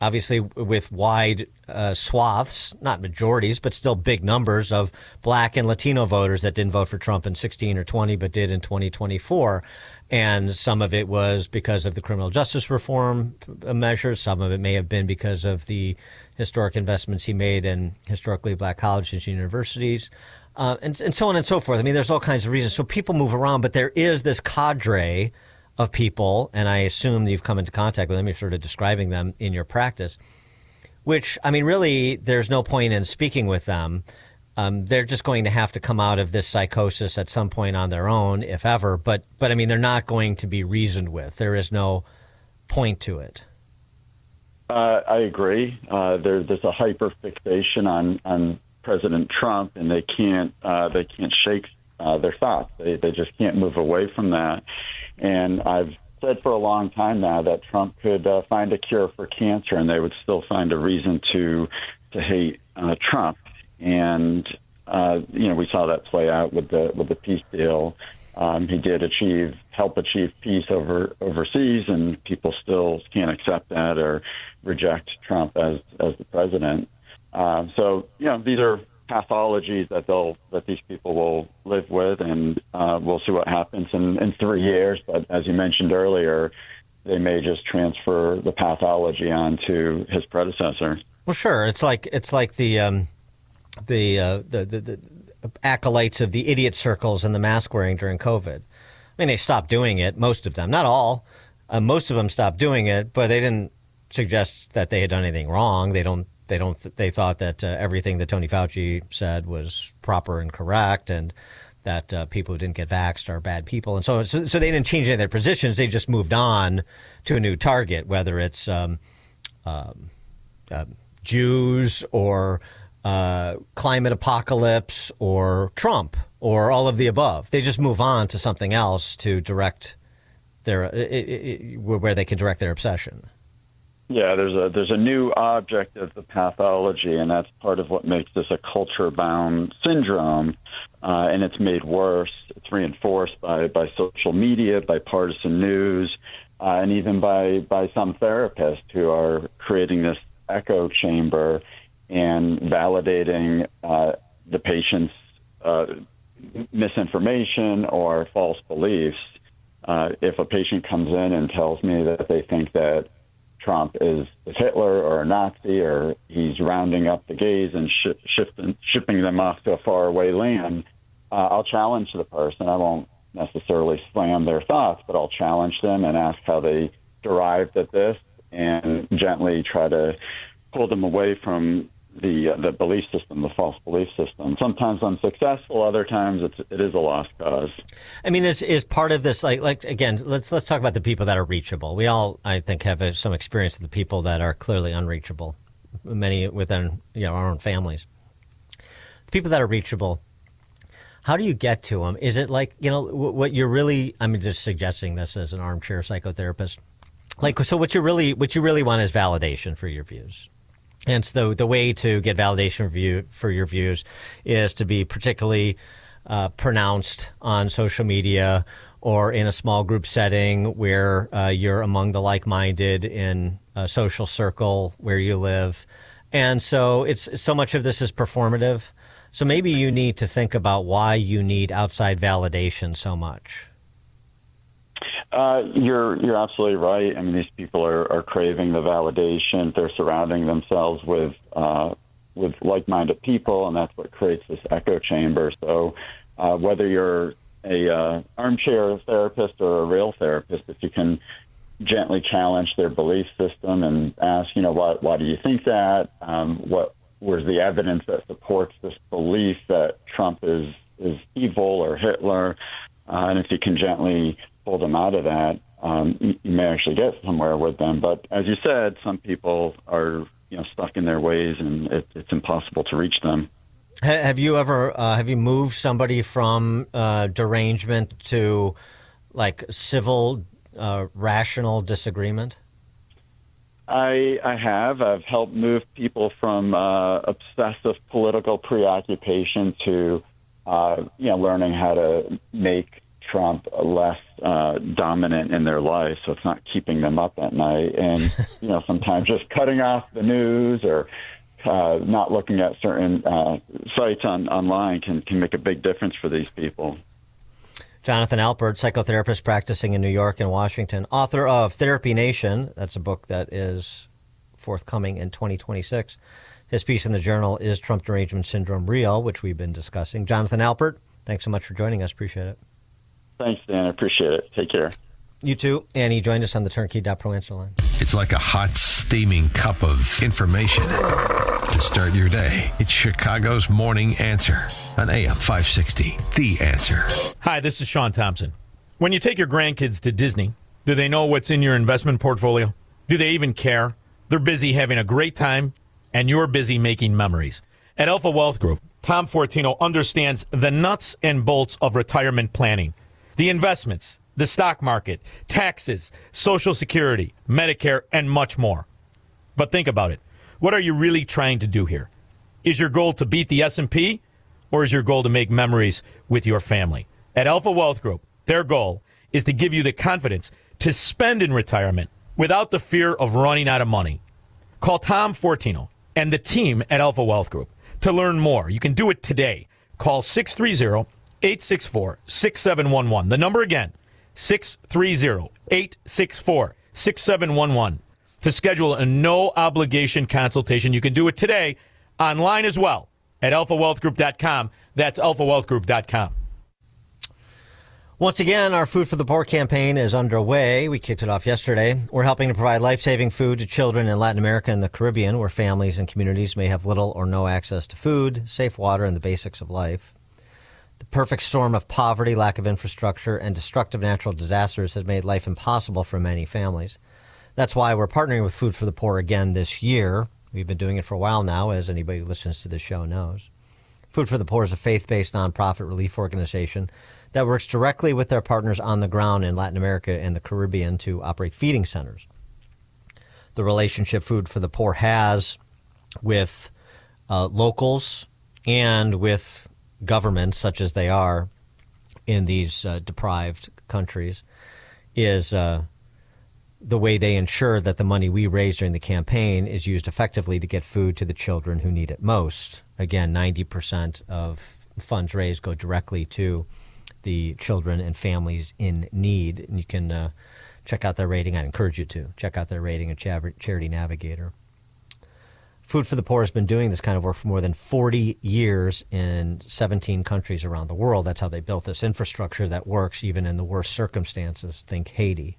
obviously with wide swaths, not majorities, but still big numbers of black and Latino voters that didn't vote for Trump in 16 or 20, but did in 2024. And some of it was because of the criminal justice reform measures. Some of it may have been because of the historic investments he made in historically black colleges and universities, and so on and so forth. I mean, there's all kinds of reasons. So people move around, but there is this cadre of people, and I assume you've come into contact with them, you're sort of describing them in your practice, which, I mean, really, there's no point in speaking with them. They're just going to have to come out of this psychosis at some point on their own, if ever. But I mean, they're not going to be reasoned with. There is no point to it. I agree. There's a hyper fixation on President Trump, and they can't shake their thoughts. They just can't move away from that. And I've said for a long time now that Trump could find a cure for cancer, and they would still find a reason to hate Trump. And we saw that play out with the peace deal. He did help achieve peace overseas, and people still can't accept that or reject Trump as the president. So these are pathologies that these people will live with, and we'll see what happens in 3 years. But as you mentioned earlier, they may just transfer the pathology onto his predecessor. Well, sure. It's like the acolytes of the idiot circles and the mask wearing during COVID. I mean, they stopped doing it, most of them, not all. Most of them stopped doing it, but they didn't suggest that they had done anything wrong. They thought that everything that Tony Fauci said was proper and correct, and that people who didn't get vaxxed are bad people, and so on. So they didn't change any of their positions. They just moved on to a new target, whether it's Jews or climate apocalypse or Trump or all of the above. They just move on to something else to direct their where they can direct their obsession. Yeah, there's a new object of the pathology, and that's part of what makes this a culture-bound syndrome, and it's made worse. It's reinforced by social media, by partisan news, and even by some therapists who are creating this echo chamber and validating the patient's misinformation or false beliefs. If a patient comes in and tells me that they think that Trump is Hitler or a Nazi, or he's rounding up the gays and shipping them off to a faraway land, I'll challenge the person. I won't necessarily slam their thoughts, but I'll challenge them and ask how they derived at this, and gently try to pull them away from the belief system, the false belief system. Sometimes I'm successful, other times it is a lost cause. I mean, is part of this like again? Let's talk about the people that are reachable. We all, I think, have some experience with the people that are clearly unreachable. Many within our own families. The people that are reachable. How do you get to them? Is it like what you're really? I'm just suggesting this as an armchair psychotherapist. So what you really want is validation for your views. And so the way to get validation for your views is to be particularly pronounced on social media or in a small group setting where you're among the like-minded in a social circle where you live. And so it's so much of this is performative. So maybe you need to think about why you need outside validation so much. You're absolutely right. I mean, these people are craving the validation. They're surrounding themselves with like-minded people, and that's what creates this echo chamber. So whether you're a armchair therapist or a real therapist, if you can gently challenge their belief system and ask, why do you think that? What was the evidence that supports this belief that Trump is evil or Hitler? And if you can gently pull them out of that, you may actually get somewhere with them. But as you said, some people are stuck in their ways, and it's impossible to reach them. Have you ever moved somebody from derangement to like civil rational disagreement? I have. I've helped move people from obsessive political preoccupation to learning how to make Trump less dominant in their life, so it's not keeping them up at night. And sometimes just cutting off the news or not looking at certain sites online can make a big difference for these people. Jonathan Alpert, psychotherapist practicing in New York and Washington, author of Therapy Nation. That's a book that is forthcoming in 2026. His piece in the Journal is Trump Derangement Syndrome Real, which we've been discussing. Jonathan Alpert, thanks so much for joining us. Appreciate it. Thanks, Dan. I appreciate it. Take care. You too. And he joined us on the Turnkey.pro answer line. It's like a hot, steaming cup of information to start your day. It's Chicago's Morning Answer on AM 560. The Answer. Hi, this is Sean Thompson. When you take your grandkids to Disney, do they know what's in your investment portfolio? Do they even care? They're busy having a great time, and you're busy making memories. At Alpha Wealth Group, Tom Fortino understands the nuts and bolts of retirement planning. The investments, the stock market, taxes, Social Security, Medicare, and much more. But think about it. What are you really trying to do here? Is your goal to beat the S&P, or is your goal to make memories with your family? At Alpha Wealth Group, their goal is to give you the confidence to spend in retirement without the fear of running out of money. Call Tom Fortino and the team at Alpha Wealth Group to learn more. You can do it today. Call 630-864-6711. The number again, 630-864-6711. To schedule a no-obligation consultation. You can do it today online as well at alphawealthgroup.com. That's alphawealthgroup.com. Once again, our Food for the Poor campaign is underway. We kicked it off yesterday. We're helping to provide life-saving food to children in Latin America and the Caribbean, where families and communities may have little or no access to food, safe water, and the basics of life. The perfect storm of poverty, lack of infrastructure, and destructive natural disasters has made life impossible for many families. That's why we're partnering with Food for the Poor again this year. We've been doing it for a while now, as anybody who listens to this show knows. Food for the Poor is a faith-based nonprofit relief organization that works directly with their partners on the ground in Latin America and the Caribbean to operate feeding centers. The relationship Food for the Poor has with locals and with governments, such as they are in these deprived countries, is the way they ensure that the money we raise during the campaign is used effectively to get food to the children who need it most. Again, 90% of funds raised go directly to the children and families in need. And you can check out their rating. I encourage you to check out their rating at Charity Navigator. Food for the Poor has been doing this kind of work for more than 40 years in 17 countries around the world. That's how they built this infrastructure that works even in the worst circumstances. Think Haiti.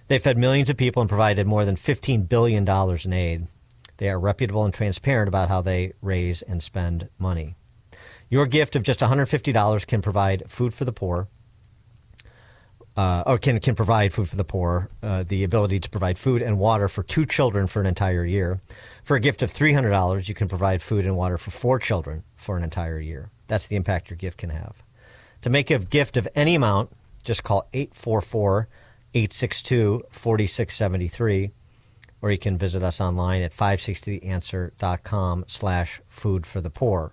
They fed millions of people and provided more than $15 billion in aid. They are reputable and transparent about how they raise and spend money. Your gift of just $150 can provide food for the poor, or can provide Food for the Poor the ability to provide food and water for 2 children for an entire year. For a gift of $300, you can provide food and water for 4 children for an entire year. That's the impact your gift can have. To make a gift of any amount, just call 844-862-4673, or you can visit us online at 560theanswer.com/foodforthepoor.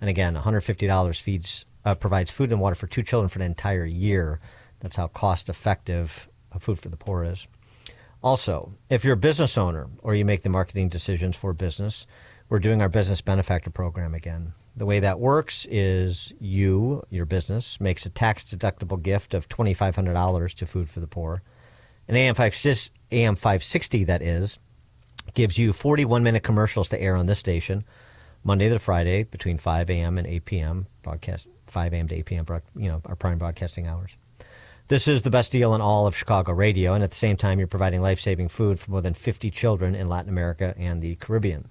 And again, $150 provides food and water for 2 children for an entire year. That's how cost-effective Food for the Poor is. Also, if you're a business owner or you make the marketing decisions for business, we're doing our Business Benefactor Program again. The way that works is your business, makes a tax-deductible gift of $2,500 to Food for the Poor. And AM 560, that is, gives you 41-minute commercials to air on this station, Monday to Friday between 5 a.m. and 8 p.m., broadcast 5 a.m. to 8 p.m., our prime broadcasting hours. This is the best deal in all of Chicago radio, and at the same time, you're providing life-saving food for more than 50 children in Latin America and the Caribbean.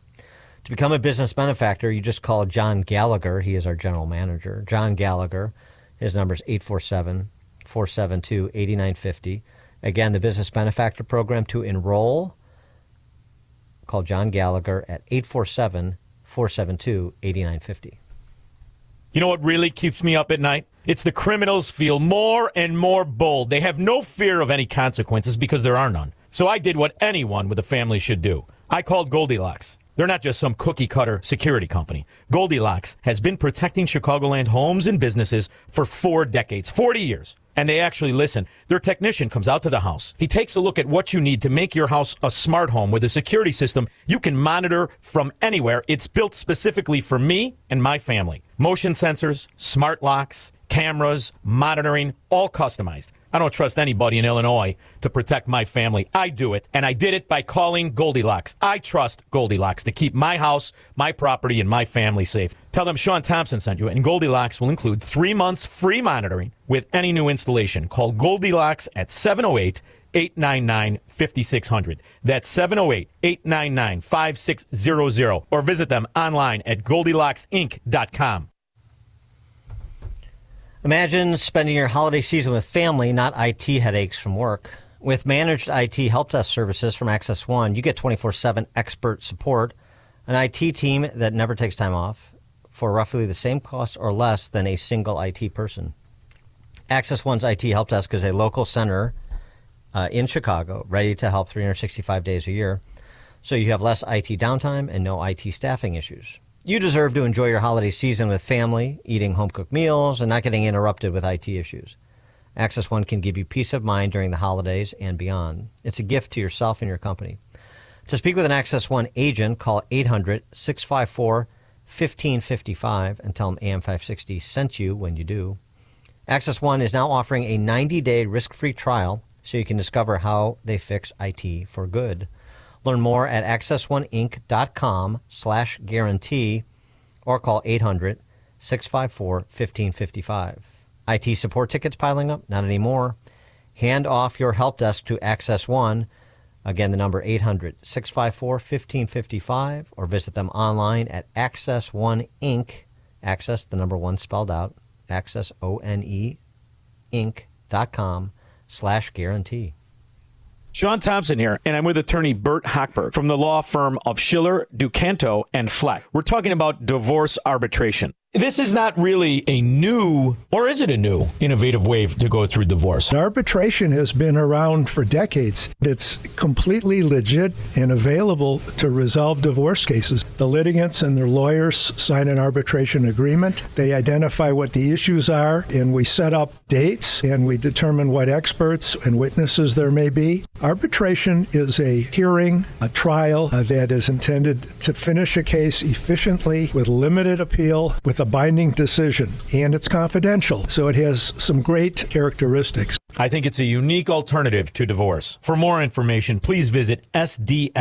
To become a business benefactor, you just call John Gallagher. He is our general manager. John Gallagher, his number is 847-472-8950. Again, the Business Benefactor Program, to enroll, call John Gallagher at 847-472-8950. You know what really keeps me up at night? It's the criminals feel more and more bold. They have no fear of any consequences because there are none. So I did what anyone with a family should do. I called Goldilocks. They're not just some cookie-cutter security company. Goldilocks has been protecting Chicagoland homes and businesses for 4 decades, 40 years. And they actually listen. Their technician comes out to the house. He takes a look at what you need to make your house a smart home with a security system you can monitor from anywhere. It's built specifically for me and my family. Motion sensors, smart locks, cameras, monitoring, all customized. I don't trust anybody in Illinois to protect my family. I do it, and I did it by calling Goldilocks. I trust Goldilocks to keep my house, my property, and my family safe. Tell them Sean Thompson sent you, and Goldilocks will include 3 months free monitoring with any new installation. Call Goldilocks at 708-899-5600. That's 708-899-5600. Or visit them online at GoldilocksInc.com. Imagine spending your holiday season with family, not IT headaches from work. With managed IT help desk services from Access One, you get 24/7 expert support, an IT team that never takes time off, for roughly the same cost or less than a single IT person. Access One's IT help desk is a local center in Chicago, ready to help 365 days a year, so you have less IT downtime and no IT staffing issues. You deserve to enjoy your holiday season with family, eating home-cooked meals, and not getting interrupted with IT issues. Access One can give you peace of mind during the holidays and beyond. It's a gift to yourself and your company. To speak with an Access One agent, call 800-654-1555 and tell them AM560 sent you when you do. Access One is now offering a 90-day risk-free trial so you can discover how they fix IT for good. Learn more at accessoneInc.com/guarantee or call 800-654-1555. IT support tickets piling up? Not anymore. Hand off your help desk to Access One. Again, the number 800-654-1555 or visit them online at Access One Inc. Access, the number 1 spelled out, AccessOne Inc.com/guarantee. Sean Thompson here, and I'm with attorney Bert Hochberg from the law firm of Schiller, Ducanto, and Fleck. We're talking about divorce arbitration. This is not really a new, or is it a new, innovative way to go through divorce? Arbitration has been around for decades. It's completely legit and available to resolve divorce cases. The litigants and their lawyers sign an arbitration agreement. They identify what the issues are, and we set up dates, and we determine what experts and witnesses there may be. Arbitration is a hearing, a trial that is intended to finish a case efficiently with limited appeal, with a binding decision, and it's confidential, so it has some great characteristics. I think it's a unique alternative to divorce. For more information, please visit sdflaw.com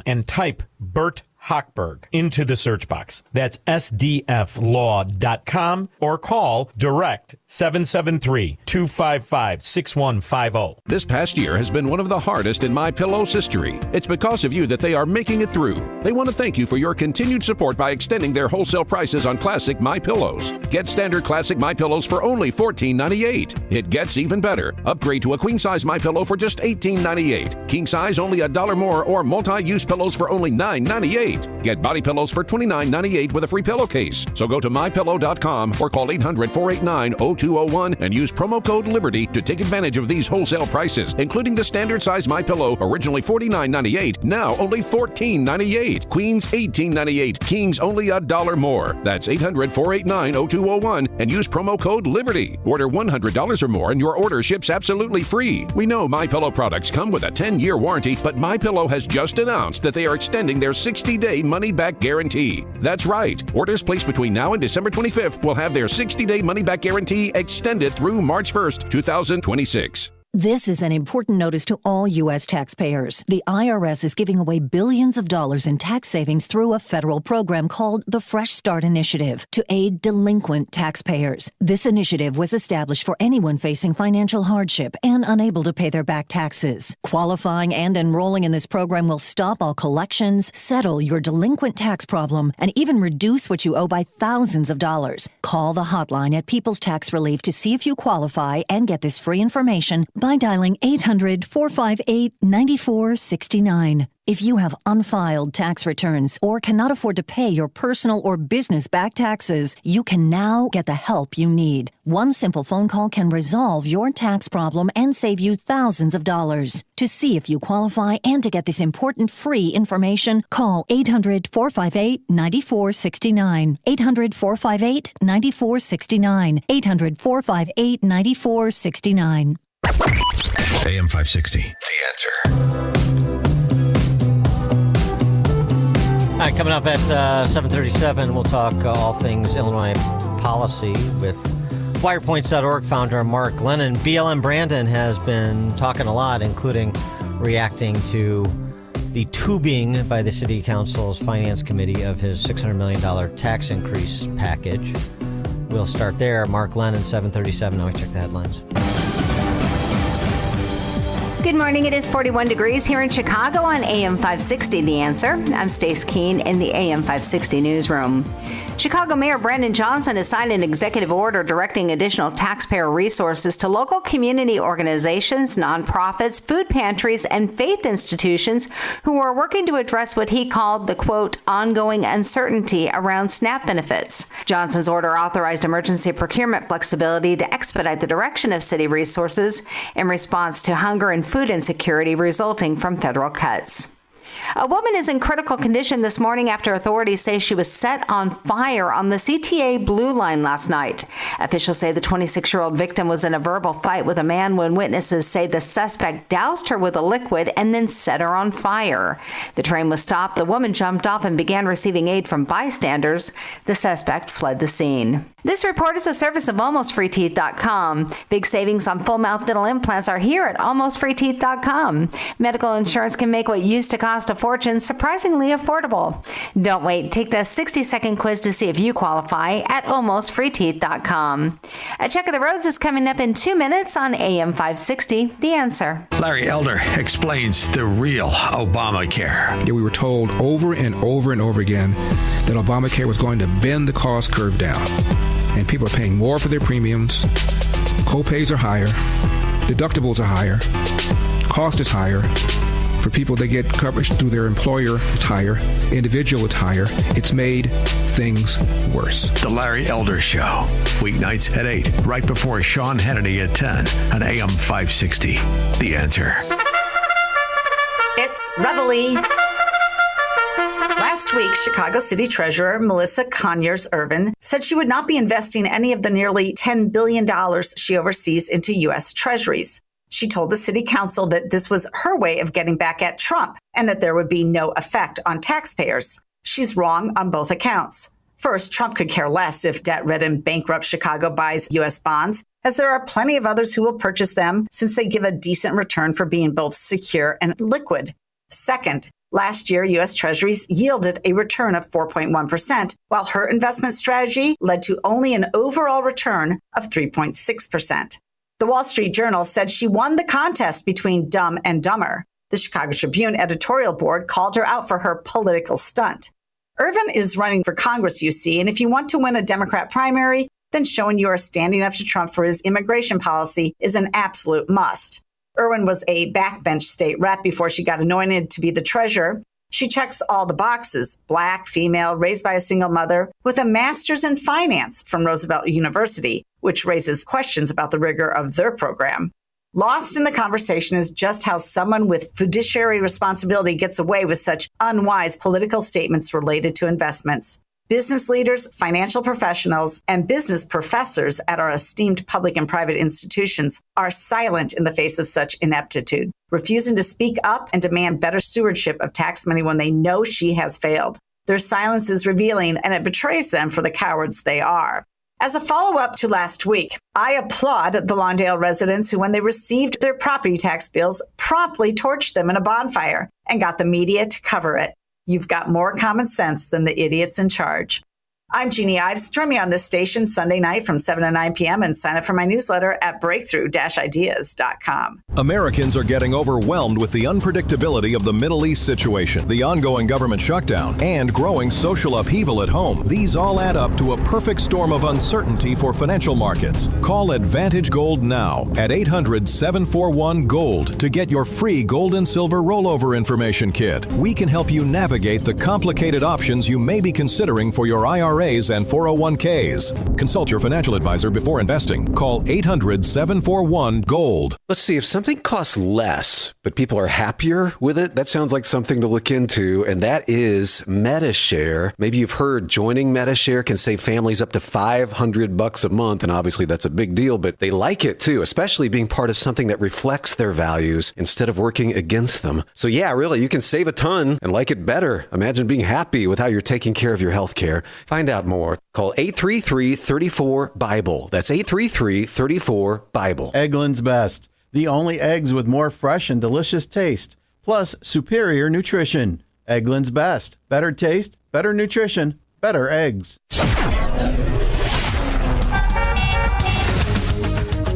and type Bert Hochberg into the search box. That's sdflaw.com or call direct 773-255-6150. This past year has been one of the hardest in MyPillow's history. It's because of you that they are making it through. They want to thank you for your continued support by extending their wholesale prices on classic MyPillows. Get standard classic MyPillows for only $14.98. It gets even better. Upgrade to a queen size MyPillow for just $18.98. King size only $1 more, or multi-use pillows for only $9.98. Get body pillows for $29.98 with a free pillowcase. So go to mypillow.com or call 800-489-0201 and use promo code LIBERTY to take advantage of these wholesale prices, including the standard size MyPillow, originally $49.98, now only $14.98. Queens $18.98, Kings only $1 more. That's 800-489-0201 and use promo code LIBERTY. Order $100 or more and your order ships absolutely free. We know MyPillow products come with a 10-year warranty, but MyPillow has just announced that they are extending their 60-day money-back guarantee. That's right. Orders placed between now and December 25th will have their 60-day money-back guarantee extended through March 1st, 2026. This is an important notice to all U.S. taxpayers. The IRS is giving away billions of dollars in tax savings through a federal program called the Fresh Start Initiative to aid delinquent taxpayers. This initiative was established for anyone facing financial hardship and unable to pay their back taxes. Qualifying and enrolling in this program will stop all collections, settle your delinquent tax problem, and even reduce what you owe by thousands of dollars. Call the hotline at People's Tax Relief to see if you qualify and get this free information by dialing 800-458-9469. If you have unfiled tax returns or cannot afford to pay your personal or business back taxes, you can now get the help you need. One simple phone call can resolve your tax problem and save you thousands of dollars. To see if you qualify and to get this important free information, call 800-458-9469. 800-458-9469. 800-458-9469. AM 560, The Answer. All right, coming up at 7:37, we'll talk all things Illinois policy with WirePoints.org founder Mark Lennon. BLM Brandon has been talking a lot, including reacting to the tubing by the City Council's Finance Committee of his $600 million tax increase package. We'll start there. Mark Lennon, 7:37. Now we check the headlines. Good morning. It is 41 degrees here in Chicago on AM 560, The Answer. I'm Stace Keene in the AM 560 newsroom. Chicago Mayor Brandon Johnson has signed an executive order directing additional taxpayer resources to local community organizations, nonprofits, food pantries, and faith institutions who are working to address what he called the, quote, ongoing uncertainty around SNAP benefits. Johnson's order authorized emergency procurement flexibility to expedite the direction of city resources in response to hunger and food insecurity resulting from federal cuts. A woman is in critical condition this morning after authorities say she was set on fire on the CTA Blue Line last night. Officials say the 26-year-old victim was in a verbal fight with a man when witnesses say the suspect doused her with a liquid and then set her on fire. The train was stopped. The woman jumped off and began receiving aid from bystanders. The suspect fled the scene. This report is a service of AlmostFreeTeeth.com. Big savings on full mouth dental implants are here at AlmostFreeTeeth.com. Medical insurance can make what used to cost a fortune surprisingly affordable. Don't wait. Take the 60-second quiz to see if you qualify at AlmostFreeTeeth.com. A check of the roads is coming up in 2 minutes on AM 560, The Answer. Larry Elder explains the real Obamacare. We were told over and over and over again that Obamacare was going to bend the cost curve down. And people are paying more for their premiums. Co-pays are higher. Deductibles are higher. Cost is higher. For people that get coverage through their employer, it's higher. Individual, it's higher. It's made things worse. The Larry Elder Show. Weeknights at 8, right before Sean Hannity at 10 on AM 560. The Answer. It's Reveille. Last week, Chicago City Treasurer Melissa Conyers-Ervin said she would not be investing any of the nearly $10 billion she oversees into U.S. Treasuries. She told the city council that this was her way of getting back at Trump and that there would be no effect on taxpayers. She's wrong on both accounts. First, Trump could care less if debt-ridden, bankrupt Chicago buys U.S. bonds, as there are plenty of others who will purchase them since they give a decent return for being both secure and liquid. Second, last year, U.S. Treasuries yielded a return of 4.1%, while her investment strategy led to only an overall return of 3.6%. The Wall Street Journal said she won the contest between Dumb and Dumber. The Chicago Tribune editorial board called her out for her political stunt. Ervin is running for Congress, you see, and if you want to win a Democrat primary, then showing you are standing up to Trump for his immigration policy is an absolute must. Ervin was a backbench state rep before she got anointed to be the treasurer. She checks all the boxes: Black, female, raised by a single mother, with a master's in finance from Roosevelt University, which raises questions about the rigor of their program. Lost in the conversation is just how someone with fiduciary responsibility gets away with such unwise political statements related to investments. Business leaders, financial professionals, and business professors at our esteemed public and private institutions are silent in the face of such ineptitude, refusing to speak up and demand better stewardship of tax money when they know she has failed. Their silence is revealing, and it betrays them for the cowards they are. As a follow-up to last week, I applaud the Lawndale residents who, when they received their property tax bills, promptly torched them in a bonfire and got the media to cover it. You've got more common sense than the idiots in charge. I'm Jeannie Ives. Join me on this station Sunday night from 7 to 9 p.m. and sign up for my newsletter at breakthrough-ideas.com. Americans are getting overwhelmed with the unpredictability of the Middle East situation, the ongoing government shutdown, and growing social upheaval at home. These all add up to a perfect storm of uncertainty for financial markets. Call Advantage Gold now at 800-741-GOLD to get your free gold and silver rollover information kit. We can help you navigate the complicated options you may be considering for your IRAs and 401ks. Consult your financial advisor before investing. Call 800-741-GOLD. Let's see, if something costs less, but people are happier with it, that sounds like something to look into, and that is MediShare. Maybe you've heard joining MediShare can save families up to $500 a month, and obviously that's a big deal, but they like it too, especially being part of something that reflects their values instead of working against them. So yeah, really, you can save a ton and like it better. Imagine being happy with how you're taking care of your health care. Find out more. Call 833-34-BIBLE. That's 833-34-BIBLE. Eggland's Best. The only eggs with more fresh and delicious taste, plus superior nutrition. Eggland's Best. Better taste, better nutrition, better eggs.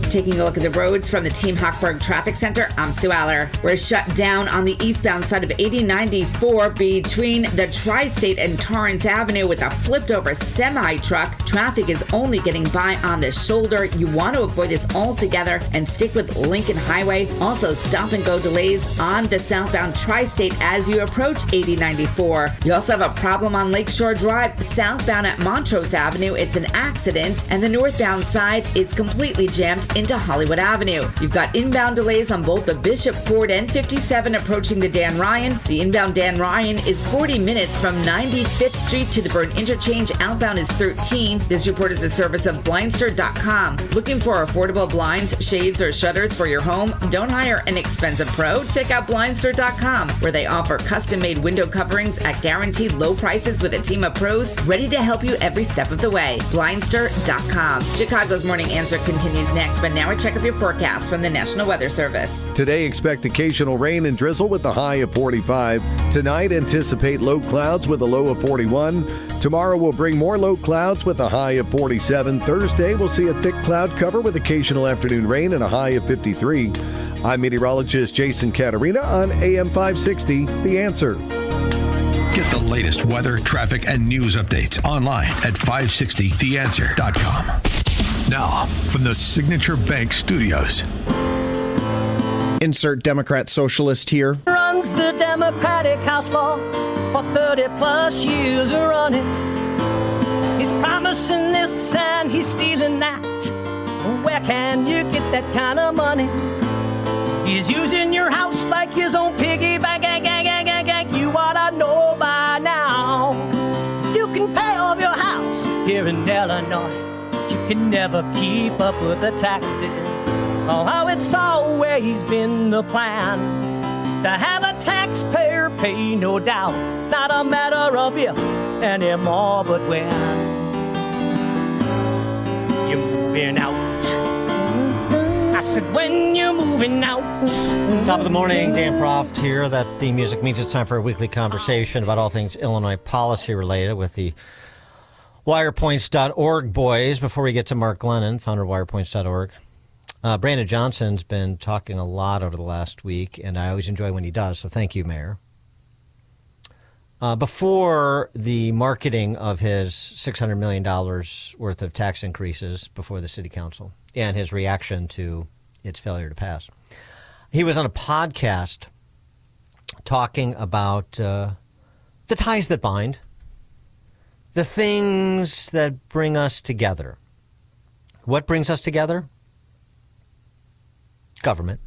Taking a look at the roads from the Team Hochberg Traffic Center, I'm Sue Aller. We're shut down on the eastbound side of 8094 between the Tri-State and Torrance Avenue with a flipped over semi-truck. Traffic is only getting by on the shoulder. You want to avoid this altogether and stick with Lincoln Highway. Also, stop and go delays on the southbound Tri-State as you approach 8094. You also have a problem on Lakeshore Drive, southbound at Montrose Avenue. It's an accident, and the northbound side is completely jammed into Hollywood Avenue. You've got inbound delays on both the Bishop Ford and 57 approaching the Dan Ryan. The inbound Dan Ryan is 40 minutes from 95th Street to the Byrne Interchange. Outbound is 13. This report is a service of Blindster.com. Looking for affordable blinds, shades, or shutters for your home? Don't hire an expensive pro. Check out Blindster.com, where they offer custom-made window coverings at guaranteed low prices with a team of pros ready to help you every step of the way. Blindster.com. Chicago's Morning Answer continues next, but now a check of your forecast from the National Weather Service. Today, expect occasional rain and drizzle with a high of 45. Tonight, anticipate low clouds with a low of 41. Tomorrow will bring more low clouds with a high of 47. Thursday, we'll see a thick cloud cover with occasional afternoon rain and a high of 53. I'm meteorologist Jason Caterina on AM 560, The Answer. Get the latest weather, traffic, and news updates online at 560theanswer.com. Now, from the Signature Bank Studios. Insert Democrat socialist here. Runs the Democratic House law for 30 plus years running. He's promising this and he's stealing that. Where can you get that kind of money? He's using your house like his own piggy bank. You ought to know by now. You can pay off your house here in Illinois. You can never keep up with the taxes. Oh, it's always been the plan to have a taxpayer pay, no doubt. Not a matter of if anymore, but when. You're moving out. I said, when you're moving out. Top of the morning, Dan Proft here. That theme music means it's time for a weekly conversation about all things Illinois policy related with the wirepoints.org boys. Before we get to Mark Glennon, founder of wirepoints.org, Brandon Johnson's been talking a lot over the last week, and I always enjoy when he does, so thank you, Mayor. Before the marketing of his $600 million worth of tax increases before the city council and his reaction to its failure to pass, he was on a podcast talking about the ties that bind, the things that bring us together. What brings us together? Government.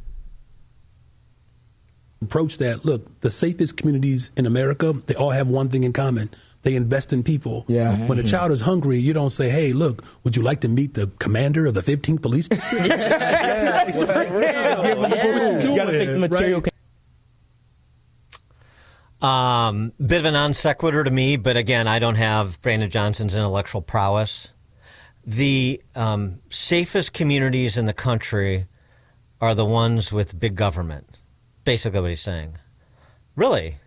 Approach that. Look, the safest communities in America, they all have one thing in common. They invest in people. Yeah. When a child is hungry, you don't say, hey, look, would you like to meet the commander of the 15th Police District? You got to fix the material. Bit of a non sequitur to me, but again, I don't have Brandon Johnson's intellectual prowess. The safest communities in the country are the ones with big government. Basically what he's saying. Really?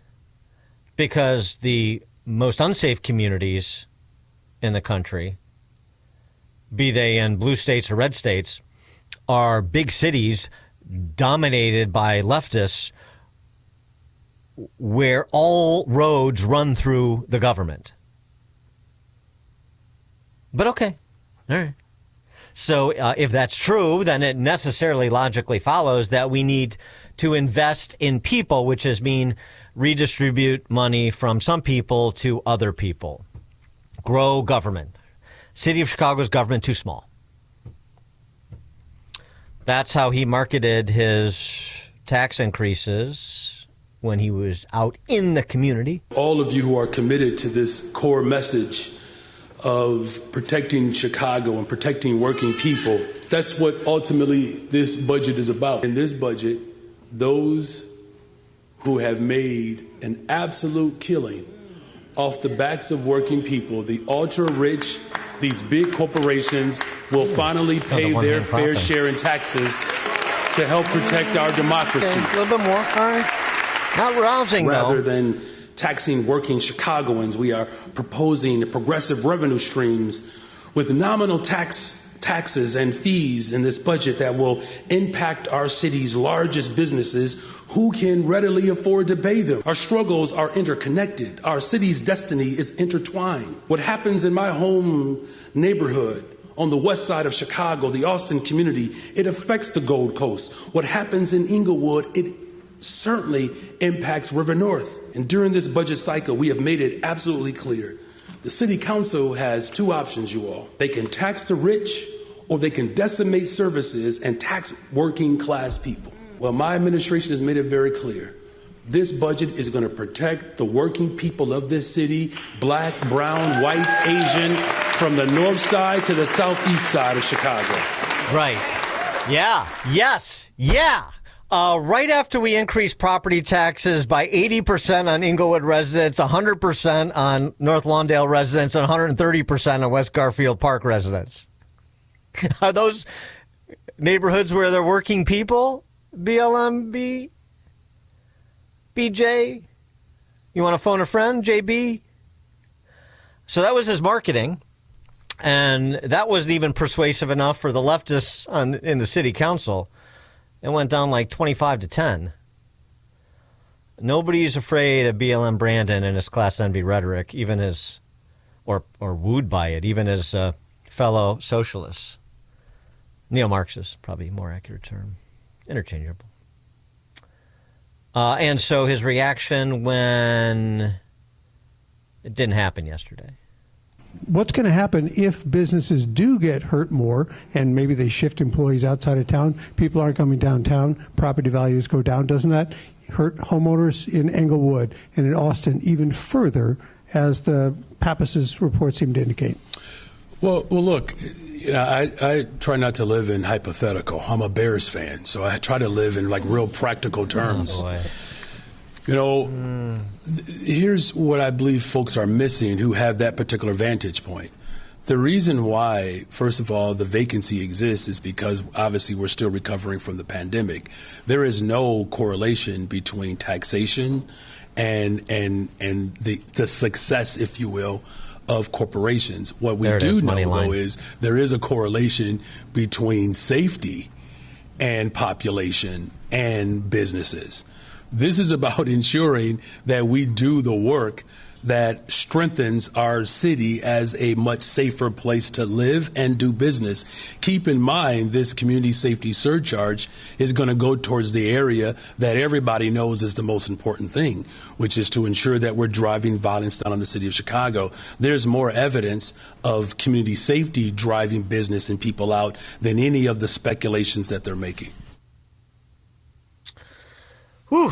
Because the most unsafe communities in the country, be they in blue states or red states, are big cities dominated by leftists where all roads run through the government. But okay. All right. So if that's true, then it necessarily logically follows that we need to invest in people, which is mean redistribute money from some people to other people. Grow government. City of Chicago's government too small. That's how he marketed his tax increases when he was out in the community. All of you who are committed to this core message of protecting Chicago and protecting working people, that's what ultimately this budget is about. In this budget, those who have made an absolute killing off the backs of working people, the ultra-rich, these big corporations, will finally pay their fair share in taxes to help protect our democracy. Okay, a little bit more. All right. Not rousing, Rather though. than taxing working Chicagoans, we are proposing progressive revenue streams with nominal taxes and fees in this budget that will impact our city's largest businesses who can readily afford to pay them. Our struggles are interconnected. Our city's destiny is intertwined. What happens in my home neighborhood on the west side of Chicago, the Austin community, it affects the Gold Coast. What happens in Inglewood, it certainly impacts River North. And during this budget cycle, we have made it absolutely clear. The city council has two options, you all. They can tax the rich, or they can decimate services and tax working class people. Well, my administration has made it very clear. This budget is going to protect the working people of this city, black, brown, white, Asian, from the north side to the southeast side of Chicago. Right. Yeah. Yes. Yeah. Right after we increased property taxes by 80% on Inglewood residents, 100% on North Lawndale residents, and 130% on West Garfield Park residents. Are those neighborhoods where they're working people? BLM, BJ? You want to phone a friend, JB? So that was his marketing. And that wasn't even persuasive enough for the leftists in the city council. It went down like 25-10. Nobody's afraid of BLM Brandon and his class envy rhetoric, even as, or wooed by it, even as fellow socialists. Neo-Marxist, probably a more accurate term. Interchangeable. And so his reaction when it didn't happen yesterday. What's going to happen if businesses do get hurt more and maybe they shift employees outside of town? People aren't coming downtown. Property values go down. Doesn't that hurt homeowners in Englewood and in Austin even further, as the Pappas's report seemed to indicate? Well, look, you know, I try not to live in hypothetical. I'm a Bears fan, so I try to live in like real practical terms. Oh, boy. You know, here's what I believe folks are missing who have that particular vantage point. The reason why, first of all, the vacancy exists is because obviously we're still recovering from the pandemic. There is no correlation between taxation and the success, if you will, of corporations. What we do know, though, is there is a correlation between safety and population and businesses. This is about ensuring that we do the work that strengthens our city as a much safer place to live and do business. Keep in mind, this community safety surcharge is going to go towards the area that everybody knows is the most important thing, which is to ensure that we're driving violence down on the city of Chicago. There's more evidence of community safety driving business and people out than any of the speculations that they're making. Whew.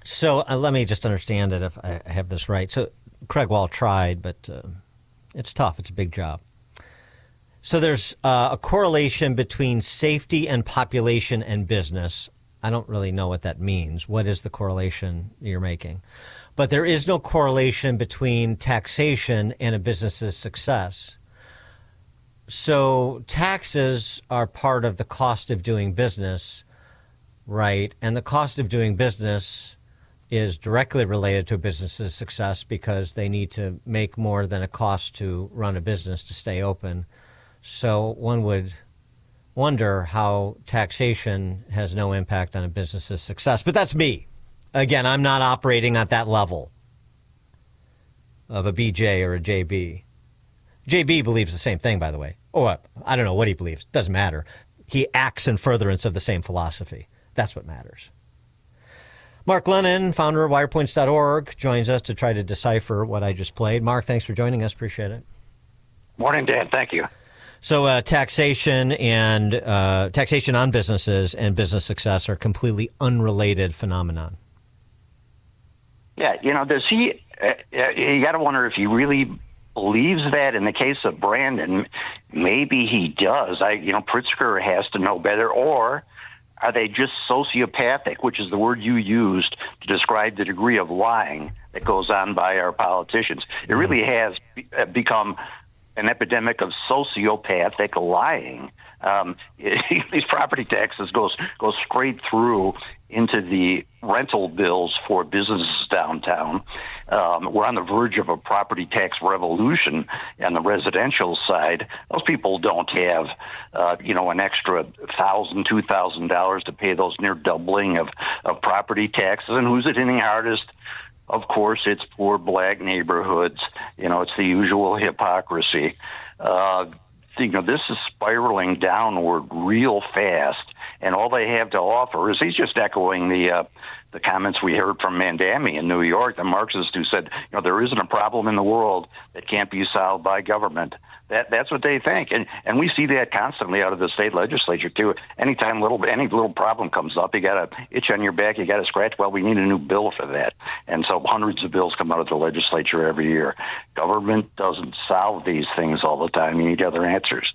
So let me just understand it if I have this right. So Craig Wall tried, but it's tough. It's a big job. So there's a correlation between safety and population and business. I don't really know what that means. What is the correlation you're making? But there is no correlation between taxation and a business's success. So taxes are part of the cost of doing business, right? And the cost of doing business is directly related to a business's success because they need to make more than it costs to run a business to stay open. So one would wonder how taxation has no impact on a business's success. But that's me. Again, I'm not operating at that level of a BJ or a JB. JB believes the same thing, by the way. Or I don't know what he believes. Doesn't matter. He acts in furtherance of the same philosophy. That's what matters. Mark Lennon, founder of wirepoints.org, joins us to try to decipher what I just played. Mark, thanks for joining us. Appreciate it. Morning, Dan. Thank you. So taxation and taxation on businesses and business success are completely unrelated phenomenon. Yeah, does he? You got to wonder if he really believes that. In the case of Brandon, maybe he does. Pritzker has to know better, or are they just sociopathic, which is the word you used to describe the degree of lying that goes on by our politicians? It really has become an epidemic of sociopathic lying. These property taxes go straight through into the rental bills for businesses downtown. We're on the verge of a property tax revolution on the residential side. Those people don't have, an extra $1,000, $2,000 to pay those near doubling of property taxes. And who's it hitting hardest? Of course, it's poor black neighborhoods. It's the usual hypocrisy. This is spiraling downward real fast, and all they have to offer is, he's just echoing the comments we heard from Mandami in New York, the Marxist who said, there isn't a problem in the world that can't be solved by government. That's what they think, and we see that constantly out of the state legislature too. Anytime any little problem comes up, you got an itch on your back, you got to scratch. Well, we need a new bill for that, and so hundreds of bills come out of the legislature every year. Government doesn't solve these things all the time. You need other answers.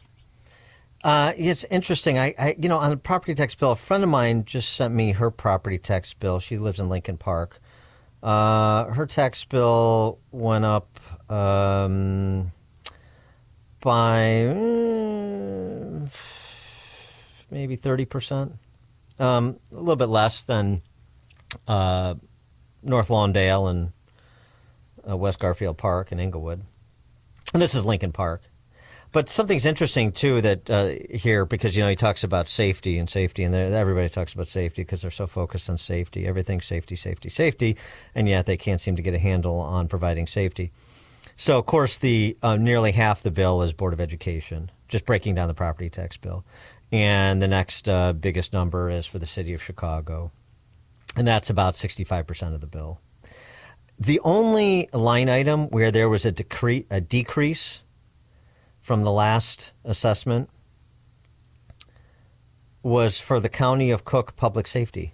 It's interesting. I on the property tax bill, a friend of mine just sent me her property tax bill. She lives in Lincoln Park. Her tax bill went up by maybe 30%, a little bit less than North Lawndale and West Garfield Park and Inglewood. And this is Lincoln Park. But something's interesting, too, that here, because, he talks about safety, and everybody talks about safety because they're so focused on safety. Everything's safety, safety, safety, and yet they can't seem to get a handle on providing safety. So, of course, the nearly half the bill is Board of Education, just breaking down the property tax bill. And the next biggest number is for the city of Chicago, and that's about 65% of the bill. The only line item where there was a decrease from the last assessment was for the County of Cook Public Safety.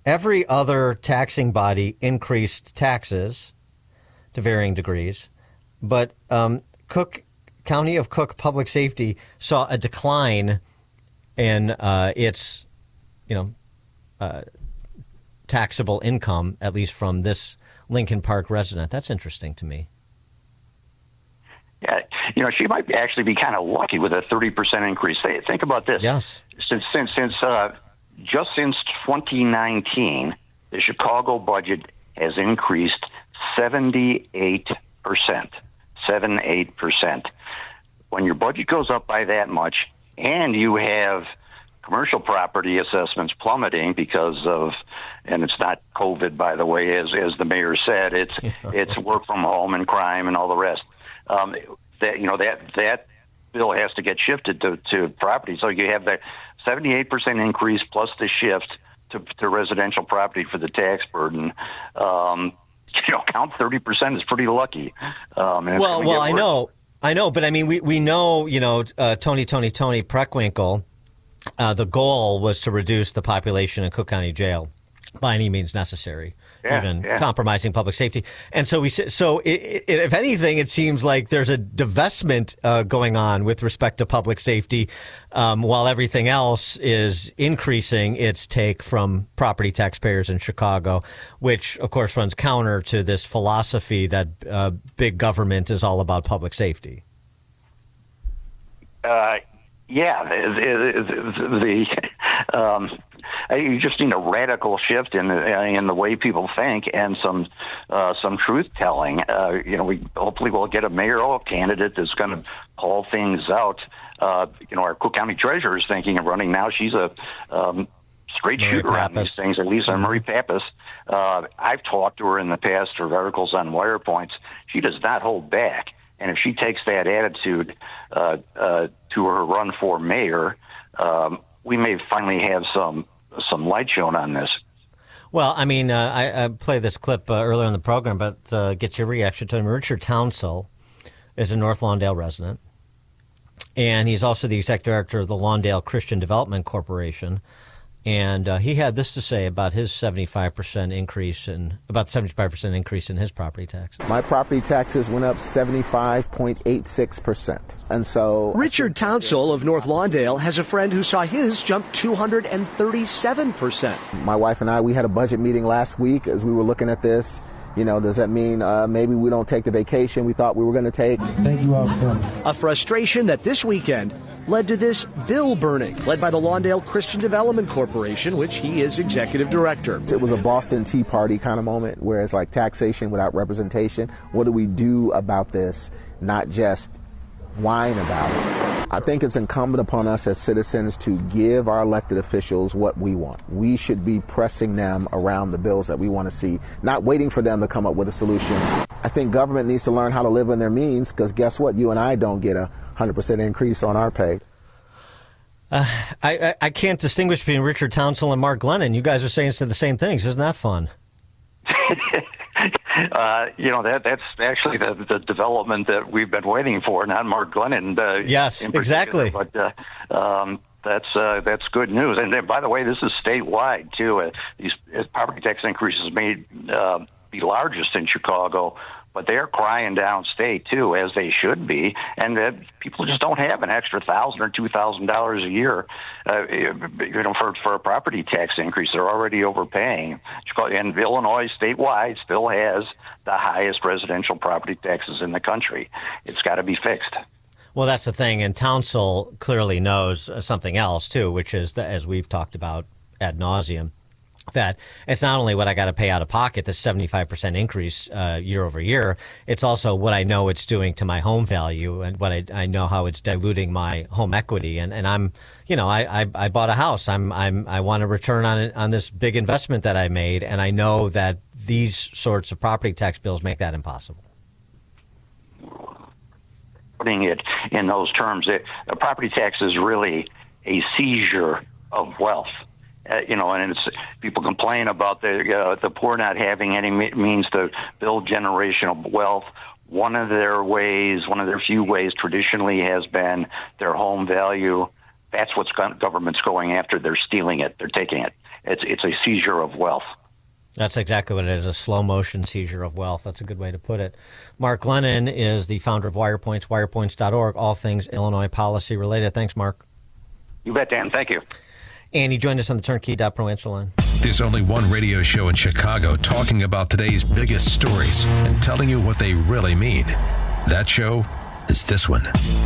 Every other taxing body increased taxes to varying degrees, but County of Cook Public Safety saw a decline in its, taxable income, at least from this Lincoln Park resident. That's interesting to me. Yeah, she might actually be kind of lucky with a 30% increase. Think about this. Yes. Since 2019, the Chicago budget has increased 78%. 78%. When your budget goes up by that much, and you have commercial property assessments plummeting because of, and it's not COVID, by the way, as the mayor said, it's work from home and crime and all the rest. That bill has to get shifted to property. So you have the 78% increase plus the shift to residential property for the tax burden. Count 30% is pretty lucky. Well, I know, but I mean, we know, Tony Preckwinkle, the goal was to reduce the population in Cook County Jail by any means necessary, compromising public safety. And so if anything, it seems like there's a divestment going on with respect to public safety, while everything else is increasing its take from property taxpayers in Chicago, which, of course, runs counter to this philosophy that big government is all about public safety. You just need a radical shift in the way people think and some truth telling. We hopefully will get a mayoral candidate that's going to call things out. Our Cook County Treasurer is thinking of running now. She's a straight shooter on these things, at least Marie Pappas. I've talked to her in the past for articles on Wire Points. She does not hold back. And if she takes that attitude to her run for mayor, we may finally have some light shown on this. Well, I mean, I played this clip earlier in the program, but get your reaction to him. Richard Townsell is a North Lawndale resident, and he's also the executive director of the Lawndale Christian Development Corporation. And he had this to say about his 75% increase in his property tax. My property taxes went up 75.86%. And so Richard Townsell of North Lawndale has a friend who saw his jump 237%. My wife and I, we had a budget meeting last week as we were looking at this. Does that mean maybe we don't take the vacation we thought we were going to take? Thank you all for coming. A frustration that this weekend led to this bill burning, led by the Lawndale Christian Development Corporation, which he is executive director. It was a Boston Tea Party kind of moment, where it's like taxation without representation. What do we do about this? Not just whine about it. I think it's incumbent upon us as citizens to give our elected officials what we want. We should be pressing them around the bills that we want to see, not waiting for them to come up with a solution. I think government needs to learn how to live in their means, because guess what? You and I don't get a 100% increase on our pay. I can't distinguish between Richard Townsell and Mark Glennon. You guys are saying the same things. Isn't that fun? That's actually the development that we've been waiting for, not Mark Glennon. Yes, exactly. But that's good news. And then, by the way, this is statewide too. These property tax increases may be largest in Chicago, but they're crying downstate too, as they should be. And people just don't have an extra $1,000 or $2,000 a year, for a property tax increase. They're already overpaying. And Illinois statewide still has the highest residential property taxes in the country. It's got to be fixed. Well, that's the thing. And Townsell clearly knows something else too, which is that, as we've talked about ad nauseum, that it's not only what I got to pay out of pocket, the 75% increase year over year, it's also what I know it's doing to my home value and what I know how it's diluting my home equity. And I'm, I bought a house. I want a return on this big investment that I made. And I know that these sorts of property tax bills make that impossible. Putting it in those terms, a property tax is really a seizure of wealth. And it's people complain about the poor not having any means to build generational wealth. One of their few ways traditionally has been their home value. That's what government's going after. They're stealing it. They're taking it. It's a seizure of wealth. That's exactly what it is, a slow motion seizure of wealth. That's a good way to put it. Mark Glennon is the founder of WirePoints, wirepoints.org, all things Illinois policy related. Thanks, Mark. You bet, Dan. Thank you. And he joined us on the Turnkey.pro answer line. There's only one radio show in Chicago talking about today's biggest stories and telling you what they really mean. That show is this one,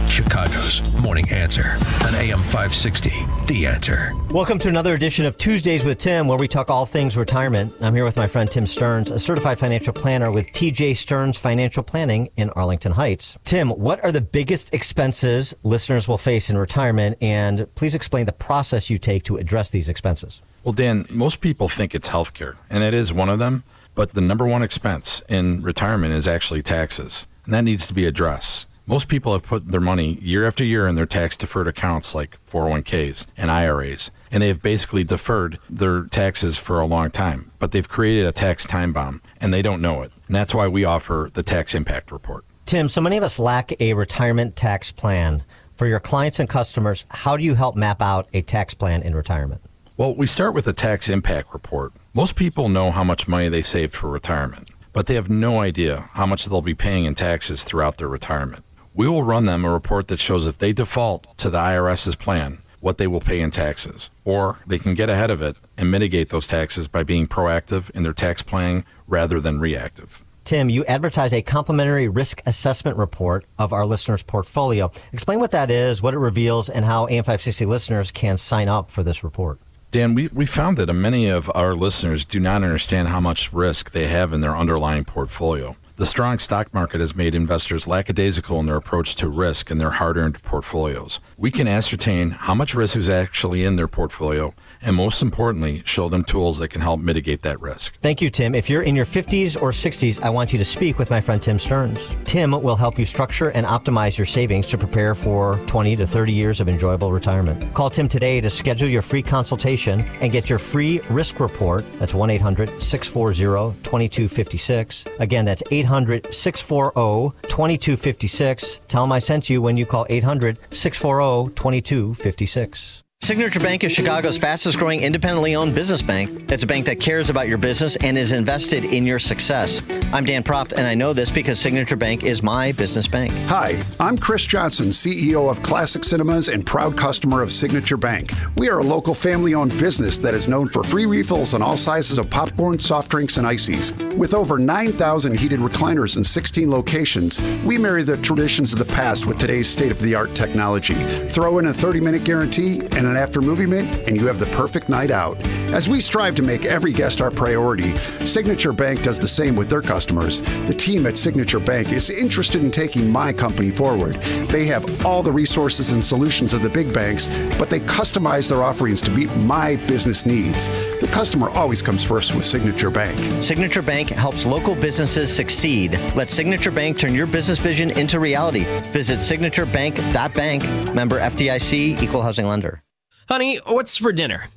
Chicago's Morning Answer on AM 560, The Answer. Welcome to another edition of Tuesdays with Tim, where we talk all things retirement. I'm here with my friend Tim Stearns, a certified financial planner with TJ Stearns Financial Planning in Arlington Heights. Tim, what are the biggest expenses listeners will face in retirement? And please explain the process you take to address these expenses. Well, Dan, most people think it's healthcare, and it is one of them. But the number one expense in retirement is actually taxes, and that needs to be addressed. Most people have put their money year after year in their tax-deferred accounts like 401ks and IRAs, and they have basically deferred their taxes for a long time. But they've created a tax time bomb, and they don't know it. And that's why we offer the Tax Impact Report. Tim, so many of us lack a retirement tax plan. For your clients and customers, how do you help map out a tax plan in retirement? Well, we start with a Tax Impact Report. Most people know how much money they saved for retirement, but they have no idea how much they'll be paying in taxes throughout their retirement. We will run them a report that shows if they default to the IRS's plan, what they will pay in taxes, or they can get ahead of it and mitigate those taxes by being proactive in their tax planning rather than reactive. Tim, you advertise a complimentary risk assessment report of our listeners' portfolio. Explain what that is, what it reveals, and how AM 560 listeners can sign up for this report. Dan, we found that many of our listeners do not understand how much risk they have in their underlying portfolio. The strong stock market has made investors lackadaisical in their approach to risk in their hard-earned portfolios. We can ascertain how much risk is actually in their portfolio, and most importantly, show them tools that can help mitigate that risk. Thank you, Tim. If you're in your 50s or 60s, I want you to speak with my friend Tim Stearns. Tim will help you structure and optimize your savings to prepare for 20 to 30 years of enjoyable retirement. Call Tim today to schedule your free consultation and get your free risk report. That's 1-800-640-2256. Again, that's 800-640-2256. Tell them I sent you when you call 800-640-2256. Signature Bank is Chicago's fastest growing independently owned business bank. It's a bank that cares about your business and is invested in your success. I'm Dan Proft, and I know this because Signature Bank is my business bank. Hi, I'm Chris Johnson, CEO of Classic Cinemas and proud customer of Signature Bank. We are a local family-owned business that is known for free refills on all sizes of popcorn, soft drinks, and ices. With over 9,000 heated recliners in 16 locations, we marry the traditions of the past with today's state-of-the-art technology. Throw in a 30-minute guarantee and an after-movie mint, and you have the perfect night out. As we strive to make every guest our priority, Signature Bank does the same with their customers. The team at Signature Bank is interested in taking my company forward. They have all the resources and solutions of the big banks, but they customize their offerings to meet my business needs. The customer always comes first with Signature Bank. Signature Bank helps local businesses succeed. Let Signature Bank turn your business vision into reality. Visit signaturebank.bank. Member FDIC, Equal Housing Lender. Honey, what's for dinner?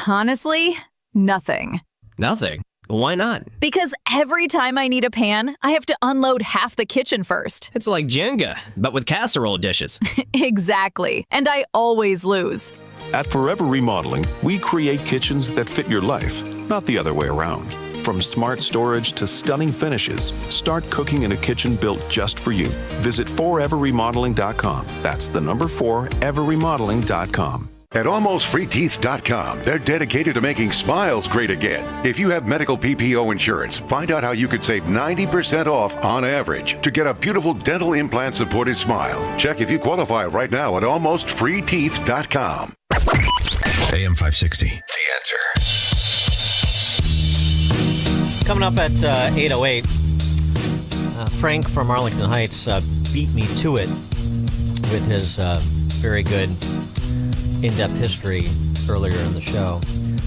Honestly, nothing. Nothing? Why not? Because every time I need a pan, I have to unload half the kitchen first. It's like Jenga, but with casserole dishes. Exactly. And I always lose. At Forever Remodeling, we create kitchens that fit your life, not the other way around. From smart storage to stunning finishes, start cooking in a kitchen built just for you. Visit foreverremodeling.com. That's the number 4, everremodeling.com. At AlmostFreeTeeth.com, they're dedicated to making smiles great again. If you have medical PPO insurance, find out how you could save 90% off on average to get a beautiful dental implant-supported smile. Check if you qualify right now at AlmostFreeTeeth.com. AM 560, The Answer. Coming up at 8:08, Frank from Arlington Heights beat me to it with his very good in-depth history earlier in the show.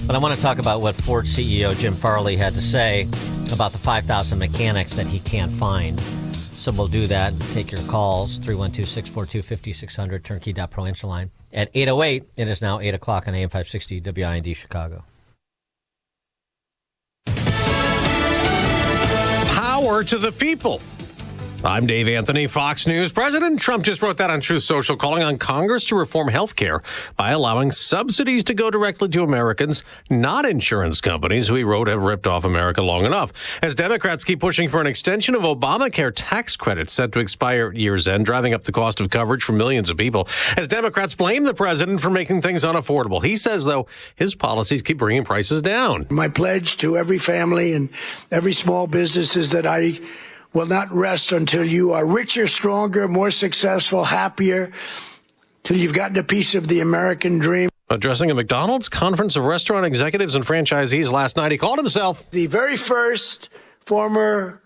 But I want to talk about what Ford CEO Jim Farley had to say about the 5,000 mechanics that he can't find. So we'll do that and take your calls, 312-642-5600, turnkey.pro answer line. At 8:08, it is now 8 o'clock on AM 560 WIND Chicago. Power to the people. I'm Dave Anthony, Fox News. President Trump just wrote that on Truth Social, calling on Congress to reform health care by allowing subsidies to go directly to Americans, not insurance companies who he wrote have ripped off America long enough. As Democrats keep pushing for an extension of Obamacare tax credits set to expire at year's end, driving up the cost of coverage for millions of people. As Democrats blame the president for making things unaffordable. He says, though, his policies keep bringing prices down. My pledge to every family and every small business is that I will not rest until you are richer, stronger, more successful, happier, till you've gotten a piece of the American dream. Addressing a McDonald's conference of restaurant executives and franchisees last night, he called himself the very first former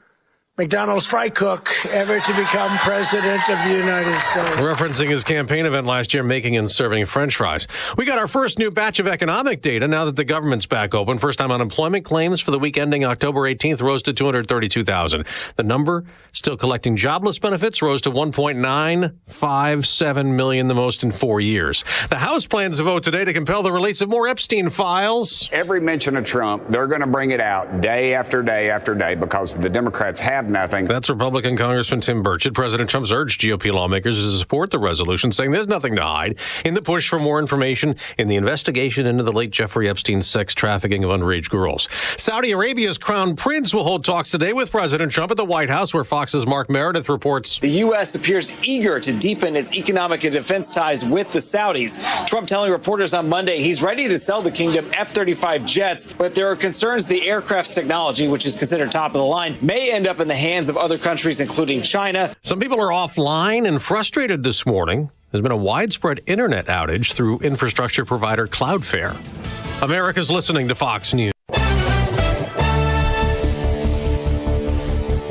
McDonald's fry cook ever to become president of the United States. Referencing his campaign event last year, making and serving French fries. We got our first new batch of economic data now that the government's back open. First-time unemployment claims for the week ending October 18th rose to 232,000. The number still collecting jobless benefits rose to 1.957 million, the most in 4 years. The House plans to vote today to compel the release of more Epstein files. Every mention of Trump, they're going to bring it out day after day after day because the Democrats have nothing. That's Republican Congressman Tim Burchett. President Trump's urged GOP lawmakers to support the resolution, saying there's nothing to hide in the push for more information in the investigation into the late Jeffrey Epstein's sex trafficking of underage girls. Saudi Arabia's crown prince will hold talks today with President Trump at the White House, where Fox's Mark Meredith reports. The U.S. appears eager to deepen its economic and defense ties with the Saudis. Trump telling reporters on Monday he's ready to sell the kingdom F-35 jets, but there are concerns the aircraft's technology, which is considered top of the line, may end up in the hands of other countries, including China. Some people are offline and frustrated this morning. There's been a widespread internet outage through infrastructure provider Cloudflare. America's listening to Fox News.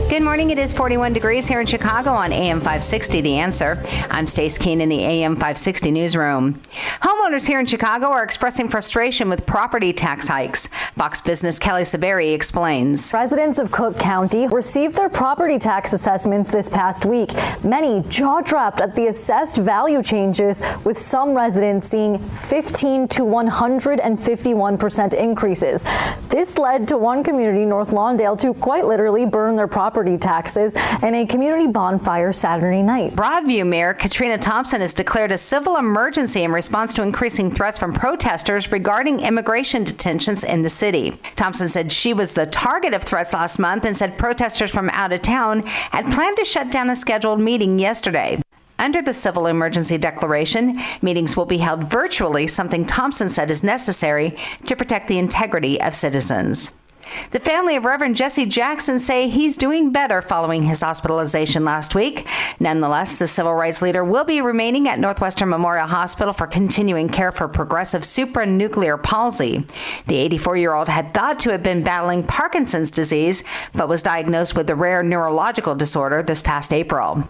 Good morning. It is 41 degrees here in Chicago on AM 560, The Answer. I'm Stace Keene in the AM 560 newsroom. Homeowners here in Chicago are expressing frustration with property tax hikes. Fox Business' Kelly Saberi explains. Residents of Cook County received their property tax assessments this past week. Many jaw-dropped at the assessed value changes, with some residents seeing 15 to 151% increases. This led to one community, North Lawndale, to quite literally burn their property taxes in a community bonfire Saturday night. Broadview Mayor Katrina Thompson has declared a civil emergency in response to increasing threats from protesters regarding immigration detentions in the city. Thompson said she was the target of threats last month and said protesters from out of town had planned to shut down a scheduled meeting yesterday. Under the civil emergency declaration, meetings will be held virtually, something Thompson said is necessary to protect the integrity of citizens. The family of Reverend Jesse Jackson say he's doing better following his hospitalization last week. Nonetheless, the civil rights leader will be remaining at Northwestern Memorial Hospital for continuing care for progressive supranuclear palsy. The 84-year-old had thought to have been battling Parkinson's disease, but was diagnosed with the rare neurological disorder this past April.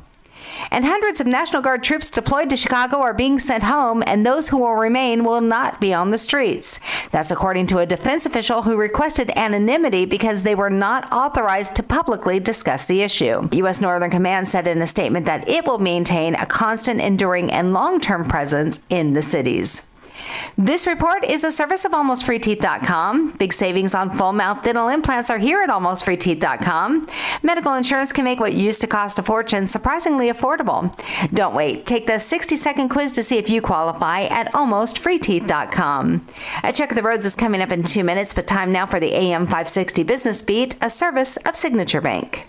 And hundreds of National Guard troops deployed to Chicago are being sent home, and those who will remain will not be on the streets. That's according to a defense official who requested anonymity because they were not authorized to publicly discuss the issue. U.S. Northern Command said in a statement that it will maintain a constant, enduring, and long-term presence in the cities. This report is a service of AlmostFreeTeeth.com. Big savings on full mouth dental implants are here at AlmostFreeTeeth.com. Medical insurance can make what used to cost a fortune surprisingly affordable. Don't wait. Take the 60-second quiz to see if you qualify at AlmostFreeTeeth.com. A check of the roads is coming up in 2 minutes, but time now for the AM 560 Business Beat, a service of Signature Bank.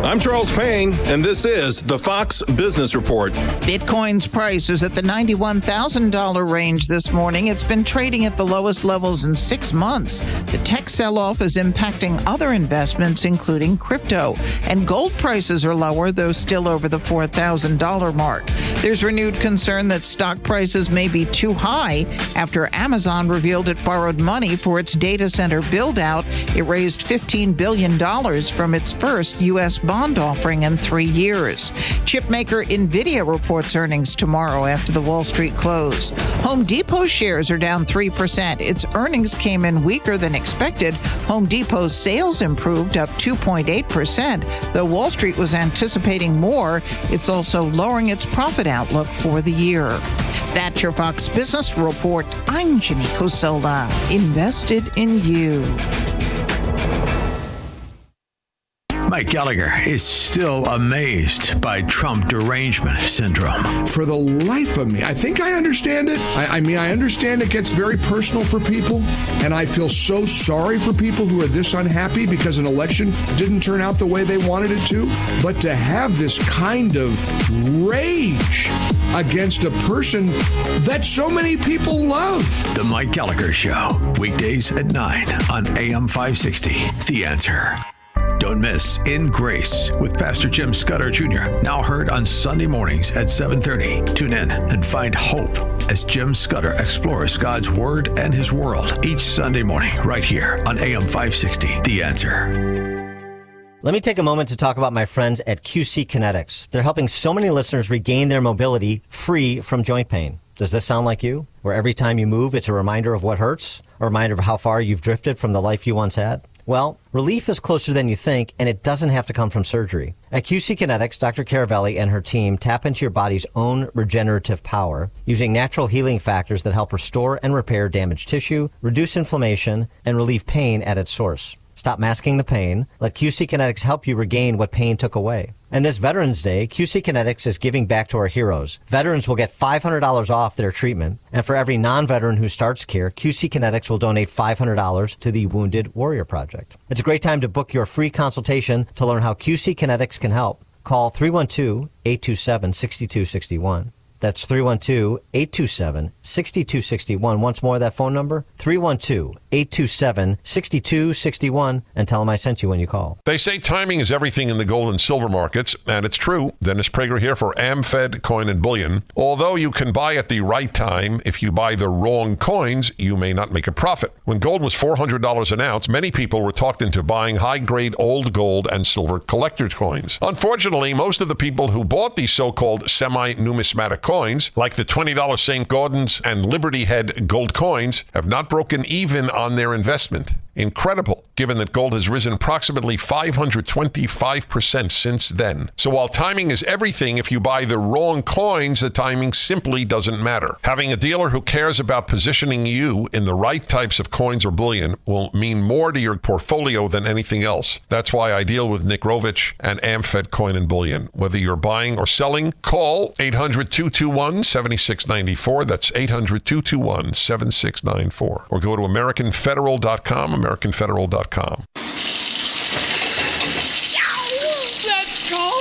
I'm Charles Payne, and this is the Fox Business Report. Bitcoin's price is at the $91,000 range this morning. It's been trading at the lowest levels in 6 months. The tech sell-off is impacting other investments, including crypto. And gold prices are lower, though still over the $4,000 mark. There's renewed concern that stock prices may be too high after Amazon revealed it borrowed money for its data center build-out. It raised $15 billion from its first U.S. bond offering in 3 years. Chipmaker NVIDIA reports earnings tomorrow after the Wall Street close. Home Depot shares are down 3%. Its earnings came in weaker than expected. Home Depot's sales improved, up 2.8%. Though Wall Street was anticipating more, it's also lowering its profit outlook for the year. That's your Fox Business Report. I'm Ginny Cosola. Invested in you. Mike Gallagher is still amazed by Trump derangement syndrome. For the life of me, I think I understand it. I mean, I understand it gets very personal for people, and I feel so sorry for people who are this unhappy because an election didn't turn out the way they wanted it to. But to have this kind of rage against a person that so many people love. The Mike Gallagher Show, weekdays at 9 on AM 560. The Answer. Don't miss In Grace with Pastor Jim Scudder Jr., now heard on Sunday mornings at 7:30. Tune in and find hope as Jim Scudder explores God's Word and His world each Sunday morning right here on AM 560. The Answer. Let me take a moment to talk about my friends at QC Kinetics. They're helping so many listeners regain their mobility free from joint pain. Does this sound like you? Where every time you move, it's a reminder of what hurts? A reminder of how far you've drifted from the life you once had? Well, relief is closer than you think, and it doesn't have to come from surgery. At QC Kinetics, Dr. Caravelli and her team tap into your body's own regenerative power using natural healing factors that help restore and repair damaged tissue, reduce inflammation, and relieve pain at its source. Stop masking the pain. Let QC Kinetics help you regain what pain took away. And this Veterans Day, QC Kinetics is giving back to our heroes. Veterans will get $500 off their treatment. And for every non-veteran who starts care, QC Kinetics will donate $500 to the Wounded Warrior Project. It's a great time to book your free consultation to learn how QC Kinetics can help. Call 312-827-6261. That's 312-827-6261. Once more, that phone number, 312-827-6261, and tell them I sent you when you call. They say timing is everything in the gold and silver markets, and it's true. Dennis Prager here for AmFed Coin and Bullion. Although you can buy at the right time, if you buy the wrong coins, you may not make a profit. When gold was $400 an ounce, many people were talked into buying high-grade old gold and silver collector's coins. Unfortunately, most of the people who bought these so-called semi-numismatic coins, like the $20 St. Gordon's and Liberty Head gold coins, have not broken even on their investment. Incredible, given that gold has risen approximately 525% since then. So while timing is everything, if you buy the wrong coins, the timing simply doesn't matter. Having a dealer who cares about positioning you in the right types of coins or bullion will mean more to your portfolio than anything else. That's why I deal with Nick Rovich and AmFed Coin and Bullion. Whether you're buying or selling, call 800-221-7694. That's 800-221-7694. Or go to AmericanFederal.com, AmericanFederal.com. That's cold!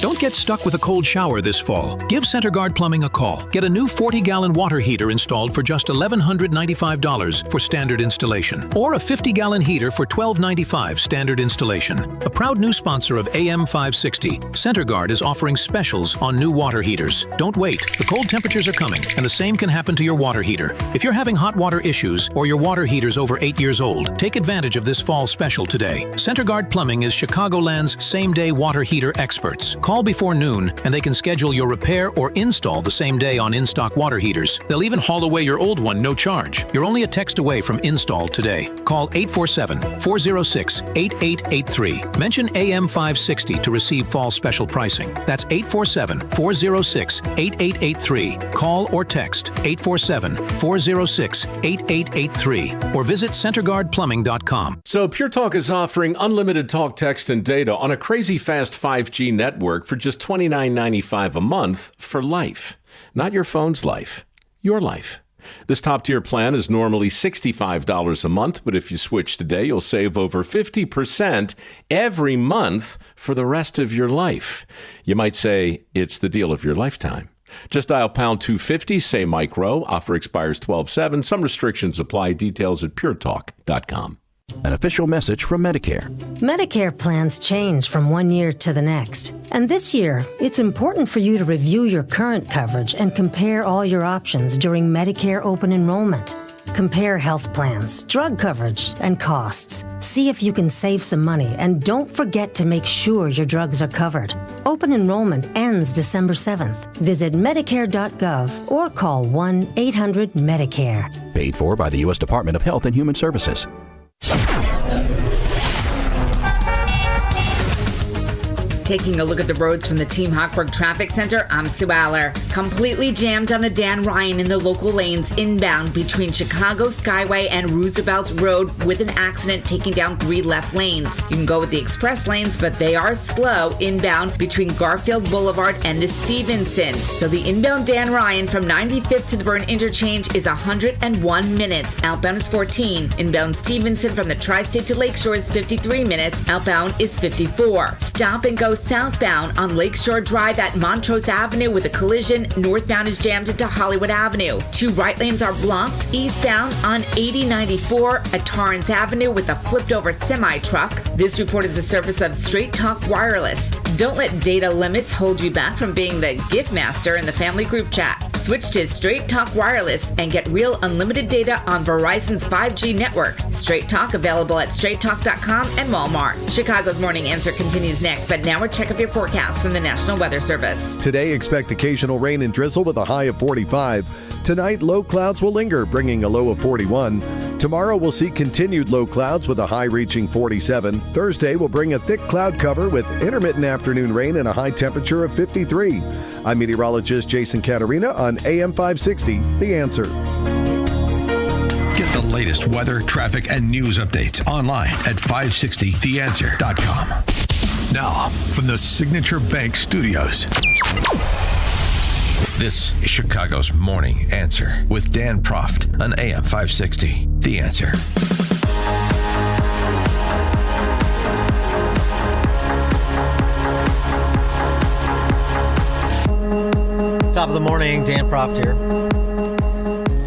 Don't get stuck with a cold shower this fall. Give CenterGuard Plumbing a call. Get a new 40-gallon water heater installed for just $1,195 for standard installation, or a 50-gallon heater for $1,295 standard installation. A proud new sponsor of AM 560, CenterGuard is offering specials on new water heaters. Don't wait. The cold temperatures are coming, and the same can happen to your water heater. If you're having hot water issues or your water heater's over 8 years old, take advantage of this fall special today. CenterGuard Plumbing is Chicagoland's same-day water heater experts. Call before noon, and they can schedule your repair or install the same day on in-stock water heaters. They'll even haul away your old one, no charge. You're only a text away from install today. Call 847-406-8883. Mention AM 560 to receive fall special pricing. That's 847-406-8883. Call or text 847-406-8883 or visit CenterGuardPlumbing.com. So Pure Talk is offering unlimited talk, text, and data on a crazy fast 5G network for just $29.95 a month for life. Not your phone's life, your life. This top-tier plan is normally $65 a month, but if you switch today, you'll save over 50% every month for the rest of your life. You might say it's the deal of your lifetime. Just dial pound 250, say Mike Rowe. Offer expires 12/7. Some restrictions apply. Details at puretalk.com. An official message from Medicare. Medicare plans change from one year to the next. And this year, it's important for you to review your current coverage and compare all your options during Medicare open enrollment. Compare health plans, drug coverage, and costs. See if you can save some money, and don't forget to make sure your drugs are covered. Open enrollment ends December 7th. Visit Medicare.gov or call 1-800-MEDICARE. Paid for by the U.S. Department of Health and Human Services. Taking a look at the roads from the Team Hochberg Traffic Center, I'm Sue Aller. Completely jammed on the Dan Ryan in the local lanes inbound between Chicago Skyway and Roosevelt Road with an accident taking down 3 left lanes. You can go with the express lanes, but they are slow inbound between Garfield Boulevard and the Stevenson. So the inbound Dan Ryan from 95th to the Byrne Interchange is 101 minutes. Outbound is 14. Inbound Stevenson from the Tri-State to Lakeshore is 53 minutes. Outbound is 54. Stop and go southbound on Lakeshore Drive at Montrose Avenue with a collision. Northbound is jammed into Hollywood Avenue. 2 right lanes are blocked. Eastbound on 8094 at Torrance Avenue with a flipped over semi-truck. This report is the service of Straight Talk Wireless. Don't let data limits hold you back from being the gift master in the family group chat. Switch to Straight Talk Wireless and get real unlimited data on Verizon's 5G network. Straight Talk available at straighttalk.com and Walmart. Chicago's Morning Answer continues next, but now we're check of your forecast from the National Weather Service. Today, expect occasional rain and drizzle with a high of 45. Tonight, low clouds will linger, bringing a low of 41. Tomorrow, we'll see continued low clouds with a high reaching 47. Thursday will bring a thick cloud cover with intermittent afternoon rain and a high temperature of 53. I'm meteorologist Jason Caterina on AM 560, The Answer. Get the latest weather, traffic, and news updates online at 560theanswer.com. Now, from the Signature Bank Studios, this is Chicago's Morning Answer with Dan Proft on AM 560. The Answer. Top of the morning, Dan Proft here.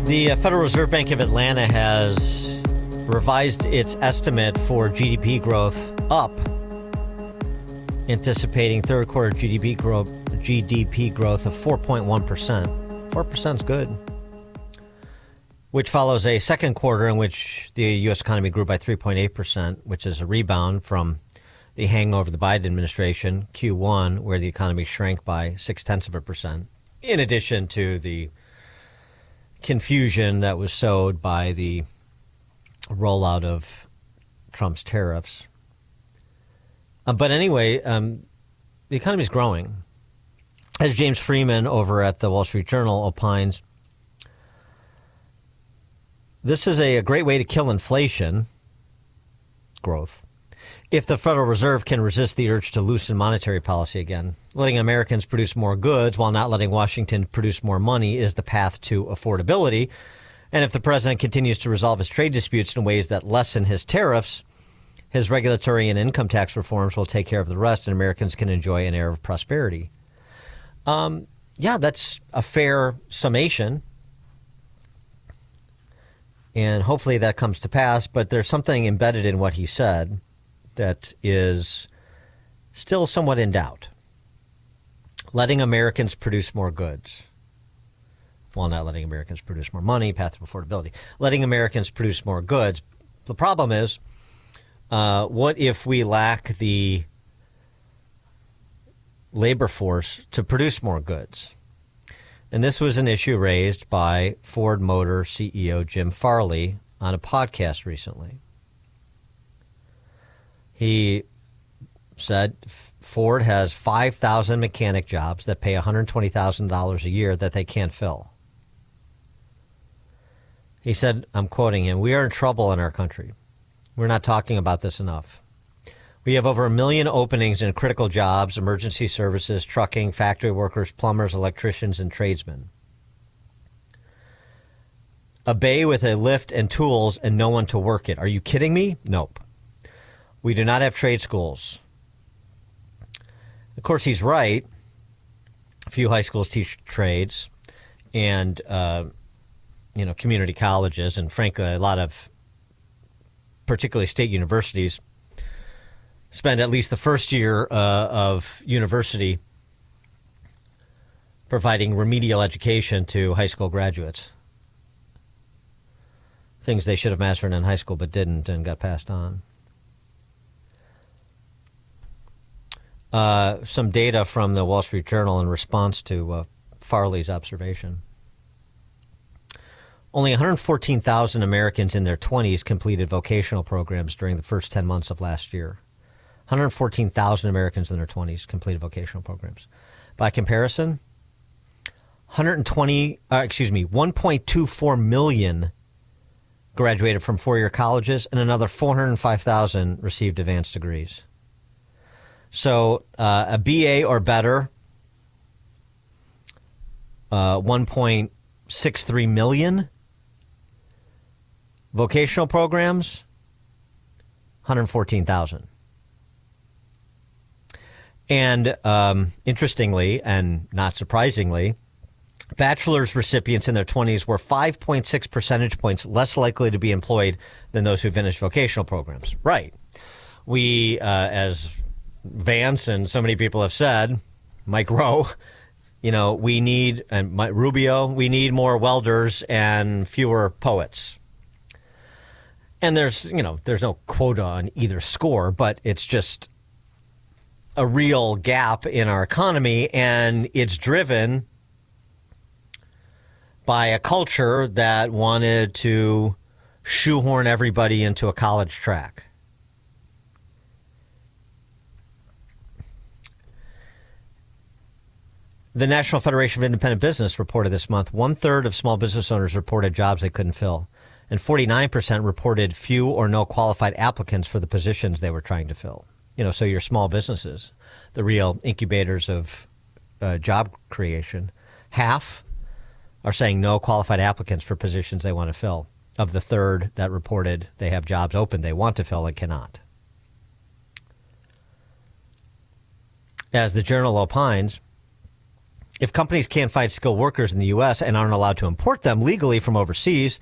The Federal Reserve Bank of Atlanta has revised its estimate for GDP growth up, anticipating third quarter GDP growth of 4.1%. 4% is good, which follows a second quarter in which the U.S. economy grew by 3.8%, which is a rebound from the hangover of the Biden administration, Q1, where the economy shrank by 0.6%, in addition to the confusion that was sowed by the rollout of Trump's tariffs. But anyway, the economy is growing. As James Freeman over at the Wall Street Journal opines, this is a great way to kill inflation, growth, if the Federal Reserve can resist the urge to loosen monetary policy again. Letting Americans produce more goods while not letting Washington produce more money is the path to affordability. And if the president continues to resolve his trade disputes in ways that lessen his tariffs, his regulatory and income tax reforms will take care of the rest, and Americans can enjoy an era of prosperity. Yeah, that's a fair summation. And hopefully that comes to pass. But there's something embedded in what he said that is still somewhat in doubt. Letting Americans produce more goods while not letting Americans produce more money, path to affordability. Letting Americans produce more goods. The problem is, what if we lack the labor force to produce more goods? And this was an issue raised by Ford Motor CEO Jim Farley on a podcast recently. He said Ford has 5,000 mechanic jobs that pay $120,000 a year that they can't fill. He said, I'm quoting him, "We are in trouble in our country. We're not talking about this enough. We have over 1 million openings in critical jobs, emergency services, trucking, factory workers, plumbers, electricians, and tradesmen. A bay with a lift and tools and no one to work it. Are you kidding me? Nope. We do not have trade schools." Of course, he's right. A few high schools teach trades and, community colleges, and frankly, a lot of particularly state universities spend at least the first year of university providing remedial education to high school graduates. Things they should have mastered in high school but didn't and got passed on. Some data from the Wall Street Journal in response to Farley's observation. Only 114,000 Americans in their 20s completed vocational programs during the first 10 months of last year. 114,000 Americans in their 20s completed vocational programs. By comparison, 1.24 million graduated from four-year colleges, and another 405,000 received advanced degrees. So a BA or better, 1.63 million. Vocational programs, 114,000. And interestingly, and not surprisingly, bachelor's recipients in their 20s were 5.6 percentage points less likely to be employed than those who finished vocational programs. Right. We, as Vance and so many people have said, Mike Rowe, we need, and Mike Rubio, we need more welders and fewer poets. And there's no quota on either score, but it's just a real gap in our economy, and it's driven by a culture that wanted to shoehorn everybody into a college track. The National Federation of Independent Business reported this month 1/3 of small business owners reported jobs they couldn't fill, and 49% reported few or no qualified applicants for the positions they were trying to fill. So your small businesses, the real incubators of job creation, half are saying no qualified applicants for positions they want to fill. Of the third that reported they have jobs open they want to fill and cannot. As the Journal opines, If companies can't find skilled workers in the U.S. and aren't allowed to import them legally from overseas,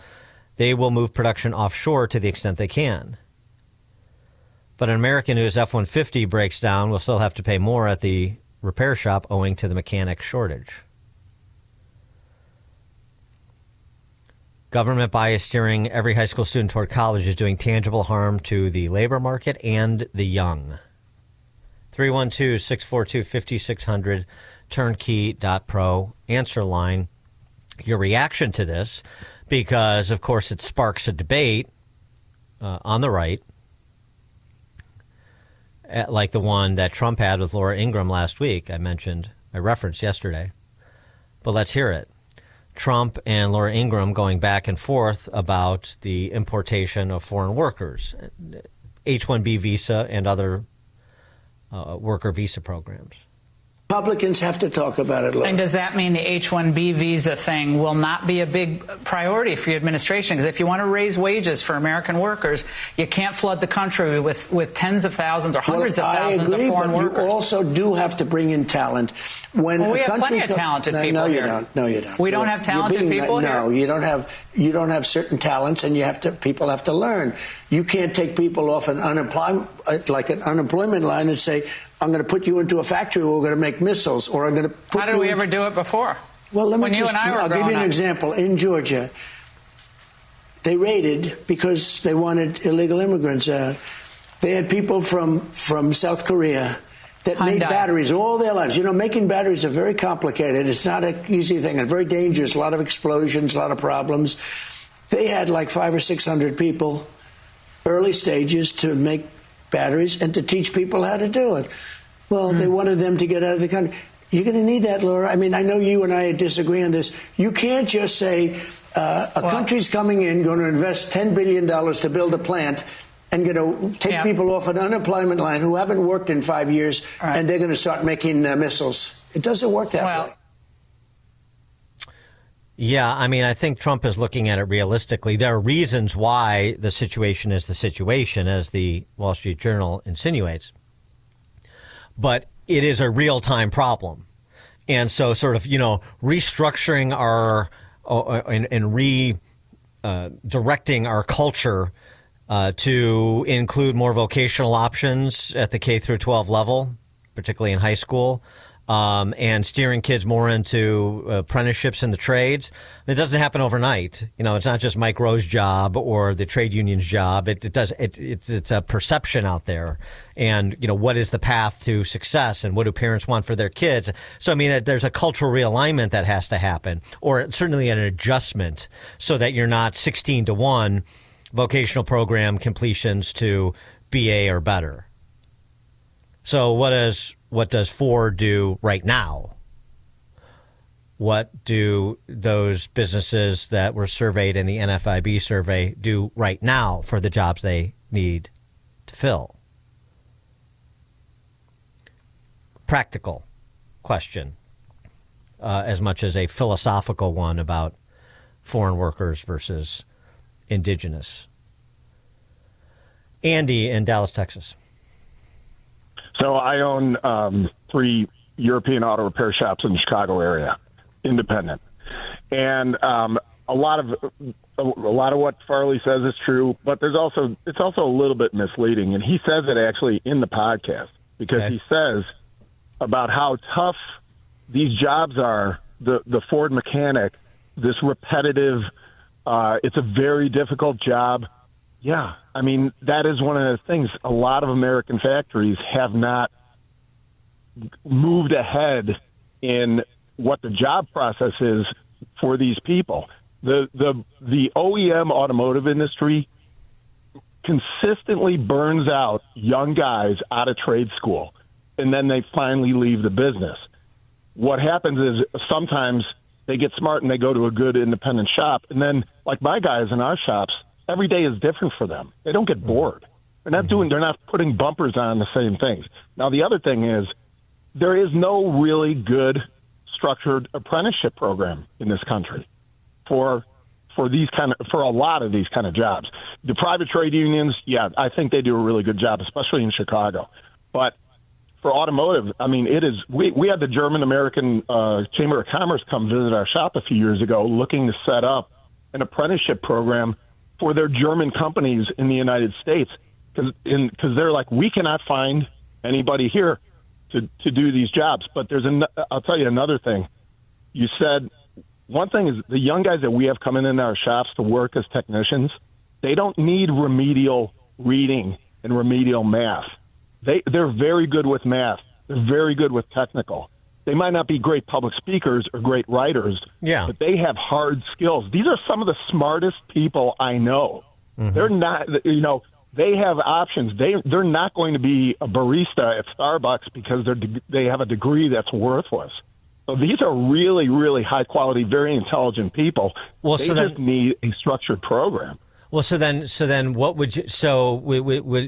they will move production offshore to the extent they can. But an American whose F-150 breaks down will still have to pay more at the repair shop owing to the mechanic shortage. Government bias steering every high school student toward college is doing tangible harm to the labor market and the young. 312-642-5600, turnkey.pro, answer line. Your reaction to this, because, of course, it sparks a debate on the right, like the one that Trump had with Laura Ingraham last week. I referenced yesterday. But let's hear it. Trump and Laura Ingraham going back and forth about the importation of foreign workers, H-1B visa and other worker visa programs. Republicans have to talk about it. And does that mean the H-1B visa thing will not be a big priority for your administration? Because if you want to raise wages for American workers, you can't flood the country with tens of thousands or hundreds of thousands of foreign workers. You also do have to bring in talent. We have plenty of talented people here. No, you don't. We don't have talented people here? No, you don't have certain talents, and people have to learn. You can't take people off an unemployment line and say, I'm going to put you into a factory where we're going to make missiles, or I'm going to put How did we ever do it before? Well, I'll give you an up. example. In Georgia, they raided because they wanted illegal immigrants out. They had people from South Korea that made batteries all their lives. Making batteries are very complicated. It's not an easy thing and very dangerous. A lot of explosions, a lot of problems. They had like 500 or 600 people, early stages, to make batteries and to teach people how to do it. Well, they wanted them to get out of the country. You're going to need that, Laura. I mean, I know you and I disagree on this. You can't just say a country's coming in, going to invest $10 billion to build a plant, and going to take people off an unemployment line who haven't worked in 5 years, and they're going to start making missiles. It doesn't work that way. Yeah, I mean, I think Trump is looking at it realistically. There are reasons why the situation is the situation, as the Wall Street Journal insinuates. But it is a real-time problem. And so sort of, restructuring our and redirecting our culture to include more vocational options at the K through 12 level, particularly in high school, and steering kids more into apprenticeships in the trades. It doesn't happen overnight. It's not just Mike Rowe's job or the trade union's job. It's a perception out there. And, what is the path to success and what do parents want for their kids? So, I mean, there's a cultural realignment that has to happen, or certainly an adjustment, so that you're not 16-1 vocational program completions to BA or better. So what does Ford do right now? What do those businesses that were surveyed in the NFIB survey do right now for the jobs they need to fill? Practical question, as much as a philosophical one about foreign workers versus indigenous. Andy in Dallas, Texas. So I own 3 European auto repair shops in the Chicago area, independent, and a lot of what Farley says is true, but it's also a little bit misleading, and he says it actually in the podcast because he says about how tough these jobs are. The Ford mechanic, this repetitive, it's a very difficult job. Yeah, I mean, that is one of the things. A lot of American factories have not moved ahead in what the job process is for these people. The OEM automotive industry consistently burns out young guys out of trade school, and then they finally leave the business. What happens is sometimes they get smart and they go to a good independent shop, and then, like my guys in our shops, every day is different for them. They don't get bored. They're not putting bumpers on the same things. Now, the other thing is there is no really good structured apprenticeship program in this country for a lot of these kind of jobs. The private trade unions, I think they do a really good job, especially in Chicago. But for automotive, I mean, it is. We had the German American Chamber of Commerce come visit our shop a few years ago, looking to set up an apprenticeship program for their German companies in the United States, because they're like, we cannot find anybody here to do these jobs. But I'll tell you another thing. You said one thing is the young guys that we have coming in our shops to work as technicians, they don't need remedial reading and remedial math. They're very good with math. They're very good with technical. They might not be great public speakers or great writers, but they have hard skills. These are some of the smartest people I know. Mm-hmm. They're not, they have options. They're not going to be a barista at Starbucks because they have a degree that's worthless. So these are really, really high quality, very intelligent people. Well, they just need a structured program. Well, so then, what would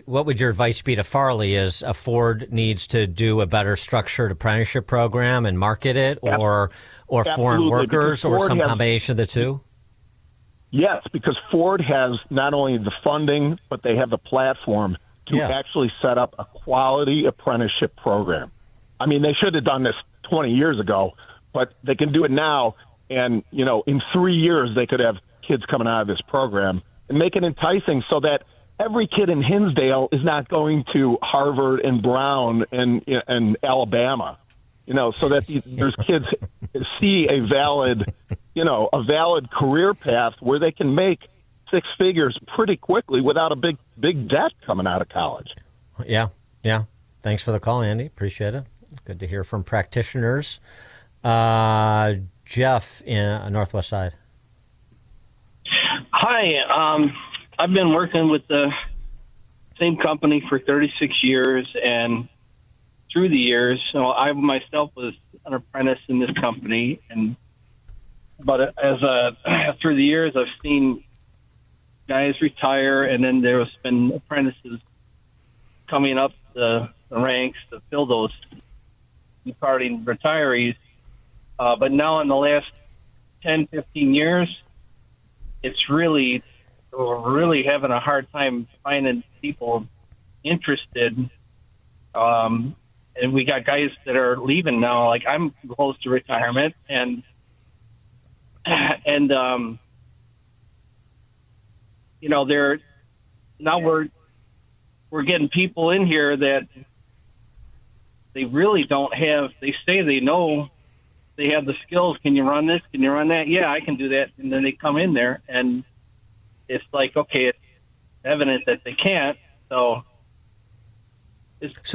what would your advice be to Farley? Is Ford needs to do a better structured apprenticeship program and market it, or foreign workers, or some combination of the two? Yes, because Ford has not only the funding, but they have the platform to actually set up a quality apprenticeship program. I mean, they should have done this 20 years ago, but they can do it now. And, in 3 years, they could have kids coming out of this program and make it enticing so that every kid in Hinsdale is not going to Harvard and Brown and Alabama, so that there's kids see a valid career path where they can make six figures pretty quickly without a big debt coming out of college. Yeah. Thanks for the call, Andy. Appreciate it. Good to hear from practitioners. Jeff in Northwest Side. Hi, I've been working with the same company for 36 years, and through the years, I myself was an apprentice in this company, but through the years, I've seen guys retire, and then there's been apprentices coming up the ranks to fill those departing retirees. But now in the last 10, 15 years, we're really having a hard time finding people interested. And we got guys that are leaving now. Like, I'm close to retirement, and we're getting people in here that they really don't have. They say they know they have the skills. Can you run this? Can you run that? Yeah, I can do that. And then they come in there, and it's like, okay, it's evident that they can't. So does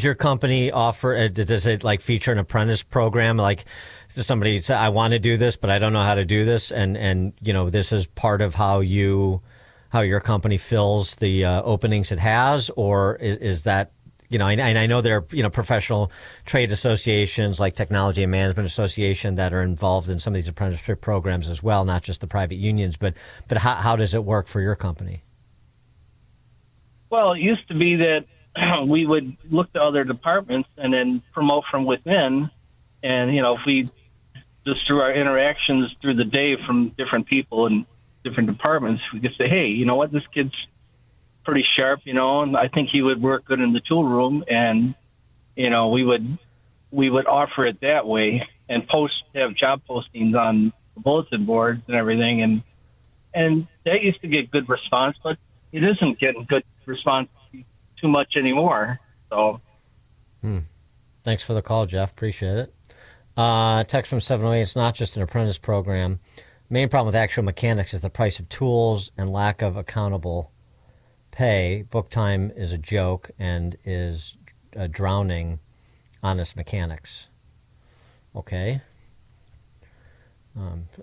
your company offer? Does it feature an apprentice program? Like, does somebody say, I want to do this, but I don't know how to do this, and this is part of how your company fills the openings it has, or is that? And I know there are, professional trade associations like Technology and Management Association that are involved in some of these apprenticeship programs as well, not just the private unions. But how does it work for your company? Well, it used to be that we would look to other departments and then promote from within. And, if we just through our interactions through the day from different people in different departments, we could say, hey, you know what, this kid's pretty sharp, and I think he would work good in the tool room, and we would offer it that way and have job postings on the bulletin boards and everything, and that used to get good response, but it isn't getting good response too much anymore. So, thanks for the call, Jeff. Appreciate it. Text from 708. It's not just an apprentice program. Main problem with actual mechanics is the price of tools and lack of accountable pay. Book time is a joke and is drowning honest mechanics. Okay.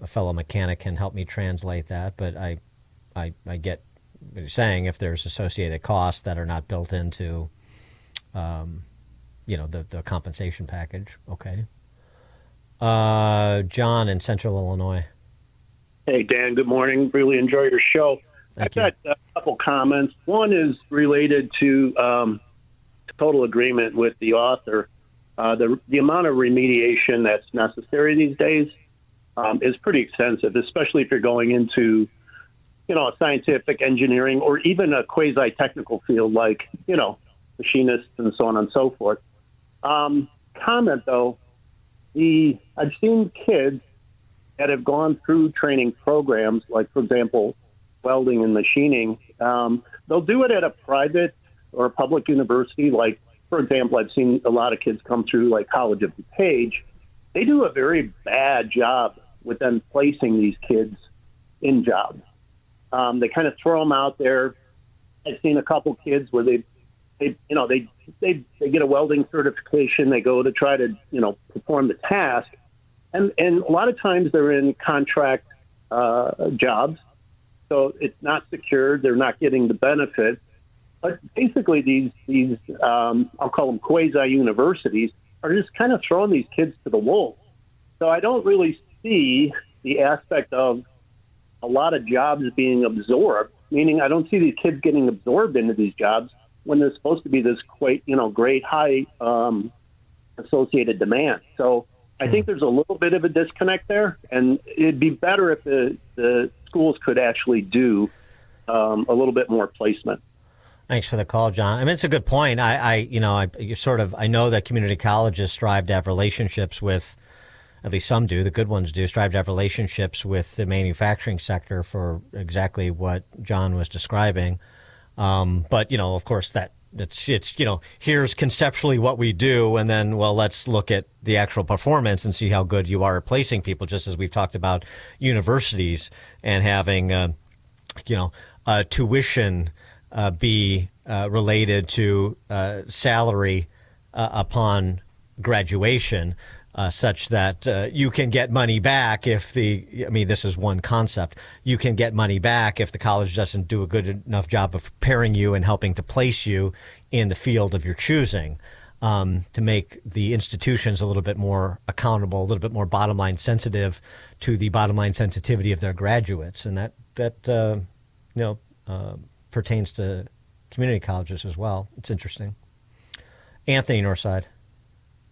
A fellow mechanic can help me translate that, but I get what you're saying. If there's associated costs that are not built into, the compensation package. Okay. John in Central Illinois. Hey, Dan. Good morning. Really enjoy your show. I've got a couple comments. One is related to total agreement with the author. The amount of remediation that's necessary these days is pretty extensive, especially if you're going into, a scientific engineering or even a quasi-technical field like, machinists and so on and so forth. Comment though, I've seen kids that have gone through training programs, like for example, welding and machining. They'll do it at a private or a public university. Like for example, I've seen a lot of kids come through like College of DuPage. They do a very bad job with them placing these kids in jobs. They kind of throw them out there. I've seen a couple kids where they get a welding certification. They go to try to, perform the task. And a lot of times they're in contract jobs. So it's not secured. They're not getting the benefit. But basically these I'll call them quasi-universities, are just kind of throwing these kids to the wolves. So I don't really see the aspect of a lot of jobs being absorbed, meaning I don't see these kids getting absorbed into these jobs when there's supposed to be this great high associated demand. So I think there's a little bit of a disconnect there, and it'd be better if the schools could actually do a little bit more placement. Thanks for the call, John. I mean, it's a good point. I know that community colleges strive to have relationships with, at least some do, the good ones do, strive to have relationships with the manufacturing sector for exactly what John was describing. But, of course, it's here's conceptually what we do, and then, well, let's look at the actual performance and see how good you are at placing people, just as we've talked about universities and having, tuition be related to salary upon graduation, such that you can get money back if this is one concept. You can get money back if the college doesn't do a good enough job of preparing you and helping to place you in the field of your choosing, to make the institutions a little bit more accountable, a little bit more bottom line sensitive to the bottom line sensitivity of their graduates. And that pertains to community colleges as well. It's interesting. Anthony, Northside.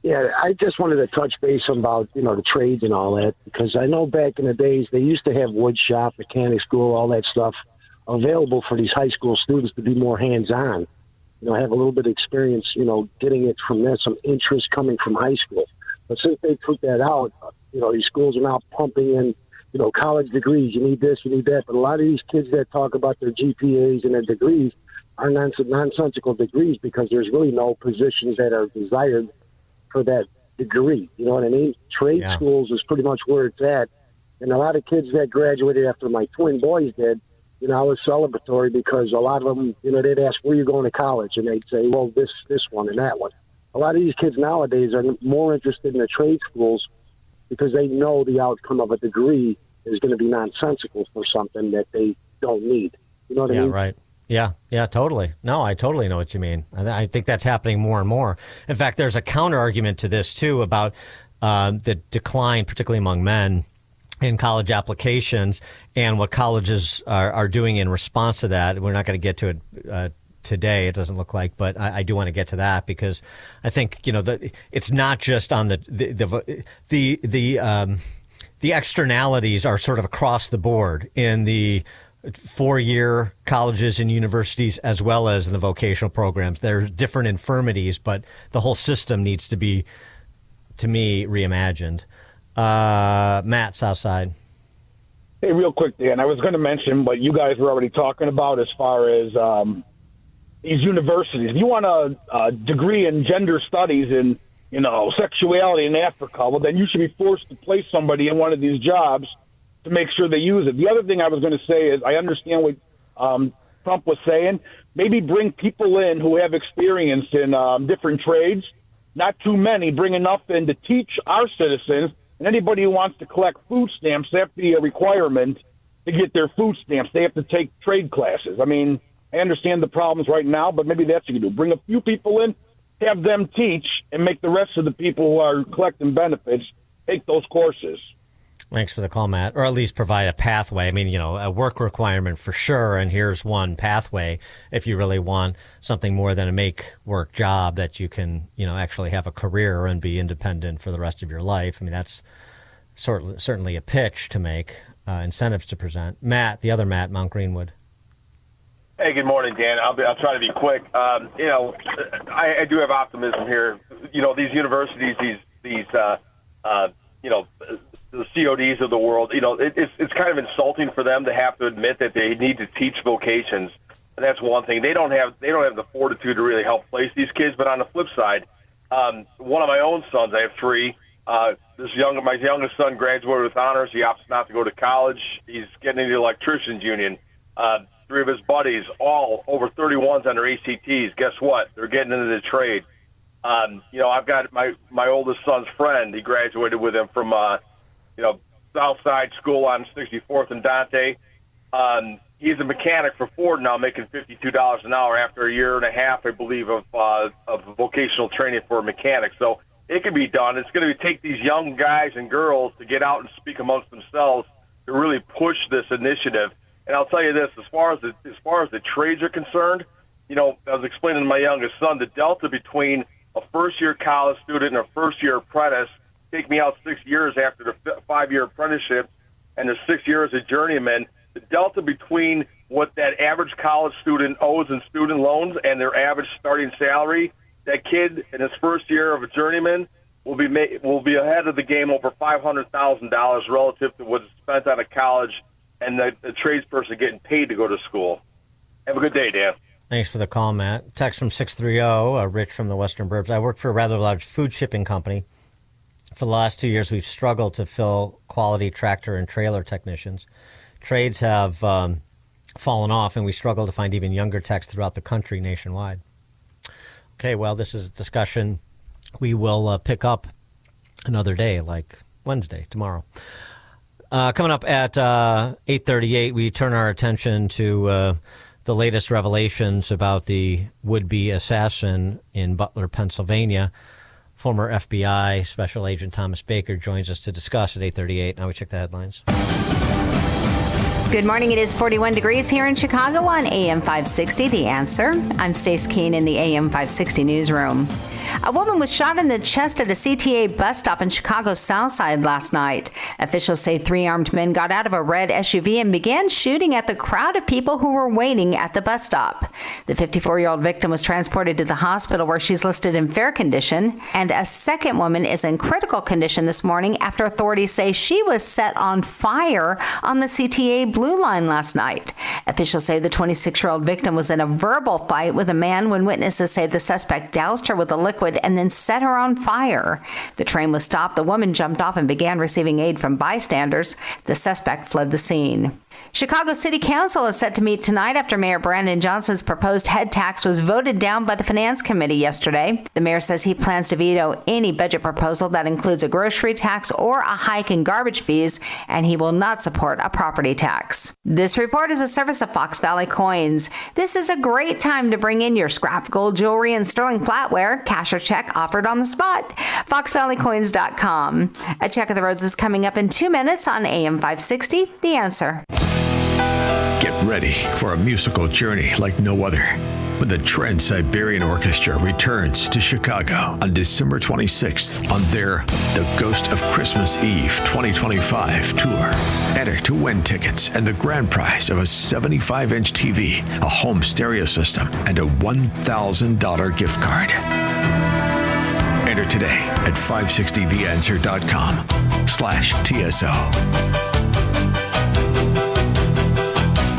Yeah, I just wanted to touch base about, the trades and all that, because I know back in the days they used to have wood shop, mechanic school, all that stuff available for these high school students to be more hands-on, have a little bit of experience, getting it from there, some interest coming from high school. But since they took that out, these schools are now pumping in, college degrees. You need this, you need that. But a lot of these kids that talk about their GPAs and their degrees are nonsensical degrees, because there's really no positions that are desired for that degree. You know what I mean? Trade schools is pretty much where it's at. And a lot of kids that graduated after my twin boys did, I was celebratory, because a lot of them, they'd ask, where are you going to college? And they'd say, well, this one and that one. A lot of these kids nowadays are more interested in the trade schools because they know the outcome of a degree is going to be nonsensical for something that they don't need. You know what I mean? Yeah, right. Yeah, totally. No, I totally know what you mean. I think that's happening more and more. In fact, there's a counter argument to this, too, about the decline, particularly among men, in college applications and what colleges are doing in response to that. We're not going to get to it today, it doesn't look like, but I do want to get to that, because I think, it's not just on the externalities are sort of across the board in the 4-year colleges and universities, as well as in the vocational programs. There are different infirmities, but the whole system needs to be, to me, reimagined. Matt, Southside. Hey, real quick, Dan, I was going to mention what you guys were already talking about as far as these universities. If you want a degree in gender studies and, sexuality in Africa, well, then you should be forced to place somebody in one of these jobs to make sure they use it. The other thing I was going to say is I understand what Trump was saying. Maybe bring people in who have experience in different trades, not too many. Bring enough in to teach our citizens, and anybody who wants to collect food stamps, they have to be a requirement to get their food stamps. They have to take trade classes. I mean, I understand the problems right now, but maybe that's what you do. Bring a few people in, have them teach, and make the rest of the people who are collecting benefits take those courses. Thanks for the call, Matt. Or at least provide a pathway. I mean, a work requirement for sure, and here's one pathway if you really want something more than a make-work job that you can, actually have a career and be independent for the rest of your life. I mean, that's certainly a pitch to make, incentives to present. Matt, the other Matt, Mount Greenwood. Hey, good morning, Dan. I'll try to be quick. I do have optimism here. These universities, these the CODs of the world. It's kind of insulting for them to have to admit that they need to teach vocations. And that's one thing. They don't have the fortitude to really help place these kids. But on the flip side, one of my own sons, I have three. My youngest son graduated with honors. He opts not to go to college. He's getting into the electricians union. Three of his buddies, all over 31s on their ACTs. Guess what? They're getting into the trade. I've got my oldest son's friend. He graduated with him from Southside School on 64th and Dante. He's a mechanic for Ford now, making $52 an hour after a year and a half, I believe, of vocational training for a mechanic. So it can be done. It's going to take these young guys and girls to get out and speak amongst themselves to really push this initiative. And I'll tell you this: as far as the trades are concerned, I was explaining to my youngest son the delta between a first-year college student and a first-year apprentice. Take me out 6 years after the 5-year apprenticeship and the 6 years as a journeyman. The delta between what that average college student owes in student loans and their average starting salary, that kid in his first year of a journeyman will be ahead of the game over $500,000 relative to what's spent on a college and the tradesperson getting paid to go to school. Have a good day, Dan. Thanks for the call, Matt. Text from 630, Rich from the Western Burbs. I work for a rather large food shipping company. For the last 2 years, we've struggled to fill quality tractor and trailer technicians. Trades have fallen off, and we struggle to find even younger techs throughout the country nationwide. Okay, well, this is a discussion we will pick up another day, like Wednesday, tomorrow. Coming up at 8:38, we turn our attention to the latest revelations about the would-be assassin in Butler, Pennsylvania. Former FBI Special Agent Thomas Baker joins us to discuss at 8:38. Now we check the headlines. Good morning. It is 41 degrees here in Chicago on AM 560, The Answer. I'm Stace Keene in the AM 560 newsroom. A woman was shot in the chest at a CTA bus stop in Chicago's South Side last night. Officials say 3 armed men got out of a red SUV and began shooting at the crowd of people who were waiting at the bus stop. The 54-year-old victim was transported to the hospital where she's listed in fair condition, and a second woman is in critical condition this morning after authorities say she was set on fire on the CTA Blue Line last night. Officials say the 26-year-old victim was in a verbal fight with a man when witnesses say the suspect doused her with a liquid and then set her on fire. The train was stopped. The woman jumped off and began receiving aid from bystanders. The suspect fled the scene. Chicago City Council is set to meet tonight after Mayor Brandon Johnson's proposed head tax was voted down by the Finance Committee yesterday. The mayor says he plans to veto any budget proposal that includes a grocery tax or a hike in garbage fees, and he will not support a property tax. This report is a service of Fox Valley Coins. This is a great time to bring in your scrap gold jewelry and sterling flatware. Cash or check offered on the spot. FoxValleyCoins.com. A check of the roads is coming up in 2 minutes on AM 560, The Answer. Get ready for a musical journey like no other when the Trans-Siberian Orchestra returns to Chicago on December 26th on their The Ghost of Christmas Eve 2025 tour. Enter to win tickets and the grand prize of a 75-inch TV, a home stereo system, and a $1,000 gift card. Enter today at 560theanswer.com/TSO.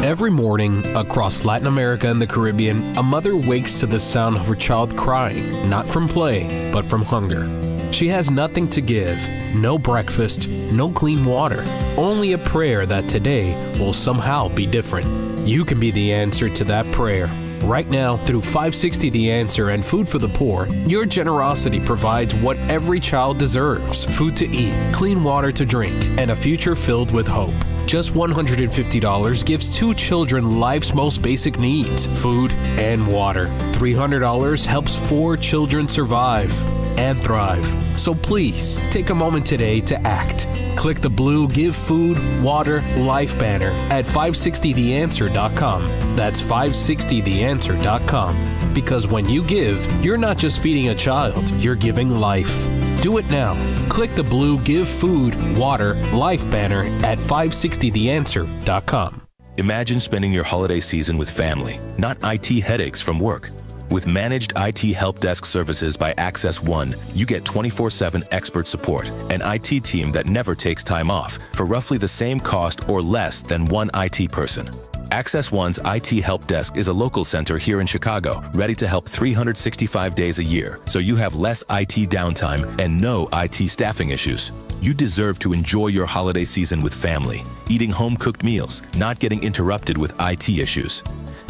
Every morning, across Latin America and the Caribbean, a mother wakes to the sound of her child crying, not from play, but from hunger. She has nothing to give, no breakfast, no clean water, only a prayer that today will somehow be different. You can be the answer to that prayer. Right now, through 560 The Answer and Food for the Poor, your generosity provides what every child deserves: food to eat, clean water to drink, and a future filled with hope. Just $150 gives 2 children life's most basic needs, food and water. $300 helps 4 children survive and thrive. So please, take a moment today to act. Click the blue Give Food, Water, Life banner at 560theanswer.com. That's 560theanswer.com. Because when you give, you're not just feeding a child, you're giving life. Do it now. Click the blue Give Food, Water, Life banner at 560theanswer.com. Imagine spending your holiday season with family, not IT headaches from work. With managed IT help desk services by Access One, you get 24/7 expert support, an IT team that never takes time off for roughly the same cost or less than one IT person. Access One's IT help desk is a local center here in Chicago, ready to help 365 days a year, so you have less IT downtime and no IT staffing issues. You deserve to enjoy your holiday season with family, eating home-cooked meals, not getting interrupted with IT issues.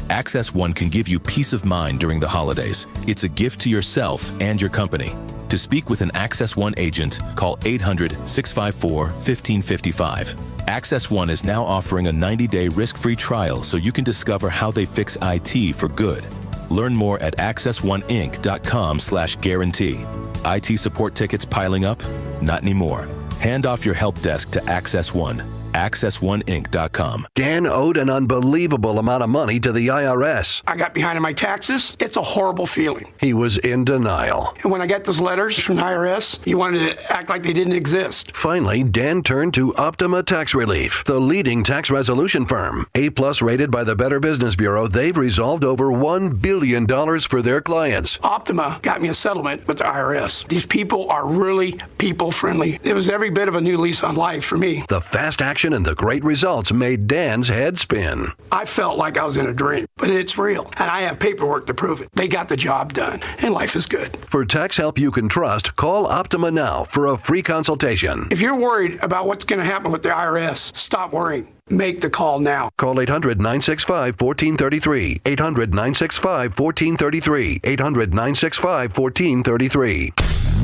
Access One can give you peace of mind during the holidays. It's a gift to yourself and your company. To speak with an Access One agent, call 800-654-1555. Access One is now offering a 90-day risk-free trial so you can discover how they fix IT for good. Learn more at accessoneInc.com/guarantee. IT support tickets piling up? Not anymore. Hand off your help desk to Access One. AccessOneInc.com. Dan owed an unbelievable amount of money to the IRS. I got behind on my taxes. It's a horrible feeling. He was in denial. And when I got those letters from the IRS, he wanted to act like they didn't exist. Finally, Dan turned to Optima Tax Relief, the leading tax resolution firm. A+ rated by the Better Business Bureau, they've resolved over $1 billion for their clients. Optima got me a settlement with the IRS. These people are really people-friendly. It was every bit of a new lease on life for me. The fast action and the great results made Dan's head spin. I felt like I was in a dream, but it's real, and I have paperwork to prove it. They got the job done, and life is good. For tax help you can trust, call Optima now for a free consultation. If you're worried about what's going to happen with the IRS, stop worrying. Make the call now. Call 800-965-1433. 800-965-1433. 800-965-1433.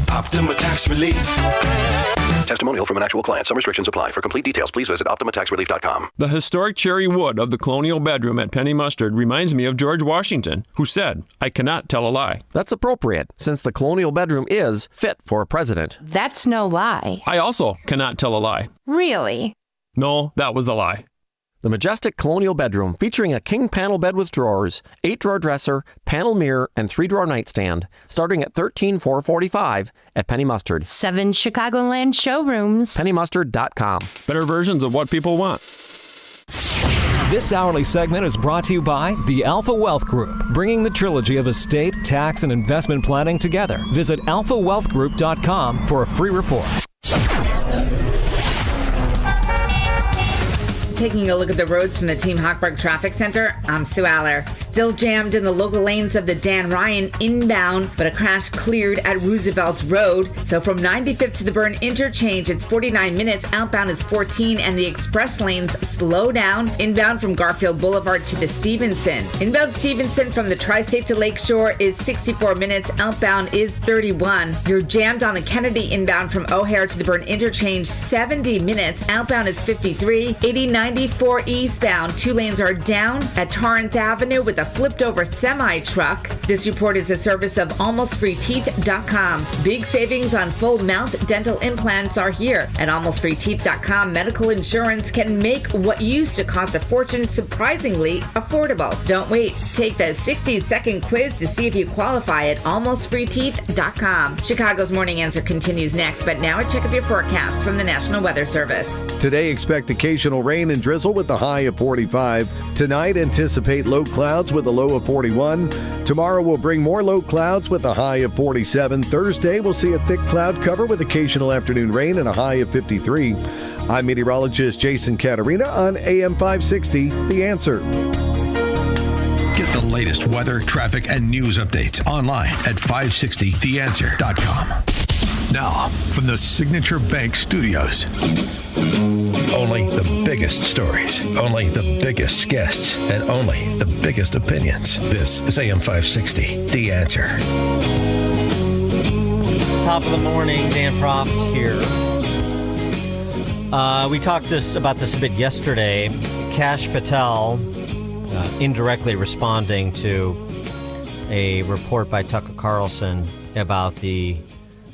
Optima Tax Relief. Testimonial from an actual client. Some restrictions apply. For complete details, please visit OptimaTaxRelief.com. The historic cherry wood of the colonial bedroom at Penny Mustard reminds me of George Washington, who said, "I cannot tell a lie." That's appropriate, since the colonial bedroom is fit for a president. That's no lie. I also cannot tell a lie. Really? No, that was a lie. The majestic colonial bedroom, featuring a king panel bed with drawers, 8-drawer dresser, panel mirror, and 3-drawer nightstand, starting at $13,445 at Penny Mustard. 7 Chicagoland showrooms. PennyMustard.com. Better versions of what people want. This hourly segment is brought to you by the Alpha Wealth Group, bringing the trilogy of estate, tax, and investment planning together. Visit alphawealthgroup.com for a free report. Taking a look at the roads from the Team Hochberg Traffic Center, I'm Sue Aller. Still jammed in the local lanes of the Dan Ryan inbound, but a crash cleared at Roosevelt Road. So from 95th to the Byrne Interchange, it's 49 minutes. Outbound is 14, and the express lanes slow down. Inbound from Garfield Boulevard to the Stevenson. Inbound Stevenson from the Tri-State to Lakeshore is 64 minutes. Outbound is 31. You're jammed on the Kennedy inbound from O'Hare to the Byrne Interchange, 70 minutes. Outbound is 53. 94 eastbound, 2 lanes are down at Torrance Avenue with a flipped over semi-truck. This report is a service of AlmostFreeTeeth.com. Big savings on full mouth dental implants are here. At AlmostFreeTeeth.com, medical insurance can make what used to cost a fortune surprisingly affordable. Don't wait. Take the 60-second quiz to see if you qualify at AlmostFreeTeeth.com. Chicago's Morning Answer continues next, but now a check of your forecast from the National Weather Service. Today, expect occasional rain and drizzle with a high of 45. Tonight, anticipate low clouds with a low of 41. Tomorrow will bring more low clouds with a high of 47. Thursday, we'll see a thick cloud cover with occasional afternoon rain and a high of 53. I'm meteorologist Jason Caterina on AM 560, The Answer. Get the latest weather, traffic, and news updates online at 560theanswer.com. Now, from the Signature Bank Studios. Only the biggest stories, only the biggest guests, and only the biggest opinions. This is AM 560, The Answer. Top of the morning, Dan Proft here. We talked about this a bit yesterday. Kash Patel indirectly responding to a report by Tucker Carlson about the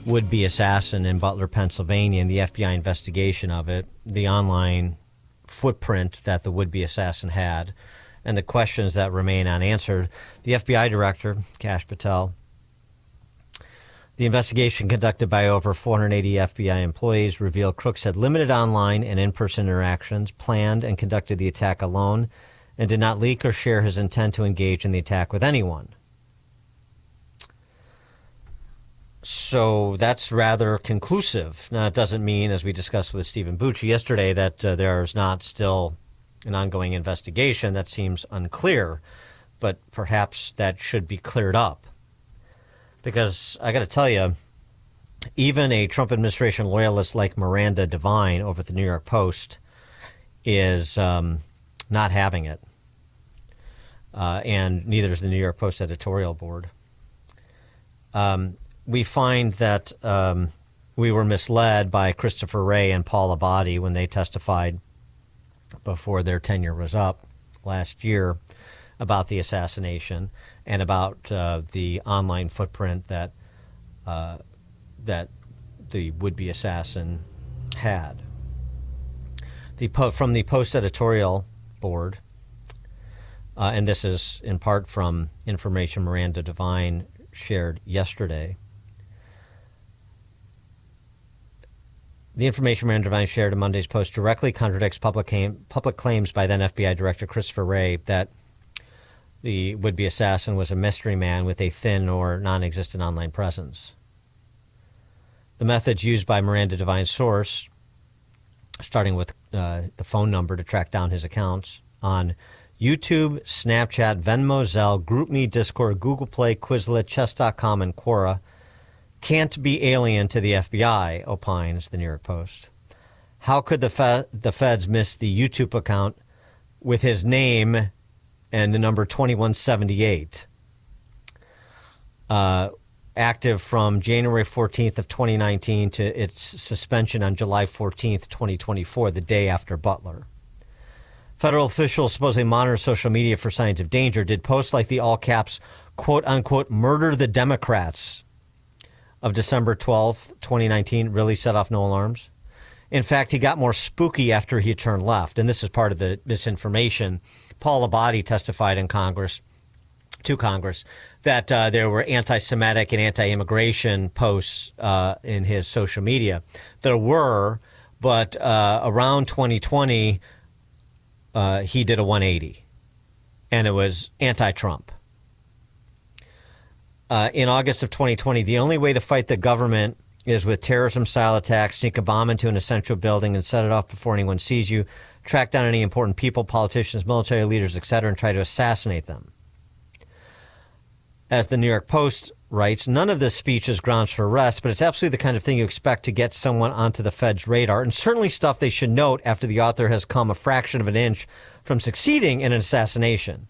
would-be assassin in Butler, Pennsylvania, and the FBI investigation of it, the online footprint that the would-be assassin had, and the questions that remain unanswered. The FBI director, Kash Patel, The investigation conducted by over 480 FBI employees revealed Crooks had limited online and in-person interactions, planned and conducted the attack alone, and did not leak or share his intent to engage in the attack with anyone. So that's rather conclusive. Now, it doesn't mean, as we discussed with Stephen Bucci yesterday, that there's not still an ongoing investigation. That seems unclear, but perhaps that should be cleared up. Because I got to tell you, even a Trump administration loyalist like Miranda Devine over at the New York Post is not having it. And neither is the New York Post editorial board. We find that we were misled by Christopher Wray and Paul Abadi when they testified before their tenure was up last year about the assassination and about the online footprint that that the would-be assassin had. From the Post editorial board, and this is in part from information Miranda Devine shared yesterday. The information Miranda Devine shared in Monday's Post directly contradicts public claims by then FBI Director Christopher Wray that the would-be assassin was a mystery man with a thin or non-existent online presence. The methods used by Miranda Devine's source, starting with the phone number to track down his accounts on YouTube, Snapchat, Venmo, Zelle, GroupMe, Discord, Google Play, Quizlet, Chess.com, and Quora, can't be alien to the FBI, opines the New York Post. How could the feds miss the YouTube account with his name and the number 2178? Active from January 14th of 2019 to its suspension on July 14th, 2024, the day after Butler. Federal officials supposedly monitor social media for signs of danger. Did posts like the all-caps, quote-unquote, murder the Democrats of December 12th, 2019 really set off no alarms? In fact, he got more spooky after he turned left, and this is part of the misinformation. Paul Abadi testified in Congress, that there were anti-Semitic and anti-immigration posts in his social media. There were, but around 2020, he did a 180, and it was anti-Trump. In August of 2020, the only way to fight the government is with terrorism-style attacks, sneak a bomb into an essential building and set it off before anyone sees you, track down any important people, politicians, military leaders, etc., and try to assassinate them. As the New York Post writes, none of this speech is grounds for arrest, but it's absolutely the kind of thing you expect to get someone onto the Fed's radar, and certainly stuff they should note after the author has come a fraction of an inch from succeeding in an assassination.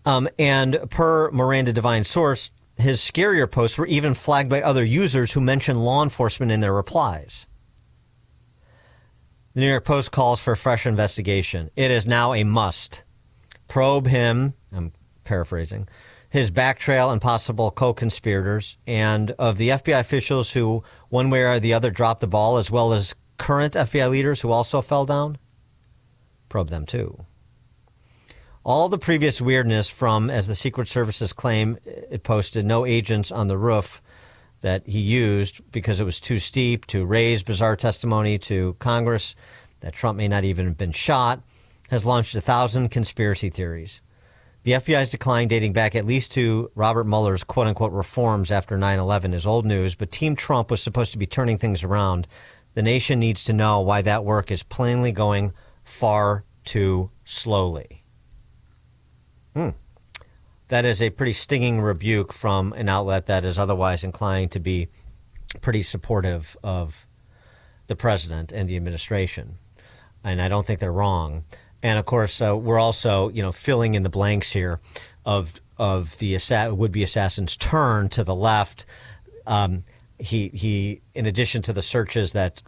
And per Miranda Devine's source, his scarier posts were even flagged by other users who mentioned law enforcement in their replies. The New York Post calls for a fresh investigation. It is now a must. Probe him, I'm paraphrasing, his back trail and possible co-conspirators, and of the FBI officials who, one way or the other, dropped the ball, as well as current FBI leaders who also fell down, probe them too. All the previous weirdness from, as the Secret Services claim, it posted no agents on the roof that he used because it was too steep, to raise bizarre testimony to Congress that Trump may not even have been shot, has launched 1,000 conspiracy theories. The FBI's decline, dating back at least to Robert Mueller's quote-unquote reforms after 9/11, is old news, but Team Trump was supposed to be turning things around. The nation needs to know why that work is plainly going far too slowly. That is a pretty stinging rebuke from an outlet that is otherwise inclined to be pretty supportive of the president and the administration. And I don't think they're wrong. And of course, we're also, filling in the blanks here of the would-be assassin's turn to the left. He, in addition to the searches that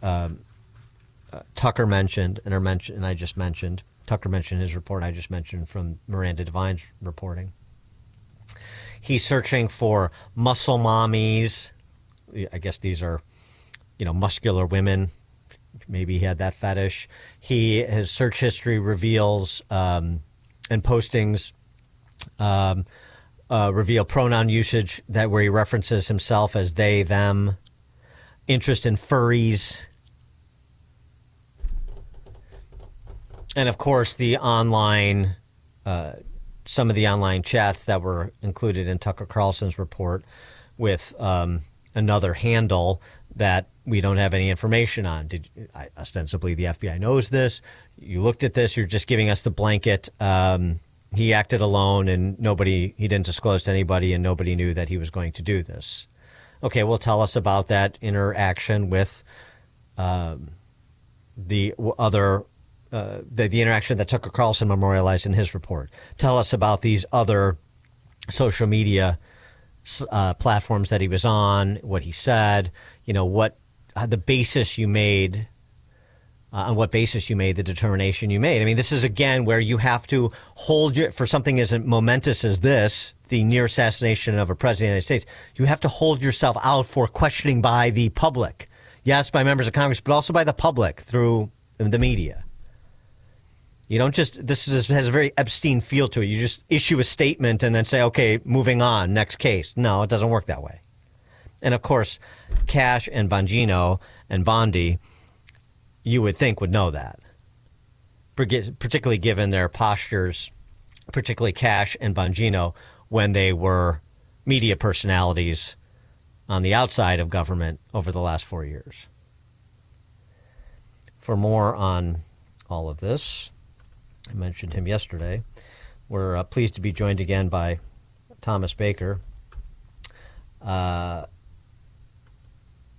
Tucker mentioned and I just mentioned, Tucker mentioned his report, I just mentioned from Miranda Devine's reporting. He's searching for muscle mommies. I guess these are, muscular women. Maybe he had that fetish. His search history reveals and postings reveal pronoun usage that where he references himself as they, them, interest in furries. And of course, the online, some of the online chats that were included in Tucker Carlson's report with another handle that we don't have any information on. Ostensibly, the FBI knows this. You looked at this. You're just giving us the blanket. He acted alone, and he didn't disclose to anybody, and nobody knew that he was going to do this. Okay, well, tell us about that interaction with the interaction that Tucker Carlson memorialized in his report. Tell us about these other social media platforms that he was on, what he said, the basis you made, on what basis you made the determination you made. I mean, this is, again, where you have to for something as momentous as this, the near assassination of a president of the United States, you have to hold yourself out for questioning by the public. Yes, by members of Congress, but also by the public through the media. You don't this has a very Epstein feel to it. You just issue a statement and then say, okay, moving on, next case. No, it doesn't work that way. And of course, Kash and Bongino and Bondi, you would think would know that, particularly given their postures, particularly Kash and Bongino, when they were media personalities on the outside of government over the last 4 years. For more on all of this, I mentioned him yesterday. We're pleased to be joined again by Thomas Baker.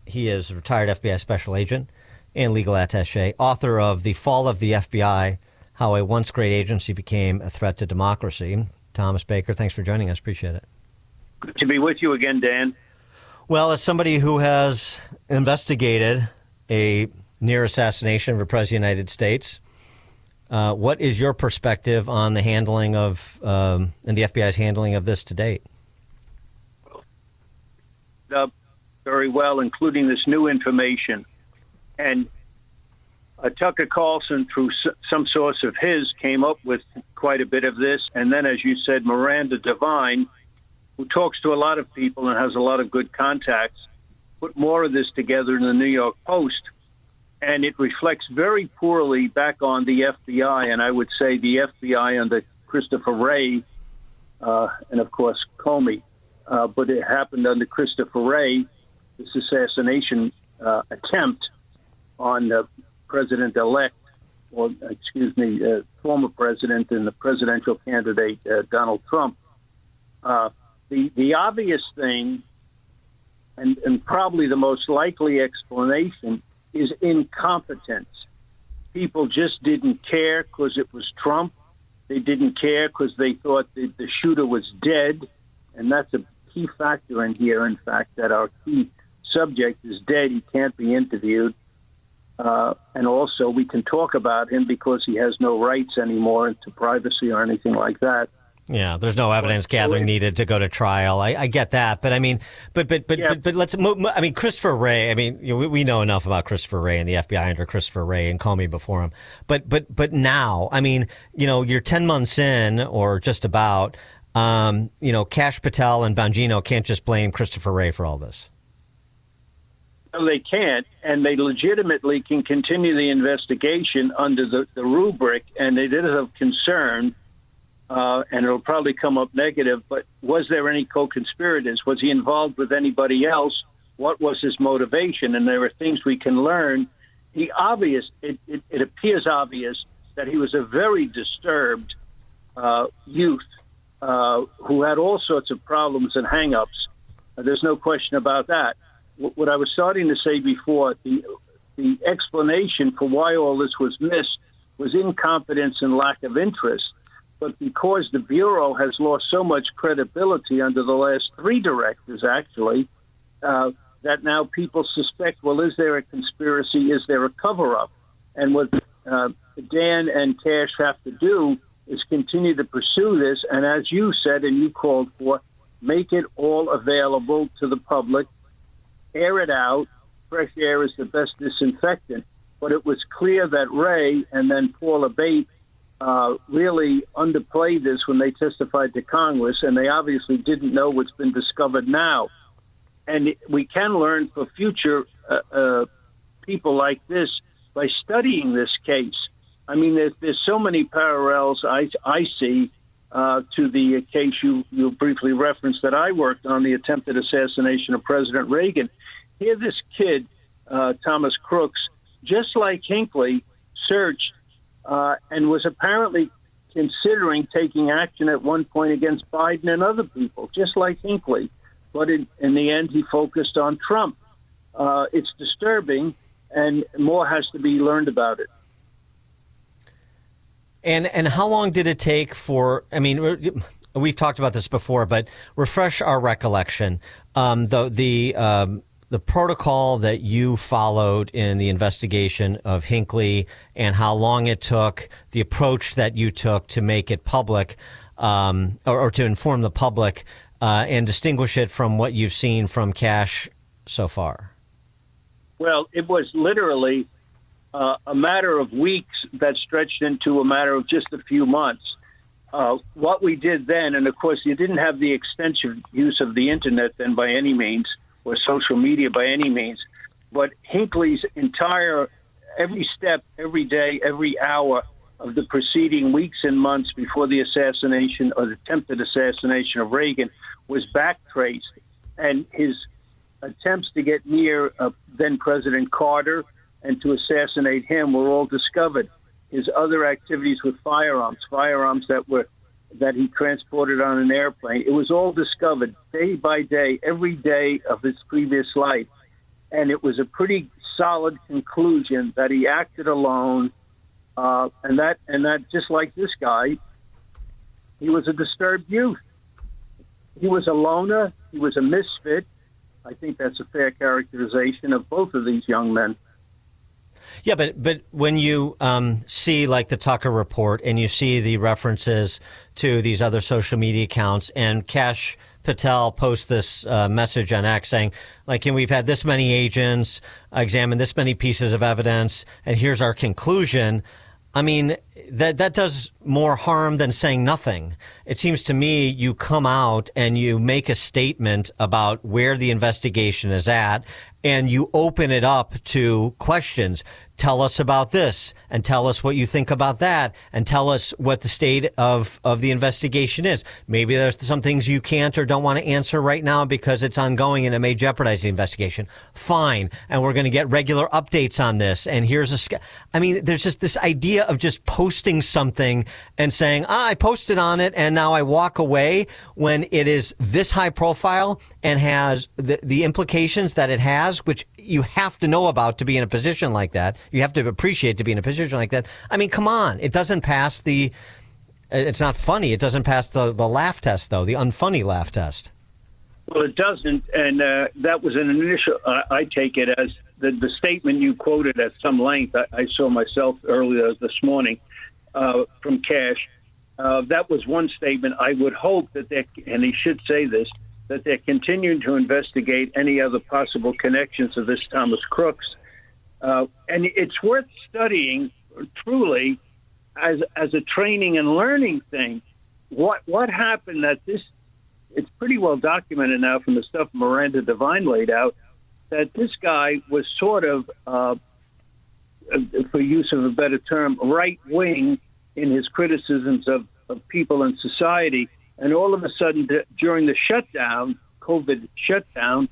He is a retired FBI special agent and legal attaché, author of The Fall of the FBI, How a Once Great Agency Became a Threat to Democracy. Thomas Baker, thanks for joining us. Appreciate it. Good to be with you again, Dan. Well, as somebody who has investigated a near assassination of a president of the United States, what is your perspective on the handling of, and the FBI's handling of this to date? Very well, including this new information. And Tucker Carlson, through some source of his, came up with quite a bit of this. And then, as you said, Miranda Devine, who talks to a lot of people and has a lot of good contacts, put more of this together in the New York Post. And it reflects very poorly back on the FBI, and I would say the FBI under Christopher Wray, and of course Comey. But it happened under Christopher Wray, this assassination attempt on President-elect, or former president and the presidential candidate Donald Trump. The obvious thing, and probably the most likely explanation, is incompetence. People just didn't care because it was Trump. They didn't care because they thought the shooter was dead. And that's a key factor in here, in fact, that our key subject is dead. He can't be interviewed. And also, we can talk about him because he has no rights anymore into privacy or anything like that. Yeah, there's no evidence gathering needed to go to trial. I get that, but I mean, but let's move. I mean, Christopher Wray. I mean, we know enough about Christopher Wray and the FBI under Christopher Wray and Comey before him. But now, I mean, you're 10 months in, or just about. Kash Patel and Bongino can't just blame Christopher Wray for all this. No, they can't, and they legitimately can continue the investigation under the rubric, and it is of concern. And it'll probably come up negative, but was there any co-conspirators? Was he involved with anybody else? What was his motivation? And there are things we can learn. It appears obvious that he was a very disturbed youth who had all sorts of problems and hang-ups. There's no question about that. What I was starting to say before, the explanation for why all this was missed was incompetence and lack of interest. But because the Bureau has lost so much credibility under the last 3 directors, actually, that now people suspect, well, is there a conspiracy? Is there a cover-up? And what Dan and Kash have to do is continue to pursue this. And as you said and you called for, make it all available to the public, air it out. Fresh air is the best disinfectant. But it was clear that Wray and then Paula Bate really underplayed this when they testified to Congress, and they obviously didn't know what's been discovered now. And we can learn for future people like this by studying this case. I mean, there's so many parallels I see to the case you briefly referenced that I worked on, the attempted assassination of President Reagan. Here, this kid, Thomas Crooks, just like Hinckley, searched and was apparently considering taking action at one point against Biden and other people, just like Hinckley. But in the end, he focused on Trump. It's disturbing, and more has to be learned about it. And how long did it take for, I mean, we've talked about this before, but refresh our recollection. The protocol that you followed in the investigation of Hinckley and how long it took, the approach that you took to make it public, or to inform the public and distinguish it from what you've seen from Kash so far. Well, it was literally a matter of weeks that stretched into a matter of just a few months. What we did then, and of course you didn't have the extensive use of the internet then by any means, or social media by any means, but Hinckley's entire, every step, every day, every hour of the preceding weeks and months before the assassination or the attempted assassination of Reagan was backtraced, and his attempts to get near then President Carter and to assassinate him were all discovered. His other activities with firearms that he transported on an airplane, it was all discovered day by day, every day of his previous life. And it was a pretty solid conclusion that he acted alone, and that just like this guy, he was a disturbed youth. He was a loner. He was a misfit. I think that's a fair characterization of both of these young men. Yeah, but when you see like the Tucker report and you see the references to these other social media accounts, and Kash Patel posts this message on X saying, like, we've had this many agents examine this many pieces of evidence, and here's our conclusion. I mean, that does more harm than saying nothing. It seems to me you come out and you make a statement about where the investigation is at, and you open it up to questions. Tell us about this, and tell us what you think about that, and tell us what the state of the investigation is. Maybe there's some things you can't or don't want to answer right now because it's ongoing and it may jeopardize the investigation. Fine. And we're going to get regular updates on this. And here's I mean, there's just this idea of just posting something and saying, I posted on it and now I walk away, when it is this high profile and has the implications that it has, which you have to know about to be in a position like that. You have to appreciate to be in a position like that. I mean, come on. It doesn't pass it's not funny. It doesn't pass the laugh test, though, the unfunny laugh test. Well, it doesn't. And that was an initial, I take it as the statement you quoted at some length. I saw myself earlier this morning from Kash. That was one statement. I would hope that and he should say this, that they're continuing to investigate any other possible connections of this Thomas Crooks. And it's worth studying truly as a training and learning thing. What happened that it's pretty well documented now from the stuff Miranda Devine laid out, that this guy was sort of, for use of a better term, right-wing in his criticisms of people in society. And all of a sudden, during the shutdown, COVID shutdown,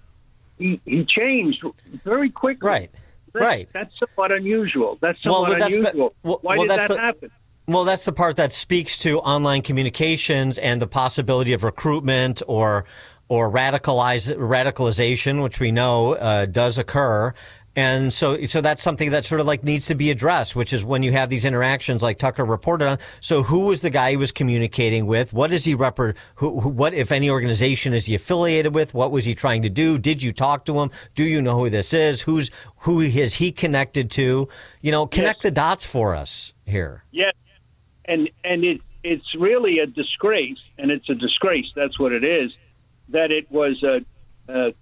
he changed very quickly. Right. That's somewhat unusual. Why did that happen? Well, that's the part that speaks to online communications and the possibility of recruitment or radicalization, which we know does occur. And so that's something that sort of like needs to be addressed, which is when you have these interactions like Tucker reported on. So who was the guy he was communicating with? What is he what, if any, organization is he affiliated with? What was he trying to do? Did you talk to him? Do you know who this is? Who is he connected to? Connect the dots for us here. Yes. And it's really a disgrace, and it's a disgrace. That's what it is, that it was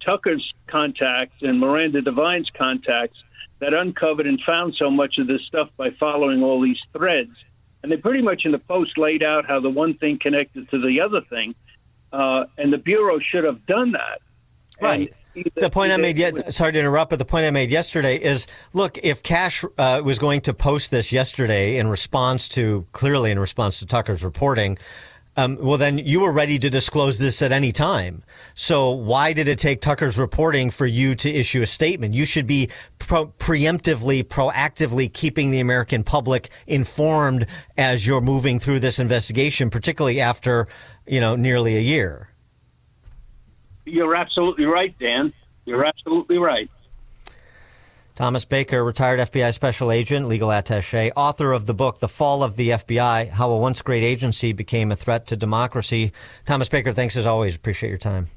Tucker's contacts and Miranda Devine's contacts that uncovered and found so much of this stuff by following all these threads. And they pretty much in the post laid out how the one thing connected to the other thing. And the Bureau should have done that. Right. The point I made, sorry to interrupt, but the point I made yesterday is, look, if Cash was going to post this yesterday clearly in response to Tucker's reporting, well, then you were ready to disclose this at any time. So why did it take Tucker's reporting for you to issue a statement? You should be proactively keeping the American public informed as you're moving through this investigation, particularly after, nearly a year. You're absolutely right, Dan. You're absolutely right. Thomas Baker, retired FBI special agent, legal attaché, author of the book, The Fall of the FBI, How a Once Great Agency Became a Threat to Democracy. Thomas Baker, thanks as always. Appreciate your time.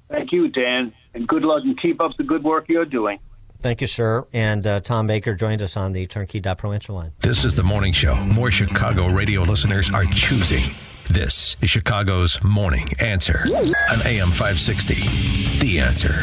Thank you, Dan. And good luck and keep up the good work you're doing. Thank you, sir. And Tom Baker joined us on the Turnkey.Pro answer line. This is the morning show more Chicago radio listeners are choosing. This is Chicago's Morning Answer on AM 560. The Answer.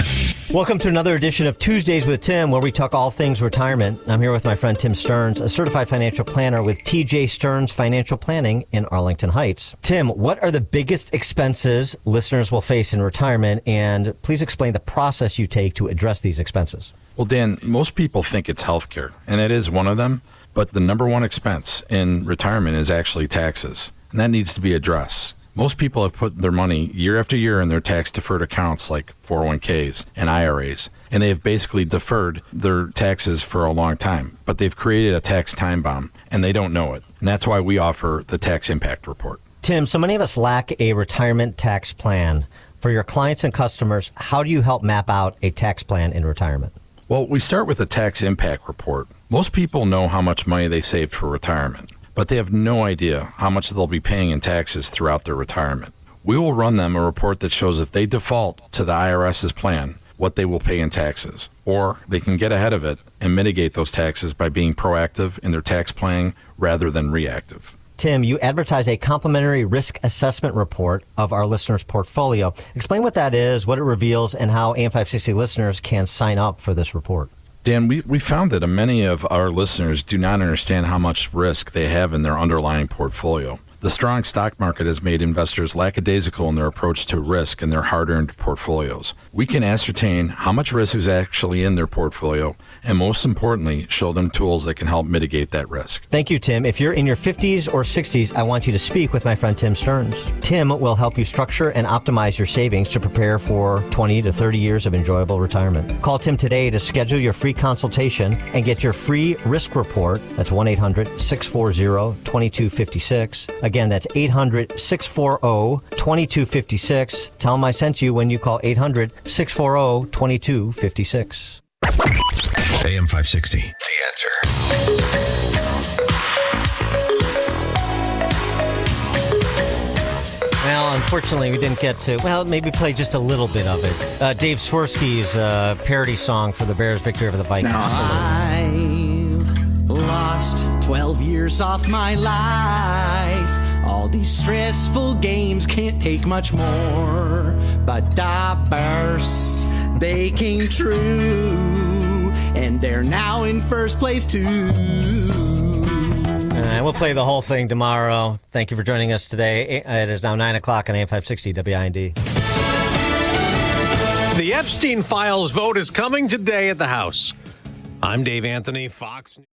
Welcome to another edition of Tuesdays with Tim, where we talk all things retirement. I'm here with my friend Tim Stearns, a certified financial planner with TJ Stearns Financial Planning in Arlington Heights. Tim, what are the biggest expenses listeners will face in retirement? And please explain the process you take to address these expenses. Well, Dan, most people think it's healthcare, and that is one of them. But the number one expense in retirement is actually taxes. And that needs to be addressed. Most people have put their money year after year in their tax-deferred accounts like 401ks and IRAs, and they have basically deferred their taxes for a long time. But they've created a tax time bomb, and they don't know it. And that's why we offer the Tax Impact Report. Tim, so many of us lack a retirement tax plan. For your clients and customers, how do you help map out a tax plan in retirement? Well, we start with a Tax Impact Report. Most people know how much money they saved for retirement, but they have no idea how much they'll be paying in taxes throughout their retirement. We will run them a report that shows if they default to the IRS's plan, what they will pay in taxes, or they can get ahead of it and mitigate those taxes by being proactive in their tax planning rather than reactive. Tim, you advertise a complimentary risk assessment report of our listeners' portfolio. Explain what that is, what it reveals, and how AM 560 listeners can sign up for this report. Dan, we found that many of our listeners do not understand how much risk they have in their underlying portfolio. The strong stock market has made investors lackadaisical in their approach to risk in their hard-earned portfolios. We can ascertain how much risk is actually in their portfolio, and most importantly, show them tools that can help mitigate that risk. Thank you, Tim. If you're in your 50s or 60s, I want you to speak with my friend Tim Stearns. Tim will help you structure and optimize your savings to prepare for 20 to 30 years of enjoyable retirement. Call Tim today to schedule your free consultation and get your free risk report. That's 1-800-640-2256. Again, that's 800-640-2256. Tell them I sent you when you call 800-640-2256. AM 560, The Answer. Well, unfortunately, we didn't get to, maybe play just a little bit of it. Dave Swirsky's parody song for the Bears' victory over the Vikings. I've lost 12 years off my life. All these stressful games can't take much more. But the Bears, they came true. And they're now in first place, too. We'll play the whole thing tomorrow. Thank you for joining us today. It is now 9 o'clock on AM 560 WIND. The Epstein Files vote is coming today at the House. I'm Dave Anthony, Fox News.